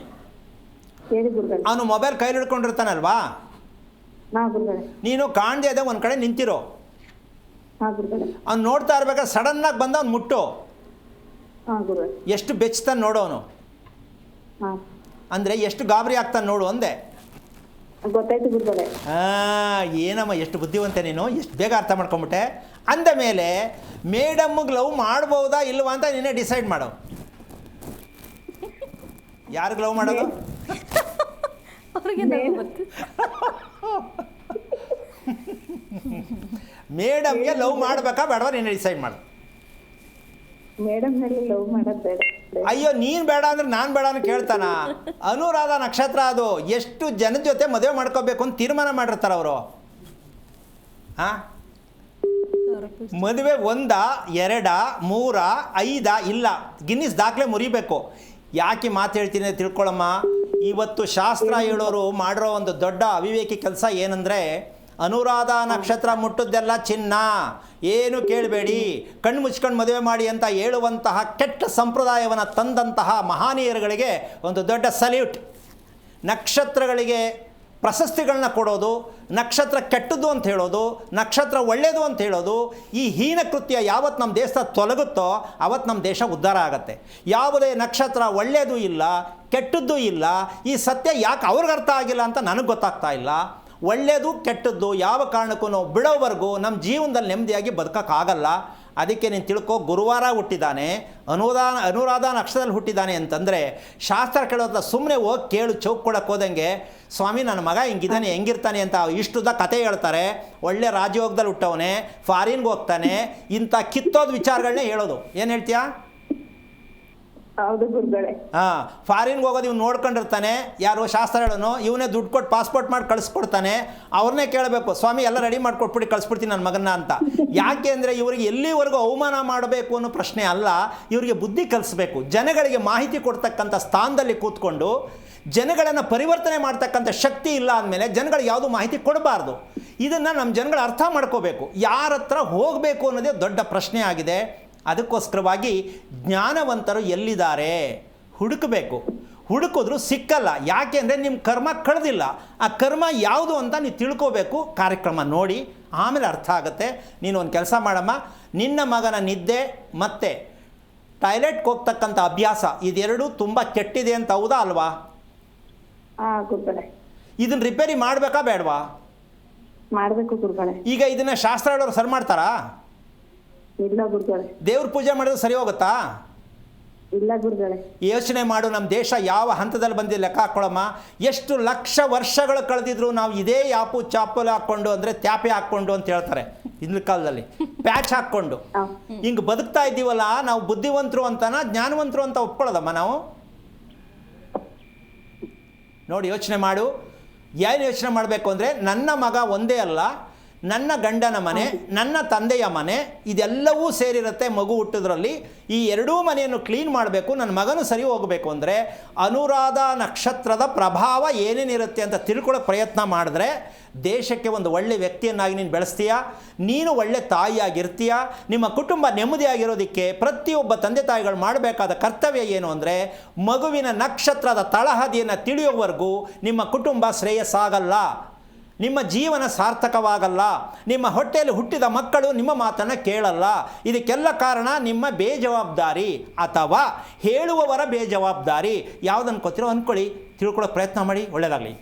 ಹೇಳಿ ಗುರುಗಳೇ. ಅವನು ಮೊಬೈಲ್ ಕೈಲಿ ಹಿಡ್ಕೊಂಡಿರ್ತಾನಲ್ವಾ, ಗುರುಗಳೇ. ನೀನು ಕಾಣದೇ ಇದ್ದಾಗ ಒಂದು ಕಡೆ ನಿಂತಿರೋ, ಗುರುಗಳೇ. ಅವ್ನು ನೋಡ್ತಾ ಇರ್ಬೇಕಾದ್ರೆ ಸಡನ್ನಾಗಿ ಬಂದ ಅವ್ನು ಮುಟ್ಟು, ಗುರುಗಳೇ. ಎಷ್ಟು ಬೆಚ್ತಾನೆ ನೋಡೋನು, ಅಂದರೆ ಎಷ್ಟು ಗಾಬರಿ ಆಗ್ತಾನೆ ನೋಡು ಅಂದೆ. ಗೊತ್ತಾಯ್ತು ಗುರುಗಳೇ. ಏನಮ್ಮ ಎಷ್ಟು ಬುದ್ಧಿವಂತೆ ನೀನು, ಎಷ್ಟು ಬೇಗ ಅರ್ಥ ಮಾಡ್ಕೊಂಬಿಟ್ಟೆ. ಅಂದ ಮೇಲೆ ಮೇಡಮ್ಗೆ ಲವ್ ಮಾಡ್ಬೋದಾ ಇಲ್ವಾ ಅಂತ ನೀನೇ ಡಿಸೈಡ್ ಮಾಡು. ಯಾರಿಗೆ ಲವ್ ಮಾಡೋದು? ಅವ್ರಿಗೆ ಗೊತ್ತು. ಮೇಡಮ್ಗೆ ಲವ್ ಮಾಡಬೇಕಾ ಬೇಡವಾ ನೀನೇ ಡಿಸೈಡ್ ಮಾಡು. ಮೇಡಮ್ ನಲ್ಲಿ ಲವ್ ಮಾಡೋದ್ ಬೇಡ. ಅಯ್ಯೋ ನೀನು ಬೇಡ ಅಂದ್ರೆ ನಾನು ಬೇಡ ಅಂತ ಕೇಳ್ತಾನ? ಅನುರಾಧ ನಕ್ಷತ್ರ ಅದು. ಎಷ್ಟು ಜನದ ಜೊತೆ ಮದುವೆ ಮಾಡ್ಕೋಬೇಕು ಅಂತ ತೀರ್ಮಾನ ಮಾಡಿರ್ತಾರೆ ಅವರು. ಹಾಂ, ಮದುವೆ 1, 2, 3, 5 ಇಲ್ಲ, ಗಿನ್ನಿಸ್ ದಾಖಲೆ ಮುರಿಬೇಕು. ಯಾಕೆ ಮಾತು ಹೇಳ್ತೀನಿ ಅಂತ ತಿಳ್ಕೊಳ್ಳಮ್ಮ. ಇವತ್ತು ಶಾಸ್ತ್ರ ಹೇಳೋರು ಮಾಡಿರೋ ಒಂದು ದೊಡ್ಡ ಅವಿವೇಕಿ ಕೆಲಸ ಏನಂದರೆ, ಅನುರಾಧ ನಕ್ಷತ್ರ ಮುಟ್ಟದ್ದೆಲ್ಲ ಚಿನ್ನ, ಏನು ಕೇಳಬೇಡಿ, ಕಣ್ಣು ಮುಚ್ಕೊಂಡು ಮದುವೆ ಮಾಡಿ ಅಂತ ಹೇಳುವಂತಹ ಕೆಟ್ಟ ಸಂಪ್ರದಾಯವನ್ನು ತಂದಂತಹ ಮಹಾನೀಯರುಗಳಿಗೆ ಒಂದು ದೊಡ್ಡ ಸಲ್ಯೂಟ್. ನಕ್ಷತ್ರಗಳಿಗೆ ಪ್ರಶಸ್ತಿಗಳನ್ನ ಕೊಡೋದು, ನಕ್ಷತ್ರ ಕೆಟ್ಟದ್ದು ಅಂತ ಹೇಳೋದು, ನಕ್ಷತ್ರ ಒಳ್ಳೆಯದು ಅಂತ ಹೇಳೋದು, ಈ ಹೀನ ಕೃತ್ಯ ಯಾವತ್ತು ನಮ್ಮ ದೇಶ ತೊಲಗುತ್ತೋ ಆವತ್ತು ನಮ್ಮ ದೇಶ ಉದ್ಧಾರ ಆಗತ್ತೆ. ಯಾವುದೇ ನಕ್ಷತ್ರ ಒಳ್ಳೆಯದು ಇಲ್ಲ, ಕೆಟ್ಟದ್ದು ಇಲ್ಲ. ಈ ಸತ್ಯ ಯಾಕೆ ಅವ್ರಿಗೆ ಅರ್ಥ ಆಗಿಲ್ಲ ಅಂತ ನನಗೆ ಗೊತ್ತಾಗ್ತಾ ಇಲ್ಲ. ಒಳ್ಳೆಯದು ಕೆಟ್ಟದ್ದು ಯಾವ ಕಾರಣಕ್ಕೂ ನಾವು ಬಿಡೋವರೆಗೂ ನಮ್ಮ ಜೀವನದಲ್ಲಿ ನೆಮ್ಮದಿಯಾಗಿ ಬದುಕೋಕ್ಕಾಗಲ್ಲ. ಅದಕ್ಕೆ ನೀನು ತಿಳ್ಕೊ, ಗುರುವಾರ ಹುಟ್ಟಿದ್ದಾನೆ, ಅನುರಾಧ ನಕ್ಷತ್ರದಲ್ಲಿ ಹುಟ್ಟಿದ್ದಾನೆ ಅಂತಂದರೆ ಶಾಸ್ತ್ರ ಕೇಳೋದ ಸುಮ್ಮನೆ ಹೋಗಿ ಕೇಳು, ಚೌಕ್ ಕೊಡಕ್ಕೆ ಹೋದಂಗೆ ಸ್ವಾಮಿ ನನ್ನ ಮಗ ಹಿಂಗಿದ್ದಾನೆ ಹೆಂಗಿರ್ತಾನೆ ಅಂತ ಇಷ್ಟುದ ಕತೆ ಹೇಳ್ತಾರೆ. ಒಳ್ಳೆ ರಾಜಯೋಗದಲ್ಲಿ ಹುಟ್ಟವನೇ, ಫಾರಿನ್ಗೆ ಹೋಗ್ತಾನೆ, ಇಂಥ ಕಿತ್ತೋದ ವಿಚಾರಗಳನ್ನೇ ಹೇಳೋದು. ಏನು ಹೇಳ್ತೀಯಾ? ಹೌದು ಗುರುಗಳೇ. ಹಾಂ, ಫಾರಿನ್ಗೆ ಹೋಗೋದು ಇವ್ನು ನೋಡ್ಕೊಂಡಿರ್ತಾನೆ, ಯಾರು ಶಾಸ್ತ್ರ ಹೇಳೋನು, ಇವನೇ ದುಡ್ಡು ಕೊಟ್ಟು ಪಾಸ್ಪೋರ್ಟ್ ಮಾಡಿ ಕಳಿಸ್ಕೊಡ್ತಾನೆ. ಅವ್ರನ್ನೇ ಕೇಳಬೇಕು, ಸ್ವಾಮಿ ಎಲ್ಲ ರೆಡಿ ಮಾಡಿಕೊಟ್ಬಿಟ್ಟು ಕಳಿಸ್ಬಿಡ್ತೀನಿ ನನ್ನ ಮಗನ್ನ ಅಂತ. ಯಾಕೆ ಅಂದರೆ ಇವರಿಗೆ ಎಲ್ಲಿವರೆಗೂ ಅವಮಾನ ಮಾಡಬೇಕು ಅನ್ನೋ ಪ್ರಶ್ನೆ ಅಲ್ಲ, ಇವರಿಗೆ ಬುದ್ಧಿ ಕಲಿಸ್ಬೇಕು. ಜನಗಳಿಗೆ ಮಾಹಿತಿ ಕೊಡ್ತಕ್ಕಂಥ ಸ್ಥಾನದಲ್ಲಿ ಕೂತ್ಕೊಂಡು ಜನಗಳನ್ನು ಪರಿವರ್ತನೆ ಮಾಡ್ತಕ್ಕಂಥ ಶಕ್ತಿ ಇಲ್ಲ ಅಂದಮೇಲೆ ಜನಗಳಿಗೆ ಯಾವುದು ಮಾಹಿತಿ ಕೊಡಬಾರ್ದು. ಇದನ್ನು ನಮ್ಮ ಜನಗಳು ಅರ್ಥ ಮಾಡ್ಕೋಬೇಕು. ಯಾರ ಹತ್ರ ಹೋಗಬೇಕು ಅನ್ನೋದೇ ದೊಡ್ಡ ಪ್ರಶ್ನೆ ಆಗಿದೆ. ಅದಕ್ಕೋಸ್ಕರವಾಗಿ ಜ್ಞಾನವಂತರು ಎಲ್ಲಿದ್ದಾರೆ ಹುಡುಕಬೇಕು. ಹುಡುಕಿದ್ರು ಸಿಕ್ಕಲ್ಲ. ಯಾಕೆ ಅಂದರೆ ನಿಮ್ಮ ಕರ್ಮ ಕಳೆದಿಲ್ಲ. ಆ ಕರ್ಮ ಯಾವುದು ಅಂತ ನೀವು ತಿಳ್ಕೋಬೇಕು. ಕಾರ್ಯಕ್ರಮ ನೋಡಿ ಆಮೇಲೆ ಅರ್ಥ ಆಗುತ್ತೆ. ನೀನು ಒಂದು ಕೆಲಸ ಮಾಡಮ್ಮ, ನಿನ್ನ ಮಗನ ನಿದ್ದೆ ಮತ್ತು ಟಾಯ್ಲೆಟ್ಗೆ ಹೋಗ್ತಕ್ಕಂಥ ಅಭ್ಯಾಸ ಇದೆರಡೂ ತುಂಬ ಕೆಟ್ಟಿದೆ ಅಂತ ಹೌದಾ ಅಲ್ವಾ? ಗುರುಗಳೇ. ಇದನ್ನು ರಿಪೇರಿ ಮಾಡಬೇಕಾ ಬೇಡವಾ? ಮಾಡ್ಬೇಕು ಗುರುಗಳೇ. ಈಗ ಇದನ್ನು ಶಾಸ್ತ್ರ ಹೇಳೋರು ಸರಿ ಮಾಡ್ತಾರಾ? ಇಲ್ಲ ಗುರುಗಳೇ. ದೇವ್ರ ಪೂಜೆ ಮಾಡಿದ್ರೆ ಸರಿ ಹೋಗುತ್ತಾ? ಇಲ್ಲ ಗುರುಗಳೇ. ಯೋಚನೆ ಮಾಡು, ನಮ್ಮ ದೇಶ ಯಾವ ಹಂತದಲ್ಲಿ ಬಂದಿದೆ ಲೆಕ್ಕ ಹಾಕ್ಕೊಳ್ಳಮ್ಮ. ಎಷ್ಟು ಲಕ್ಷ ವರ್ಷಗಳು ಕಳೆದಿದ್ರು ನಾವು ಇದೇ ಯಾಪು ಚಾಪಲ್ ಹಾಕ್ಕೊಂಡು, ಅಂದರೆ ತ್ಯಾಪೆ ಹಾಕ್ಕೊಂಡು ಅಂತ ಹೇಳ್ತಾರೆ ಹಿಂದಿನ ಕಾಲದಲ್ಲಿ, ಪ್ಯಾಚ್ ಹಾಕ್ಕೊಂಡು ಹಿಂಗೆ ಬದುಕ್ತಾ ಇದ್ದೀವಲ್ಲ. ನಾವು ಬುದ್ಧಿವಂತರು ಅಂತನ ಜ್ಞಾನವಂತರು ಅಂತ ಒಪ್ಕೊಳ್ಳೋದಮ್ಮ ನಾವು? ನೋಡಿ, ಯೋಚನೆ ಮಾಡು. ಏನು ಯೋಚನೆ ಮಾಡಬೇಕು ಅಂದರೆ, ನನ್ನ ಮಗ ಒಂದೇ ಅಲ್ಲ, ನನ್ನ ಗಂಡನ ಮನೆ, ನನ್ನ ತಂದೆಯ ಮನೆ, ಇದೆಲ್ಲವೂ ಸೇರಿರುತ್ತೆ ಮಗು ಹುಟ್ಟಿದ್ರಲ್ಲಿ. ಈ ಎರಡೂ ಮನೆಯನ್ನು ಕ್ಲೀನ್ ಮಾಡಬೇಕು. ನನ್ನ ಮಗನು ಸರಿ ಹೋಗಬೇಕು ಅಂದರೆ ಅನುರಾಧ ನಕ್ಷತ್ರದ ಪ್ರಭಾವ ಏನೇನಿರುತ್ತೆ ಅಂತ ತಿಳ್ಕೊಳ್ಳೋಕೆ ಪ್ರಯತ್ನ ಮಾಡಿದ್ರೆ ದೇಶಕ್ಕೆ ಒಂದು ಒಳ್ಳೆ ವ್ಯಕ್ತಿಯನ್ನಾಗಿ ನೀನು ಬೆಳೆಸ್ತೀಯ. ನೀನು ಒಳ್ಳೆ ತಾಯಿಯಾಗಿರ್ತೀಯ. ನಿಮ್ಮ ಕುಟುಂಬ ನೆಮ್ಮದಿಯಾಗಿರೋದಕ್ಕೆ ಪ್ರತಿಯೊಬ್ಬ ತಂದೆ ತಾಯಿಗಳು ಮಾಡಬೇಕಾದ ಕರ್ತವ್ಯ ಏನು ಅಂದರೆ, ಮಗುವಿನ ನಕ್ಷತ್ರದ ತಳಹದಿಯನ್ನು ತಿಳಿಯೋವರೆಗೂ ನಿಮ್ಮ ಕುಟುಂಬ ಶ್ರೇಯಸ್ಸಾಗಲ್ಲ, ನಿಮ್ಮ ಜೀವನ ಸಾರ್ಥಕವಾಗಲ್ಲ. ನಿಮ್ಮ ಹೊಟ್ಟೆಯಲ್ಲಿ ಹುಟ್ಟಿದ ಮಕ್ಕಳು ನಿಮ್ಮ ಮಾತನ್ನು ಕೇಳಲ್ಲ. ಇದಕ್ಕೆಲ್ಲ ಕಾರಣ ನಿಮ್ಮ ಬೇಜವಾಬ್ದಾರಿ ಅಥವಾ ಹೇಳುವವರ ಬೇಜವಾಬ್ದಾರಿ. ಯಾವ್ದು ಅನ್ಕೋತಿರೋ ಅಂದ್ಕೊಳ್ಳಿ, ತಿಳ್ಕೊಳ್ಳೋ ಪ್ರಯತ್ನ ಮಾಡಿ. ಒಳ್ಳೆಯದಾಗಲಿ.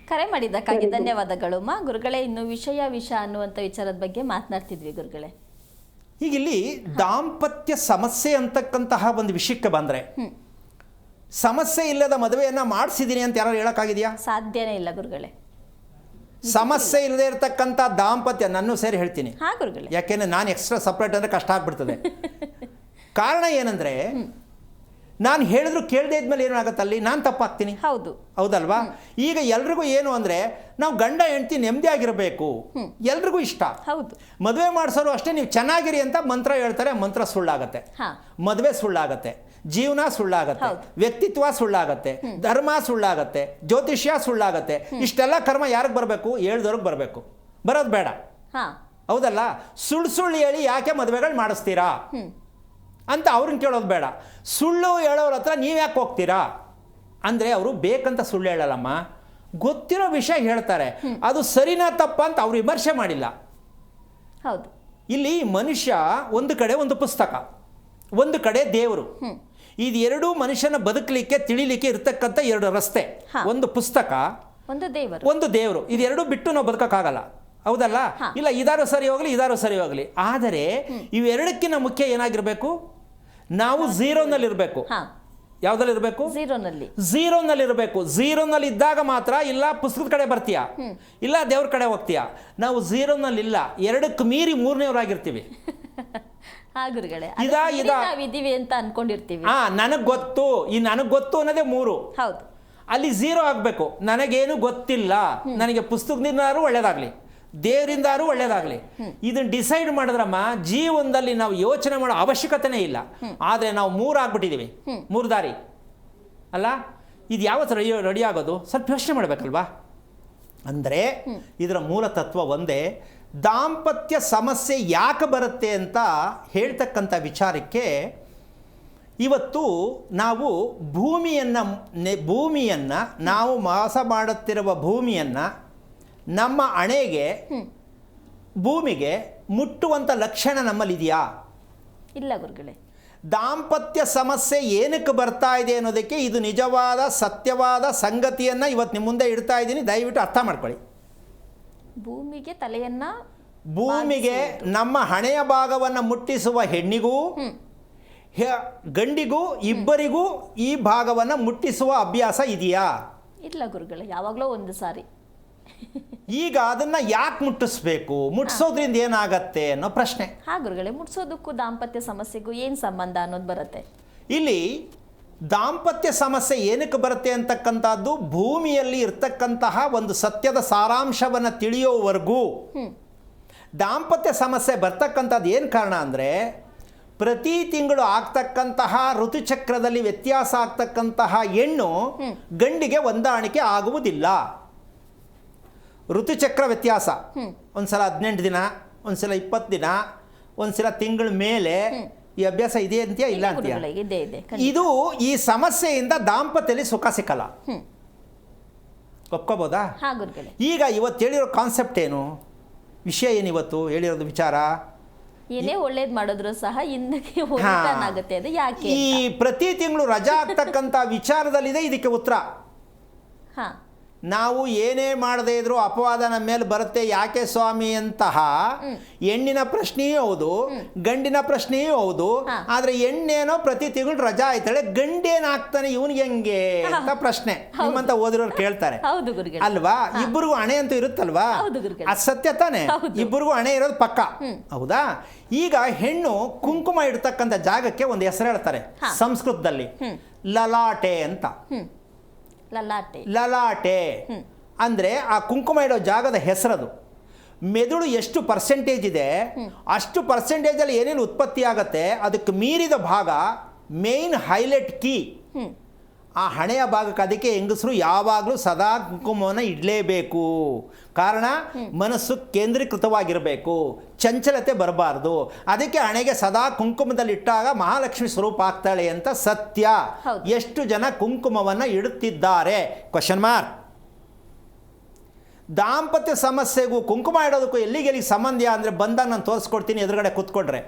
ಕರೆ ಮಾಡಿದ್ದಕ್ಕಾಗಿ ಧನ್ಯವಾದಗಳು ಮಾ. ಗುರುಗಳೇ, ಇನ್ನು ವಿಷಯ ಅನ್ನುವಂಥ ವಿಚಾರದ ಬಗ್ಗೆ ಮಾತನಾಡ್ತಿದ್ವಿ ಗುರುಗಳೇ. ಈಗ ಇಲ್ಲಿ ದಾಂಪತ್ಯ ಸಮಸ್ಯೆ ಅಂತಕ್ಕಂತಹ ಒಂದು ವಿಷಯಕ್ಕೆ ಬಂದರೆ, ಸಮಸ್ಯೆ ಇಲ್ಲದ ಮದುವೆಯನ್ನು ಮಾಡಿಸಿದ್ದೀನಿ ಅಂತ ಯಾರು ಹೇಳೋಕ್ಕಾಗಿದೆಯಾ? ಸಾಧ್ಯನೇ ಇಲ್ಲ ಗುರುಗಳೇ. ಸಮಸ್ಯೆ ಇಲ್ಲದೆ ಇರತಕ್ಕಂಥ ದಾಂಪತ್ಯ, ನಾನು ಸೇರಿ ಹೇಳ್ತೀನಿ. ಹಾಂ ಗುರುಗಳೇ. ಯಾಕೆಂದರೆ ನಾನು ಎಕ್ಸ್ಟ್ರಾ ಸಪ್ರೇಟ್ ಅಂದರೆ ಕಷ್ಟ ಆಗ್ಬಿಡ್ತದೆ. ಕಾರಣ ಏನಂದರೆ, ನಾನು ಹೇಳಿದ್ರು ಕೇಳದೇ ಇದ್ಮೇಲೆ ಏನಾಗುತ್ತೆ, ಅಲ್ಲಿ ನಾನು ತಪ್ಪಾಗ್ತೀನಿ. ಹೌದಲ್ವಾ? ಈಗ ಎಲ್ರಿಗೂ ಏನು ಅಂದರೆ, ನಾವು ಗಂಡ ಹೆಂಡತಿ ನೆಮ್ಮದಿಯಾಗಿರಬೇಕು, ಎಲ್ರಿಗೂ ಇಷ್ಟ. ಮದುವೆ ಮಾಡಿಸೋರು ಅಷ್ಟೇ, ನೀವು ಚೆನ್ನಾಗಿರಿ ಅಂತ ಮಂತ್ರ ಹೇಳ್ತಾರೆ. ಮಂತ್ರ ಸುಳ್ಳಾಗತ್ತೆ, ಮದುವೆ ಸುಳ್ಳಾಗತ್ತೆ, ಜೀವನ ಸುಳ್ಳಾಗತ್ತೆ, ವ್ಯಕ್ತಿತ್ವ ಸುಳ್ಳಾಗತ್ತೆ, ಧರ್ಮ ಸುಳ್ಳಾಗತ್ತೆ, ಜ್ಯೋತಿಷ್ಯ ಸುಳ್ಳಾಗತ್ತೆ. ಇಷ್ಟೆಲ್ಲ ಕರ್ಮ ಯಾರಿಗೆ ಬರಬೇಕು? ಹೇಳ್ದವ್ರಿಗೆ ಬರಬೇಕು. ಬರೋದು ಬೇಡ. ಹೌದಲ್ಲ? ಸುಳ್ಳು ಹೇಳಿ ಯಾಕೆ ಮದುವೆಗಳು ಮಾಡಿಸ್ತೀರಾ ಅಂತ ಅವ್ರನ್ನ ಕೇಳೋದು ಬೇಡ. ಸುಳ್ಳು ಹೇಳೋರ ಹತ್ರ ನೀವು ಯಾಕೆ ಹೋಗ್ತೀರಾ ಅಂದರೆ, ಅವರು ಬೇಕಂತ ಸುಳ್ಳು ಹೇಳಲ್ಲಮ್ಮ, ಗೊತ್ತಿರೋ ವಿಷಯ ಹೇಳ್ತಾರೆ. ಅದು ಸರಿನಾ ತಪ್ಪ ಅಂತ ಅವ್ರು ವಿಮರ್ಶೆ ಮಾಡಿಲ್ಲ. ಹೌದು. ಇಲ್ಲಿ ಮನುಷ್ಯ ಒಂದು ಕಡೆ ಒಂದು ಪುಸ್ತಕ, ಒಂದು ಕಡೆ ದೇವರು. ಇದೆರಡೂ ಮನುಷ್ಯನ ಬದುಕಲಿಕ್ಕೆ ತಿಳಿಲಿಕ್ಕೆ ಇರ್ತಕ್ಕಂಥ ಎರಡು ರಸ್ತೆ. ಒಂದು ಪುಸ್ತಕ, ಒಂದು ದೇವರು. ಇದೆರಡೂ ಬಿಟ್ಟು ನಾವು ಬದುಕೋಕ್ಕಾಗಲ್ಲ. ಹೌದಲ್ಲ? ಇಲ್ಲ ಇದಾರು ಸರಿ ಹೋಗಲಿ ಇದಾರು ಸರಿ ಹೋಗಲಿ. ಆದರೆ ಇವೆರಡಕ್ಕಿಂತ ಮುಖ್ಯ ಏನಾಗಿರಬೇಕು, ನಾವು ಝೀರೋನಲ್ಲಿರಬೇಕು. ಹಾಂ, ಯಾವುದಲ್ಲಿರಬೇಕು? ಝೀರೋನಲ್ಲಿರಬೇಕು. ಝೀರೋನಲ್ಲಿ ಇದ್ದಾಗ ಮಾತ್ರ ಇಲ್ಲ ಪುಸ್ತಕದ ಕಡೆ ಬರ್ತೀಯ, ಇಲ್ಲ ದೇವ್ರ ಕಡೆ ಹೋಗ್ತೀಯ. ನಾವು ಝೀರೋನಲ್ಲಿಲ್ಲ, ಎರಡಕ್ಕೆ ಮೀರಿ ಮೂರನೇವರಾಗಿರ್ತೀವಿ. ಗುರುಗಳೇ, ಇದೀವಿ ಅಂತ ಅನ್ಕೊಂಡಿರ್ತೀವಿ. ನನಗೆ ಗೊತ್ತು, ಈ ನನಗೆ ಗೊತ್ತು ಅನ್ನೋದೇ 3. ಹೌದು, ಅಲ್ಲಿ ಝೀರೋ ಆಗಬೇಕು. ನನಗೇನು ಗೊತ್ತಿಲ್ಲ, ನನಗೆ ಪುಸ್ತಕದಿಂದಾರು ಒಳ್ಳೇದಾಗಲಿ, ದೇವರಿಂದಾರು ಒಳ್ಳೇದಾಗಲಿ. ಇದನ್ನು ಡಿಸೈಡ್ ಮಾಡಿದ್ರಮ್ಮ ಜೀವನದಲ್ಲಿ ನಾವು ಯೋಚನೆ ಮಾಡೋ ಅವಶ್ಯಕತೆನೇ ಇಲ್ಲ. ಆದರೆ ನಾವು 3 ಆಗ್ಬಿಟ್ಟಿದ್ದೀವಿ, 3 ದಾರಿ ಅಲ್ಲ. ಇದು ಯಾವತ್ತು ರೆಡಿ ಆಗೋದು? ಸ್ವಲ್ಪ ಯೋಚನೆ ಮಾಡಬೇಕಲ್ವಾ? ಅಂದರೆ ಇದರ ಮೂಲ ತತ್ವ ಒಂದೇ. ದಾಂಪತ್ಯ ಸಮಸ್ಯೆ ಯಾಕೆ ಬರುತ್ತೆ ಅಂತ ಹೇಳ್ತಕ್ಕಂಥ ವಿಚಾರಕ್ಕೆ ಇವತ್ತು ನಾವು ಭೂಮಿಯನ್ನು ನಾವು ವಾಸ ಮಾಡುತ್ತಿರುವ ಭೂಮಿಯನ್ನು ನಮ್ಮ ಹಣೆಗೆ ಭೂಮಿಗೆ ಮುಟ್ಟುವಂಥ ಲಕ್ಷಣ ನಮ್ಮಲ್ಲಿದೆಯಾ? ಇಲ್ಲ ಗುರುಗಳೇ. ದಾಂಪತ್ಯ ಸಮಸ್ಯೆ ಏನಕ್ಕೆ ಬರ್ತಾ ಇದೆ ಅನ್ನೋದಕ್ಕೆ ಇದು ನಿಜವಾದ ಸತ್ಯವಾದ ಸಂಗತಿಯನ್ನು ಇವತ್ತು ನಿಮ್ಮ ಮುಂದೆ ಇಡ್ತಾ ಇದ್ದೀನಿ. ದಯವಿಟ್ಟು ಅರ್ಥ ಮಾಡ್ಕೊಳ್ಳಿ. ಭೂಮಿಗೆ ನಮ್ಮ ಹಣೆಯ ಭಾಗವನ್ನು ಮುಟ್ಟಿಸುವ ಹೆಣ್ಣಿಗೂ ಗಂಡಿಗೂ ಇಬ್ಬರಿಗೂ ಈ ಭಾಗವನ್ನು ಮುಟ್ಟಿಸುವ ಅಭ್ಯಾಸ ಇದೆಯಾ? ಇಲ್ಲ ಗುರುಗಳೇ, ಯಾವಾಗಲೂ ಒಂದು ಸಾರಿ. ಈಗ ಅದನ್ನ ಯಾಕೆ ಮುಟ್ಟಿಸ್ಬೇಕು, ಮುಟ್ಟಿಸೋದ್ರಿಂದ ಏನಾಗತ್ತೆ ಅನ್ನೋ ಪ್ರಶ್ನೆ. ಗುರುಗಳೇ, ಮುಟ್ಟಿಸೋದಕ್ಕೂ ದಾಂಪತ್ಯ ಸಮಸ್ಯೆಗೂ ಏನು ಸಂಬಂಧ ಅನ್ನೋದು ಬರುತ್ತೆ ಇಲ್ಲಿ. ದಾಂಪತ್ಯ ಸಮಸ್ಯೆ ಏನಕ್ಕೆ ಬರುತ್ತೆ ಅಂತಕ್ಕಂಥದ್ದು ಭೂಮಿಯಲ್ಲಿ ಇರ್ತಕ್ಕಂತಹ ಒಂದು ಸತ್ಯದ ಸಾರಾಂಶವನ್ನು ತಿಳಿಯೋವರೆಗೂ ದಾಂಪತ್ಯ ಸಮಸ್ಯೆ ಬರ್ತಕ್ಕಂಥದ್ದು ಏನು ಕಾರಣ ಅಂದರೆ, ಪ್ರತಿ ತಿಂಗಳು ಆಗ್ತಕ್ಕಂತಹ ಋತುಚಕ್ರದಲ್ಲಿ ವ್ಯತ್ಯಾಸ ಆಗ್ತಕ್ಕಂತಹ ಹೆಣ್ಣು ಗಂಡಿಗೆ ಹೊಂದಾಣಿಕೆ ಆಗುವುದಿಲ್ಲ. ಋತುಚಕ್ರ ವ್ಯತ್ಯಾಸ, ಒಂದ್ಸಲ 18 ದಿನ, ಒಂದ್ಸಲ 20 ದಿನ, ಒಂದ್ಸಲ ತಿಂಗಳ ಮೇಲೆ ಈ ಅಭ್ಯಾಸ ಇದೆ ಅಂತೀಯ ಇಲ್ಲ ಅಂತೀಯ? ಇದು ಈ ಸಮಸ್ಯೆಯಿಂದ ದಾಂಪತ್ಯದಲ್ಲಿ ಸುಖ ಸಿಕ್ಕಲ್ಲ. ಒಪ್ಕೋಬೋದಾ? ಈಗ ಇವತ್ತು ಹೇಳಿರೋ ಕಾನ್ಸೆಪ್ಟ್ ಏನು, ವಿಷಯ ಏನು ಇವತ್ತು ಹೇಳಿರೋದು ವಿಚಾರ? ಏನೇ ಒಳ್ಳೇದು ಮಾಡಿದ್ರು ಸಹ ಹಿಂದಕ್ಕೆ ಆಗುತ್ತೆ. ಅದು ಯಾಕೆ? ಈ ಪ್ರತಿ ತಿಂಗಳು ರಜಾ ಆಗ್ತಕ್ಕಂಥ ವಿಚಾರದಲ್ಲಿದೆ ಇದಕ್ಕೆ ಉತ್ತರ. ನಾವು ಏನೇ ಮಾಡದೇ ಇದ್ರೂ ಅಪವಾದ ನಮ್ಮ ಮೇಲೆ ಬರುತ್ತೆ, ಯಾಕೆ ಸ್ವಾಮಿ ಅಂತಹ ಹೆಣ್ಣಿನ ಪ್ರಶ್ನೆಯೂ ಹೌದು, ಗಂಡಿನ ಪ್ರಶ್ನೆಯೂ ಹೌದು. ಆದ್ರೆ ಹೆಣ್ಣೇನೋ ಪ್ರತಿ ತಿಂಗಳು ರಜಾ ಆಯ್ತಾಳೆ, ಗಂಡೇನಾಗ್ತಾನೆ ಇವನಿಗೆ ಹೆಂಗೆ ಅಂತ ಪ್ರಶ್ನೆ ನಿಮ್ಮಂತ ಓದಿರೋರು ಕೇಳ್ತಾರೆ ಅಲ್ವಾ? ಇಬ್ಬರಿಗೂ ಹಣೆ ಅಂತೂ ಇರುತ್ತಲ್ವಾ? ಅದು ಸತ್ಯ ತಾನೆ, ಇಬ್ಬರಿಗೂ ಹಣೆ ಇರೋದು ಪಕ್ಕ. ಹೌದಾ? ಈಗ ಹೆಣ್ಣು ಕುಂಕುಮ ಇಡ್ತಕ್ಕಂಥ ಜಾಗಕ್ಕೆ ಒಂದು ಹೆಸರು ಹೇಳ್ತಾರೆ ಸಂಸ್ಕೃತದಲ್ಲಿ, ಲಲಾಟೆ ಅಂತ. ಲಲಾಟೆ ಅಂದರೆ ಆ ಕುಂಕುಮ ಇಡೋ ಜಾಗದ ಹೆಸರದು. ಮೆದುಳು ಎಷ್ಟು ಪರ್ಸೆಂಟೇಜ್ ಇದೆ ಅಷ್ಟು ಪರ್ಸೆಂಟೇಜಲ್ಲಿ ಏನೇನು ಉತ್ಪತ್ತಿ ಆಗತ್ತೆ ಅದಕ್ಕೆ ಮೀರಿದ ಭಾಗ ಮೇನ್ ಹೈಲೈಟ್ ಕೀ ಆ ಹಣೆಯ ಭಾಗಕ್ಕೆ. ಅದಕ್ಕೆ ಹೆಂಗಸರು ಯಾವಾಗಲೂ ಸದಾ ಕುಂಕುಮವನ್ನು ಇಡಲೇಬೇಕು. ಕಾರಣ ಮನಸ್ಸು ಕೇಂದ್ರೀಕೃತವಾಗಿರಬೇಕು, ಚಂಚಲತೆ ಬರಬಾರ್ದು. ಅದಕ್ಕೆ ಹಣೆಗೆ ಸದಾ ಕುಂಕುಮದಲ್ಲಿ ಇಟ್ಟಾಗ ಮಹಾಲಕ್ಷ್ಮಿ ಸ್ವರೂಪ ಆಗ್ತಾಳೆ ಅಂತ ಸತ್ಯ. ಎಷ್ಟು ಜನ ಕುಂಕುಮವನ್ನು ಇಡುತ್ತಿದ್ದಾರೆ? Question mark. ದಾಂಪತ್ಯ ಸಮಸ್ಯೆಗೂ ಕುಂಕುಮ ಇಡೋದಕ್ಕೂ ಎಲ್ಲಿಗೆ ಸಂಬಂಧ ಅಂದರೆ ಬಂದಾಗ ನಾನು ತೋರಿಸ್ಕೊಡ್ತೀನಿ, ಎದುರುಗಡೆ ಕೂತ್ಕೊಂಡ್ರೆ.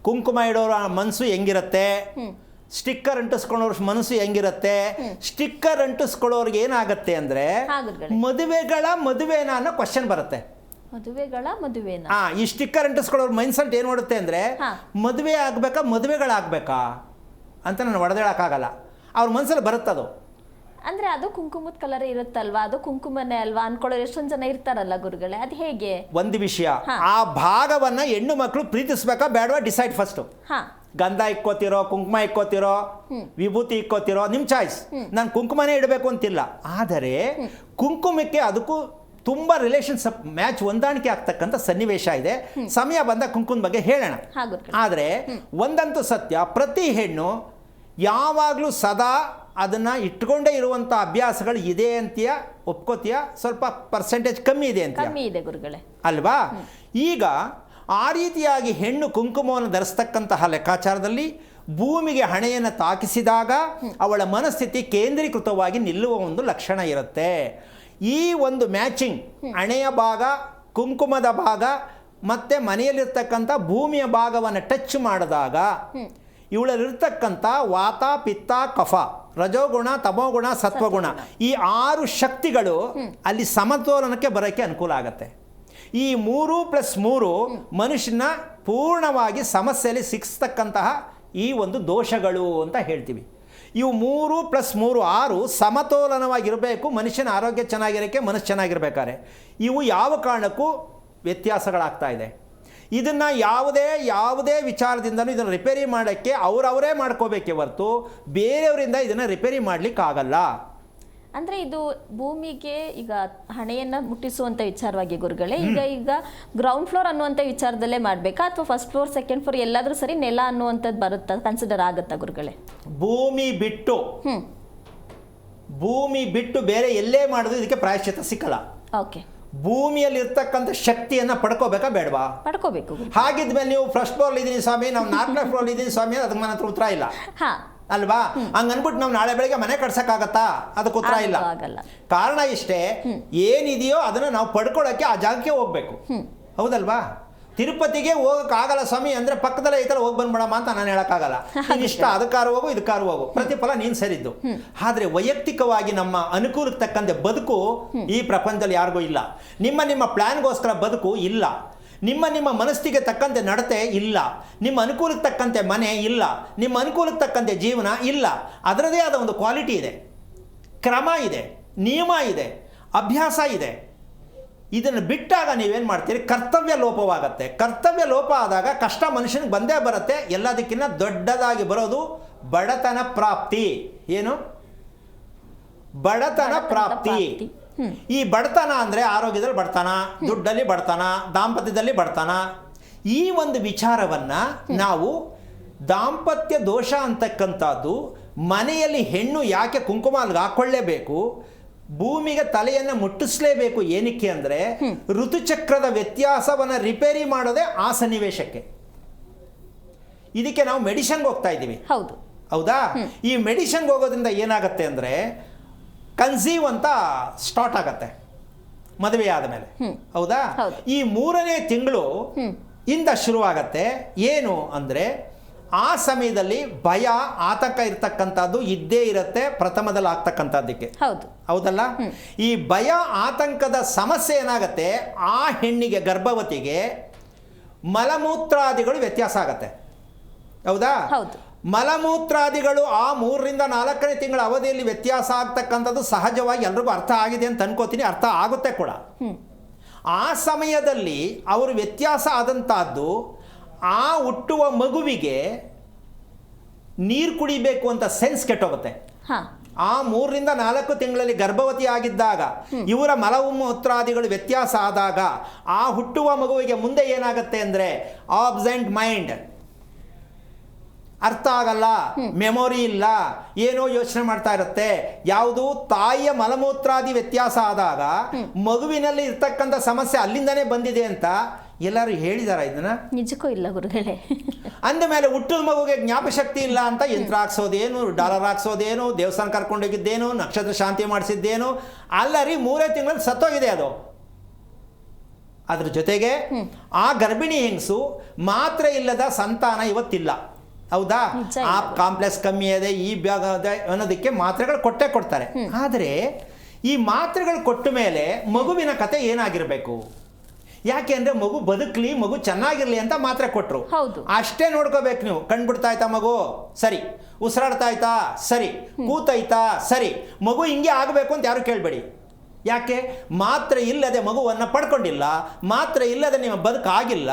ಕುಂಕುಮ ಇಡೋರ ಮನಸ್ಸು ಹೆಂಗಿರುತ್ತೆ, ಸ್ಟಿಕ್ಕರ್ ಅಂಟಿಸ್ಕೊಳ್ಳೋರ್ ಮನಸ್ಸು ಹೆಂಗಿರುತ್ತೆ, ಸ್ಟಿಕ್ಕರ್ ಅಂಟಿಸ್ಕೊಳ್ಳೋರ್ಗೆ ಏನಾಗತ್ತೆ ಅಂದ್ರೆ ಮದುವೆನ ಅನ್ನೋ ಕ್ವಶನ್ ಬರುತ್ತೆ. ಈ ಸ್ಟಿಕ್ಕರ್ ಅಂಟಿಸ್ಕೊಳ್ಳೋರ್ ಮೈಂಡ್ಸೆಟ್ ಏನ್ ಮಾಡುತ್ತೆ ಅಂದ್ರೆ ಮದುವೆ ಆಗ್ಬೇಕಾ ಮದುವೆಗಳಾಗ್ಬೇಕಾ ಅಂತ ನಾನು ಹೊಡೆದೇಳಕ್ಕಾಗಲ್ಲ, ಅವ್ರ ಮನಸ್ಸಲ್ಲಿ ಬರುತ್ತದು. ಅಂದ್ರೆ ಅದು ಕುಂಕುಮದ ಕಲರ್ ಇರುತ್ತಲ್ವಾ, ಅದು ಕುಂಕುಮನೇ ಅಲ್ವಾ ಅನ್ಕೊಳ್ಳೋರು ಎಷ್ಟೊಂದು ಜನ ಇರ್ತಾರಲ್ಲ ಗುರುಗಳೇ, ಅದು ಹೇಗೆ? ಒಂದು ವಿಷಯ, ಆ ಭಾಗವನ್ನ ಹೆಣ್ಣು ಮಕ್ಕಳು ಪ್ರೀತಿಸ್ಬೇಕಾ ಬೇಡವಾ ಡಿಸೈಡ್ ಫಸ್ಟ್. ಗಂಧ ಇಕ್ಕೋತಿರೋ, ಕುಂಕುಮ ಇಕ್ಕೋತಿರೋ, ವಿಭೂತಿ ಇಕ್ಕೋತಿರೋ, ನಿಮ್ಮ ಚಾಯ್ಸ್. ನಾನು ಕುಂಕುಮನೇ ಇಡಬೇಕು ಅಂತಿಲ್ಲ. ಆದರೆ ಕುಂಕುಮಕ್ಕೆ ಅದಕ್ಕೂ ತುಂಬ ರಿಲೇಷನ್ಸ್ ಮ್ಯಾಚ್ ಹೊಂದಾಣಿಕೆ ಆಗ್ತಕ್ಕಂಥ ಸನ್ನಿವೇಶ ಇದೆ. ಸಮಯ ಬಂದ ಕುಂಕುಮದ ಬಗ್ಗೆ ಹೇಳೋಣ. ಆದರೆ ಒಂದಂತೂ ಸತ್ಯ, ಪ್ರತಿ ಹೆಣ್ಣು ಯಾವಾಗಲೂ ಸದಾ ಅದನ್ನು ಇಟ್ಕೊಂಡೇ ಇರುವಂಥ ಅಭ್ಯಾಸಗಳು ಇದೆ ಅಂತೀಯ? ಒಪ್ಕೋತೀಯ? ಸ್ವಲ್ಪ ಪರ್ಸೆಂಟೇಜ್ ಕಮ್ಮಿ ಇದೆ ಅಂತ ಅಲ್ವಾ? ಈಗ ಆ ರೀತಿಯಾಗಿ ಹೆಣ್ಣು ಕುಂಕುಮವನ್ನು ಧರಿಸ್ತಕ್ಕಂತಹ ಲೆಕ್ಕಾಚಾರದಲ್ಲಿ ಭೂಮಿಗೆ ಹಣೆಯನ್ನು ತಾಕಿಸಿದಾಗ ಅವಳ ಮನಸ್ಥಿತಿ ಕೇಂದ್ರೀಕೃತವಾಗಿ ನಿಲ್ಲುವ ಒಂದು ಲಕ್ಷಣ ಇರುತ್ತೆ. ಈ ಒಂದು ಮ್ಯಾಚಿಂಗ್ ಹಣೆಯ ಭಾಗ, ಕುಂಕುಮದ ಭಾಗ ಮತ್ತು ಮನೆಯಲ್ಲಿರ್ತಕ್ಕಂಥ ಭೂಮಿಯ ಭಾಗವನ್ನು ಟಚ್ ಮಾಡಿದಾಗ ಇವಳಲ್ಲಿರ್ತಕ್ಕಂಥ ವಾತ, ಪಿತ್ತ, ಕಫ, ರಜೋಗುಣ, ತಮೋಗುಣ, ಸತ್ವಗುಣ, ಈ 6 ಶಕ್ತಿಗಳು ಅಲ್ಲಿ ಸಮತೋಲನಕ್ಕೆ ಬರೋಕ್ಕೆ ಅನುಕೂಲ ಆಗುತ್ತೆ. ಈ 3+3 ಮನುಷ್ಯನ ಪೂರ್ಣವಾಗಿ ಸಮಸ್ಯೆಯಲ್ಲಿ ಸಿಕ್ಸ್ತಕ್ಕಂತಹ ಈ ಒಂದು ದೋಷಗಳು ಅಂತ ಹೇಳ್ತೀವಿ. ಇವು 3+3 6 ಸಮತೋಲನವಾಗಿರಬೇಕು. ಮನುಷ್ಯನ ಆರೋಗ್ಯ ಚೆನ್ನಾಗಿರೋಕ್ಕೆ, ಮನಸ್ಸು ಚೆನ್ನಾಗಿರ್ಬೇಕಾದ್ರೆ ಇವು ಯಾವ ಕಾರಣಕ್ಕೂ ವ್ಯತ್ಯಾಸಗಳಾಗ್ತಾ ಇದೆ. ಇದನ್ನು ಯಾವುದೇ ವಿಚಾರದಿಂದಲೂ ಇದನ್ನು ರಿಪೇರಿ ಮಾಡೋಕ್ಕೆ ಅವರವರೇ ಮಾಡ್ಕೋಬೇಕೇ ಹೊರತು ಬೇರೆಯವರಿಂದ ಇದನ್ನು ರಿಪೇರಿ ಮಾಡಲಿಕ್ಕಾಗಲ್ಲ. ಅಂದರೆ ಇದು ಭೂಮಿಗೆ ಈಗ ಹಣೆಯನ್ನು ಮುಟ್ಟಿಸುವಂಥ ವಿಚಾರವಾಗಿ ಗುರುಗಳೇ, ಈಗ ಗ್ರೌಂಡ್ ಫ್ಲೋರ್ ಅನ್ನುವಂಥ ವಿಚಾರದಲ್ಲೇ ಮಾಡಬೇಕಾ ಅಥವಾ ಫಸ್ಟ್ ಫ್ಲೋರ್ ಸೆಕೆಂಡ್ ಫ್ಲೋರ್ ಎಲ್ಲಾದರೂ ಸರಿ ನೆಲ ಅನ್ನುವಂಥದ್ದು ಬರುತ್ತಾ, ಕನ್ಸಿಡರ್ ಆಗುತ್ತಾ ಗುರುಗಳೇ? ಭೂಮಿ ಬಿಟ್ಟು ಬೇರೆ ಎಲ್ಲೇ ಮಾಡೋದು ಇದಕ್ಕೆ ಪ್ರಾಯಶ್ಚಿತ್ತ ಸಿಕ್ಕಲ್ಲ. ಓಕೆ, ಭೂಮಿಯಲ್ಲಿ ಇರ್ತಕ್ಕಂಥ ಶಕ್ತಿಯನ್ನು ಪಡ್ಕೋಬೇಕಾ ಬೇಡವಾ? ಪಡ್ಕೋಬೇಕು. ಹಾಗಿದ್ಮೇಲೆ ನೀವು ಫಸ್ಟ್ ಫ್ಲೋರ್ ಇದ್ದೀನಿ ಸ್ವಾಮಿ, ನಾವು 4ನೇ ಫ್ಲೋರ್ ಇದ್ದೀನಿ ಸ್ವಾಮಿ, ಅದಕ್ಕೆ ನನ್ನ ಹತ್ರ ಉತ್ತರ ಇಲ್ಲ ಅಲ್ವಾ? ಹಂಗ ಅನ್ಬಿಟ್ಟು ನಾವು ನಾಳೆ ಬೆಳಗ್ಗೆ ಮನೆ ಕಟ್ಸಕ್ಕಾಗತ್ತಾ? ಅದಕ್ಕೆ ಉತ್ತರ ಇಲ್ಲ. ಕಾರಣ ಇಷ್ಟೇ, ಏನಿದೆಯೋ ಅದನ್ನು ನಾವು ಪಡ್ಕೊಳ್ಳೋಕ್ಕೆ ಆ ಜಾಗಕ್ಕೆ ಹೋಗ್ಬೇಕು. ಹೌದಲ್ವಾ? ತಿರುಪತಿಗೆ ಹೋಗೋಕ್ಕಾಗಲ್ಲ ಸ್ವಾಮಿ ಅಂದರೆ ಪಕ್ಕದಲ್ಲೇ ಐತಲ್ಲ, ಹೋಗಿ ಬಂದ್ಬಿಡಮ್ಮ ಅಂತ ನಾನು ಹೇಳೋಕ್ಕಾಗಲ್ಲ. ನೀನು ಇಷ್ಟ ಅದಕ್ಕಾರು ಹೋಗು, ಇದಕ್ಕಾರು ಹೋಗು, ಪ್ರತಿಫಲ ನೀನು ಸರಿದ್ದು. ಆದರೆ ವೈಯಕ್ತಿಕವಾಗಿ ನಮ್ಮ ಅನುಕೂಲಕ್ಕೆ ತಕ್ಕಂತೆ ಬದುಕು ಈ ಪ್ರಪಂಚದಲ್ಲಿ ಯಾರಿಗೂ ಇಲ್ಲ. ನಿಮ್ಮ ಪ್ಲ್ಯಾನ್ಗೋಸ್ಕರ ಬದುಕು ಇಲ್ಲ. ನಿಮ್ಮ ಮನಸ್ಸಿಗೆ ತಕ್ಕಂತೆ ನಡತೆ ಇಲ್ಲ. ನಿಮ್ಮ ಅನುಕೂಲಕ್ಕೆ ತಕ್ಕಂತೆ ಮನೆ ಇಲ್ಲ. ನಿಮ್ಮ ಅನುಕೂಲಕ್ಕೆ ತಕ್ಕಂತೆ ಜೀವನ ಇಲ್ಲ. ಅದರದೇ ಆದ ಒಂದು ಕ್ವಾಲಿಟಿ ಇದೆ, ಕ್ರಮ ಇದೆ, ನಿಯಮ ಇದೆ, ಅಭ್ಯಾಸ ಇದೆ. ಇದನ್ನು ಬಿಟ್ಟಾಗ ನೀವೇನು ಮಾಡ್ತೀರಿ? ಕರ್ತವ್ಯ ಲೋಪವಾಗತ್ತೆ. ಕರ್ತವ್ಯ ಲೋಪ ಆದಾಗ ಕಷ್ಟ ಮನುಷ್ಯನಿಗೆ ಬಂದೇ ಬರುತ್ತೆ. ಎಲ್ಲದಕ್ಕಿಂತ ದೊಡ್ಡದಾಗಿ ಬರೋದು ಬಡತನ ಪ್ರಾಪ್ತಿ. ಏನು? ಬಡತನ ಪ್ರಾಪ್ತಿ. ಈ ಬಡತನ ಅಂದರೆ ಆರೋಗ್ಯದಲ್ಲಿ ಬಡತನ, ದುಡ್ಡಲ್ಲಿ ಬಡತನ, ದಾಂಪತ್ಯದಲ್ಲಿ ಬಡತನ. ಈ ಒಂದು ವಿಚಾರವನ್ನು ನಾವು ದಾಂಪತ್ಯ ದೋಷ ಅಂತಕ್ಕಂಥದ್ದು, ಮನೆಯಲ್ಲಿ ಹೆಣ್ಣು ಯಾಕೆ ಕುಂಕುಮ ಅಲ್ಲಿಗೆ ಹಾಕ್ಕೊಳ್ಳೇಬೇಕು, ಭೂಮಿಗೆ ತಲೆಯನ್ನು ಮುಟ್ಟಿಸ್ಲೇಬೇಕು, ಏನಕ್ಕೆ ಅಂದರೆ ಋತುಚಕ್ರದ ವ್ಯತ್ಯಾಸವನ್ನು ರಿಪೇರಿ ಮಾಡೋದೇ ಆ ಸನ್ನಿವೇಶಕ್ಕೆ. ಇದಕ್ಕೆ ನಾವು ಮೆಡಿಷನ್ಗೆ ಹೋಗ್ತಾ ಇದ್ದೀವಿ. ಹೌದಾ? ಈ ಮೆಡಿಷನ್ಗೆ ಹೋಗೋದ್ರಿಂದ ಏನಾಗುತ್ತೆ ಅಂದರೆ ಕನ್ಸೀವ್ ಅಂತ ಸ್ಟಾರ್ಟ್ ಆಗತ್ತೆ ಮದುವೆ ಆದ ಮೇಲೆ. ಹೌದಾ? ಈ 3ನೇ ತಿಂಗಳು ಇಂದ ಶುರುವಾಗತ್ತೆ. ಏನು ಅಂದರೆ ಆ ಸಮಯದಲ್ಲಿ ಭಯ, ಆತಂಕ ಇರ್ತಕ್ಕಂಥದ್ದು ಇದ್ದೇ ಇರುತ್ತೆ ಪ್ರಥಮದಲ್ಲಿ ಆಗ್ತಕ್ಕಂಥದ್ದಕ್ಕೆ. ಹೌದಲ್ಲ? ಈ ಭಯ, ಆತಂಕದ ಸಮಸ್ಯೆ ಏನಾಗತ್ತೆ, ಆ ಹೆಣ್ಣಿಗೆ, ಗರ್ಭವತಿಗೆ ಮಲಮೂತ್ರಾದಿಗಳು ವ್ಯತ್ಯಾಸ ಆಗತ್ತೆ. ಹೌದಾ? ಮಲಮೂತ್ರಾದಿಗಳು ಆ 3ರಿಂದ 4ನೇ ತಿಂಗಳ ಅವಧಿಯಲ್ಲಿ ವ್ಯತ್ಯಾಸ ಆಗ್ತಕ್ಕಂಥದ್ದು ಸಹಜವಾಗಿ ಎಲ್ರಿಗೂ ಅರ್ಥ ಆಗಿದೆ ಅಂತ ಅನ್ಕೋತೀನಿ. ಅರ್ಥ ಆಗುತ್ತೆ ಕೂಡ. ಆ ಸಮಯದಲ್ಲಿ ಅವರು ವ್ಯತ್ಯಾಸ ಆದಂತಹದ್ದು, ಆ ಹುಟ್ಟುವ ಮಗುವಿಗೆ ನೀರು ಕುಡಿಬೇಕು ಅಂತ ಸೆನ್ಸ್ ಕೆಟ್ಟೋಗುತ್ತೆ. ಆ 3ರಿಂದ 4 ತಿಂಗಳಲ್ಲಿ ಗರ್ಭವತಿ ಆಗಿದ್ದಾಗ ಇವರ ಮಲಮೂತ್ರಾದಿಗಳು ವ್ಯತ್ಯಾಸ ಆದಾಗ ಆ ಹುಟ್ಟುವ ಮಗುವಿಗೆ ಮುಂದೆ ಏನಾಗುತ್ತೆ ಅಂದರೆ ಆಬ್ಸೆಂಟ್ ಮೈಂಡ್, ಅರ್ಥ ಆಗಲ್ಲ, ಮೆಮೊರಿ ಇಲ್ಲ, ಏನೋ ಯೋಚನೆ ಮಾಡ್ತಾ ಇರುತ್ತೆ. ಯಾವುದು ತಾಯಿಯ ಮಲಮೂತ್ರಾದಿ ವ್ಯತ್ಯಾಸ ಆದಾಗ ಮಗುವಿನಲ್ಲಿ ಇರ್ತಕ್ಕಂಥ ಸಮಸ್ಯೆ ಅಲ್ಲಿಂದನೇ ಬಂದಿದೆ ಅಂತ ಎಲ್ಲರೂ ಹೇಳಿದಾರ? ಇದನ್ನ ನಿಜಕ್ಕೂ ಇಲ್ಲ ಗುರುಗಳೇ. ಅಂದ ಮೇಲೆ ಹುಟ್ಟಿದ ಮಗುಗೆ ಜ್ಞಾಪಶಕ್ತಿ ಇಲ್ಲ ಅಂತ ಯಂತ್ರ ಹಾಕ್ಸೋದೇನು, ಡಾಲರ್ ಹಾಕ್ಸೋದೇನು, ದೇವಸ್ಥಾನ ಕರ್ಕೊಂಡೋಗಿದ್ದೇನು, ನಕ್ಷತ್ರ ಶಾಂತಿ ಮಾಡಿಸಿದ್ದೇನು, ಅಲ್ಲರಿ 3 ತಿಂಗಳಲ್ಲಿ ಸತ್ತೋಗಿದೆ ಅದು. ಅದ್ರ ಜೊತೆಗೆ ಆ ಗರ್ಭಿಣಿ ಹೆಂಗಸು ಮಾತ್ರೆ ಇಲ್ಲದ ಸಂತಾನ ಇವತ್ತಿಲ್ಲ. ಹೌದಾ? ಆ ಕಾಂಪ್ಲೆಕ್ಸ್ ಕಮ್ಮಿ ಇದೆ, ಈ ಬ್ಯಾಗ್ ಇದೆ ಅನ್ನೋದಕ್ಕೆ ಮಾತ್ರೆಗಳು ಕೊಡ್ತಾರೆ. ಆದರೆ ಈ ಮಾತ್ರೆಗಳು ಕೊಟ್ಟ ಮೇಲೆ ಮಗುವಿನ ಕತೆ ಏನಾಗಿರಬೇಕು? ಯಾಕೆ ಅಂದರೆ ಮಗು ಬದುಕಲಿ, ಮಗು ಚೆನ್ನಾಗಿರಲಿ ಅಂತ ಮಾತ್ರೆ ಕೊಟ್ಟರು. ಅಷ್ಟೇ ನೋಡ್ಕೋಬೇಕು ನೀವು. ಕಣ್ಬಿಡ್ತಾ ಆಯ್ತಾ ಮಗು? ಸರಿ. ಉಸಿರಾಡ್ತಾ ಆಯ್ತಾ? ಸರಿ. ಕೂತೈತಾ? ಸರಿ. ಮಗು ಹಿಂಗೆ ಆಗಬೇಕು ಅಂತ ಯಾರು ಕೇಳಬೇಡಿ. ಯಾಕೆ? ಮಾತ್ರೆ ಇಲ್ಲದೆ ಮಗುವನ್ನು ಪಡ್ಕೊಂಡಿಲ್ಲ, ಮಾತ್ರೆ ಇಲ್ಲದೆ ನಿಮ್ಮ ಬದುಕಾಗಿಲ್ಲ.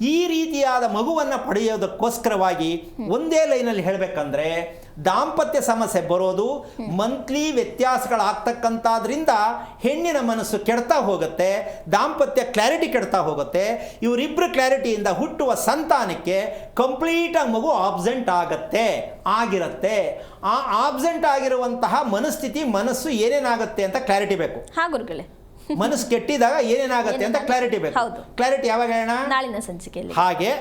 ಈ ರೀತಿಯಾದ ಮಗುವನ್ನು ಪಡೆಯೋದಕ್ಕೋಸ್ಕರವಾಗಿ ಒಂದೇ ಲೈನಲ್ಲಿ ಹೇಳಬೇಕಂದ್ರೆ ದಾಂಪತ್ಯ ಸಮಸ್ಯೆ ಬರೋದು ಮಂತ್ಲಿ ವ್ಯತ್ಯಾಸಗಳಾಗ್ತಕ್ಕಂಥದ್ರಿಂದ ಹೆಣ್ಣಿನ ಮನಸ್ಸು ಕೆಡ್ತಾ ಹೋಗುತ್ತೆ, ದಾಂಪತ್ಯ ಕ್ಲಾರಿಟಿ ಕೆಡ್ತಾ ಹೋಗುತ್ತೆ. ಇವರಿಬ್ಬರು ಕ್ಲಾರಿಟಿಯಿಂದ ಹುಟ್ಟುವ ಸಂತಾನಕ್ಕೆ ಕಂಪ್ಲೀಟಾಗಿ ಮಗು ಆಬ್ಸೆಂಟ್ ಆಗಿರುತ್ತೆ. ಆ ಆಬ್ಸೆಂಟ್ ಆಗಿರುವಂತಹ ಮನಸ್ಥಿತಿ, ಮನಸ್ಸು ಏನೇನಾಗುತ್ತೆ ಅಂತ ಕ್ಲಾರಿಟಿ ಬೇಕು. ಮನಸ್ಸು ಕೆಟ್ಟಿದಾಗ ಏನೇನಾಗುತ್ತೆ ಅಂತ ಕ್ಲಾರಿಟಿ ಬೇಕು. ಕ್ಲಾರಿಟಿ ಯಾವಾಗ ಹೇಳೋಣ? ನಾಳಿನ ಸಂಚಿಕೆಯಲ್ಲಿ. ಹಾಗೆ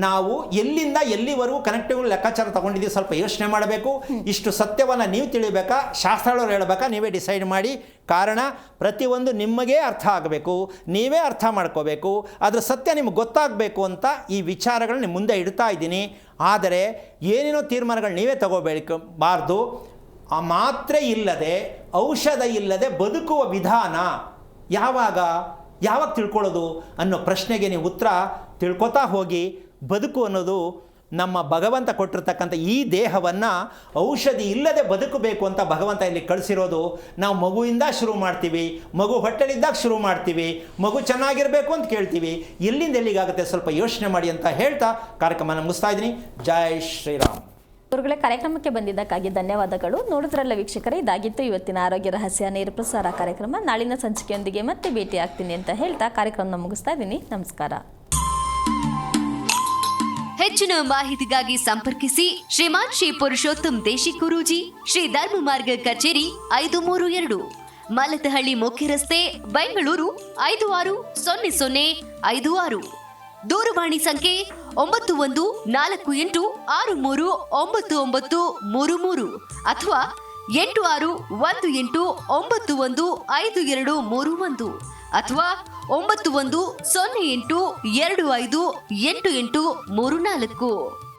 ನಾವು ಎಲ್ಲಿಂದ ಎಲ್ಲಿವರೆಗೂ ಕನೆಕ್ಟಿವ್ ಲೆಕ್ಕಾಚಾರ ತಗೊಂಡಿದ್ದೀವಿ ಸ್ವಲ್ಪ ಯೋಚನೆ ಮಾಡಬೇಕು. ಇಷ್ಟು ಸತ್ಯವನ್ನು ನೀವು ತಿಳಿಬೇಕಾ, ಶಾಸ್ತ್ರಗಳು ಹೇಳಬೇಕಾ, ನೀವೇ ಡಿಸೈಡ್ ಮಾಡಿ. ಕಾರಣ ಪ್ರತಿಯೊಂದು ನಿಮಗೇ ಅರ್ಥ ಆಗಬೇಕು, ನೀವೇ ಅರ್ಥ ಮಾಡ್ಕೋಬೇಕು, ಅದರ ಸತ್ಯ ನಿಮ್ಗೆ ಗೊತ್ತಾಗಬೇಕು ಅಂತ ಈ ವಿಚಾರಗಳನ್ನ ನಿಮ್ಮ ಮುಂದೆ ಇಡ್ತಾ ಇದ್ದೀನಿ. ಆದರೆ ಏನೇನೋ ತೀರ್ಮಾನಗಳು ನೀವೇ ತಗೋಬೇಕಬಾರ್ದು. ಆ ಮಾತ್ರೆ ಇಲ್ಲದೆ, ಔಷಧ ಇಲ್ಲದೆ ಬದುಕುವ ವಿಧಾನ ಯಾವಾಗ? ಯಾವಾಗ ತಿಳ್ಕೊಳ್ಳೋದು ಅನ್ನೋ ಪ್ರಶ್ನೆಗೆ ನೀವು ಉತ್ತರ ತಿಳ್ಕೊತಾ ಹೋಗಿ. ಬದುಕು ಅನ್ನೋದು ನಮ್ಮ ಭಗವಂತ ಕೊಟ್ಟಿರ್ತಕ್ಕಂಥ ಈ ದೇಹವನ್ನು ಔಷಧಿ ಇಲ್ಲದೆ ಬದುಕಬೇಕು ಅಂತ ಭಗವಂತ ಇಲ್ಲಿ ಕಳಿಸಿರೋದು. ನಾವು ಮಗುವಿಂದ ಶುರು ಮಾಡ್ತೀವಿ, ಮಗು ಹೊಟ್ಟೆಲಿದ್ದಾಗ ಶುರು ಮಾಡ್ತೀವಿ, ಮಗು ಚೆನ್ನಾಗಿರಬೇಕು ಅಂತ ಕೇಳ್ತೀವಿ, ಎಲ್ಲಿಂದ ಎಲ್ಲಿಗಾಗುತ್ತೆ ಸ್ವಲ್ಪ ಯೋಚನೆ ಮಾಡಿ ಅಂತ ಹೇಳ್ತಾ ಕಾರ್ಯಕ್ರಮನ ಮುಗಿಸ್ತಾ ಇದ್ದೀನಿ. ಜೈ ಶ್ರೀರಾಮ್. ಗುರುಗಳೇ, ಕಾರ್ಯಕ್ರಮಕ್ಕೆ ಬಂದಿದ್ದಕ್ಕಾಗಿ ಧನ್ಯವಾದಗಳು. ನೋಡಿದ್ರಲ್ಲ ವೀಕ್ಷಕರೇ, ಇದಾಗಿತ್ತು ಇವತ್ತಿನ ಆರೋಗ್ಯ ರಹಸ್ಯ ನೇರ ಪ್ರಸಾರ ಕಾರ್ಯಕ್ರಮ. ನಾಳಿನ ಸಂಚಿಕೆಯೊಂದಿಗೆ ಮತ್ತೆ ಭೇಟಿ ಆಗ್ತೀನಿ ಅಂತ ಹೇಳ್ತಾ ಕಾರ್ಯಕ್ರಮ ಮುಗಿಸ್ತಾ ಇದ್ದೀನಿ. ನಮಸ್ಕಾರ. ಹೆಚ್ಚಿನ ಮಾಹಿತಿಗಾಗಿ ಸಂಪರ್ಕಿಸಿ ಶ್ರೀಮಾನ್ ಶ್ರೀ ಪುರುಷೋತ್ತಮ್ ದೇಶಿಕ್ ಗುರೂಜಿ, ಶ್ರೀ ಧರ್ಮ ಮಾರ್ಗ ಕಚೇರಿ 532, ಮಲತಹಳ್ಳಿ ಮುಖ್ಯ ರಸ್ತೆ, ಬೆಂಗಳೂರು 560056. ದೂರವಾಣಿ ಸಂಖ್ಯೆ 9148639933 ಅಥವಾ 8618915231 ಅಥವಾ 9108258834.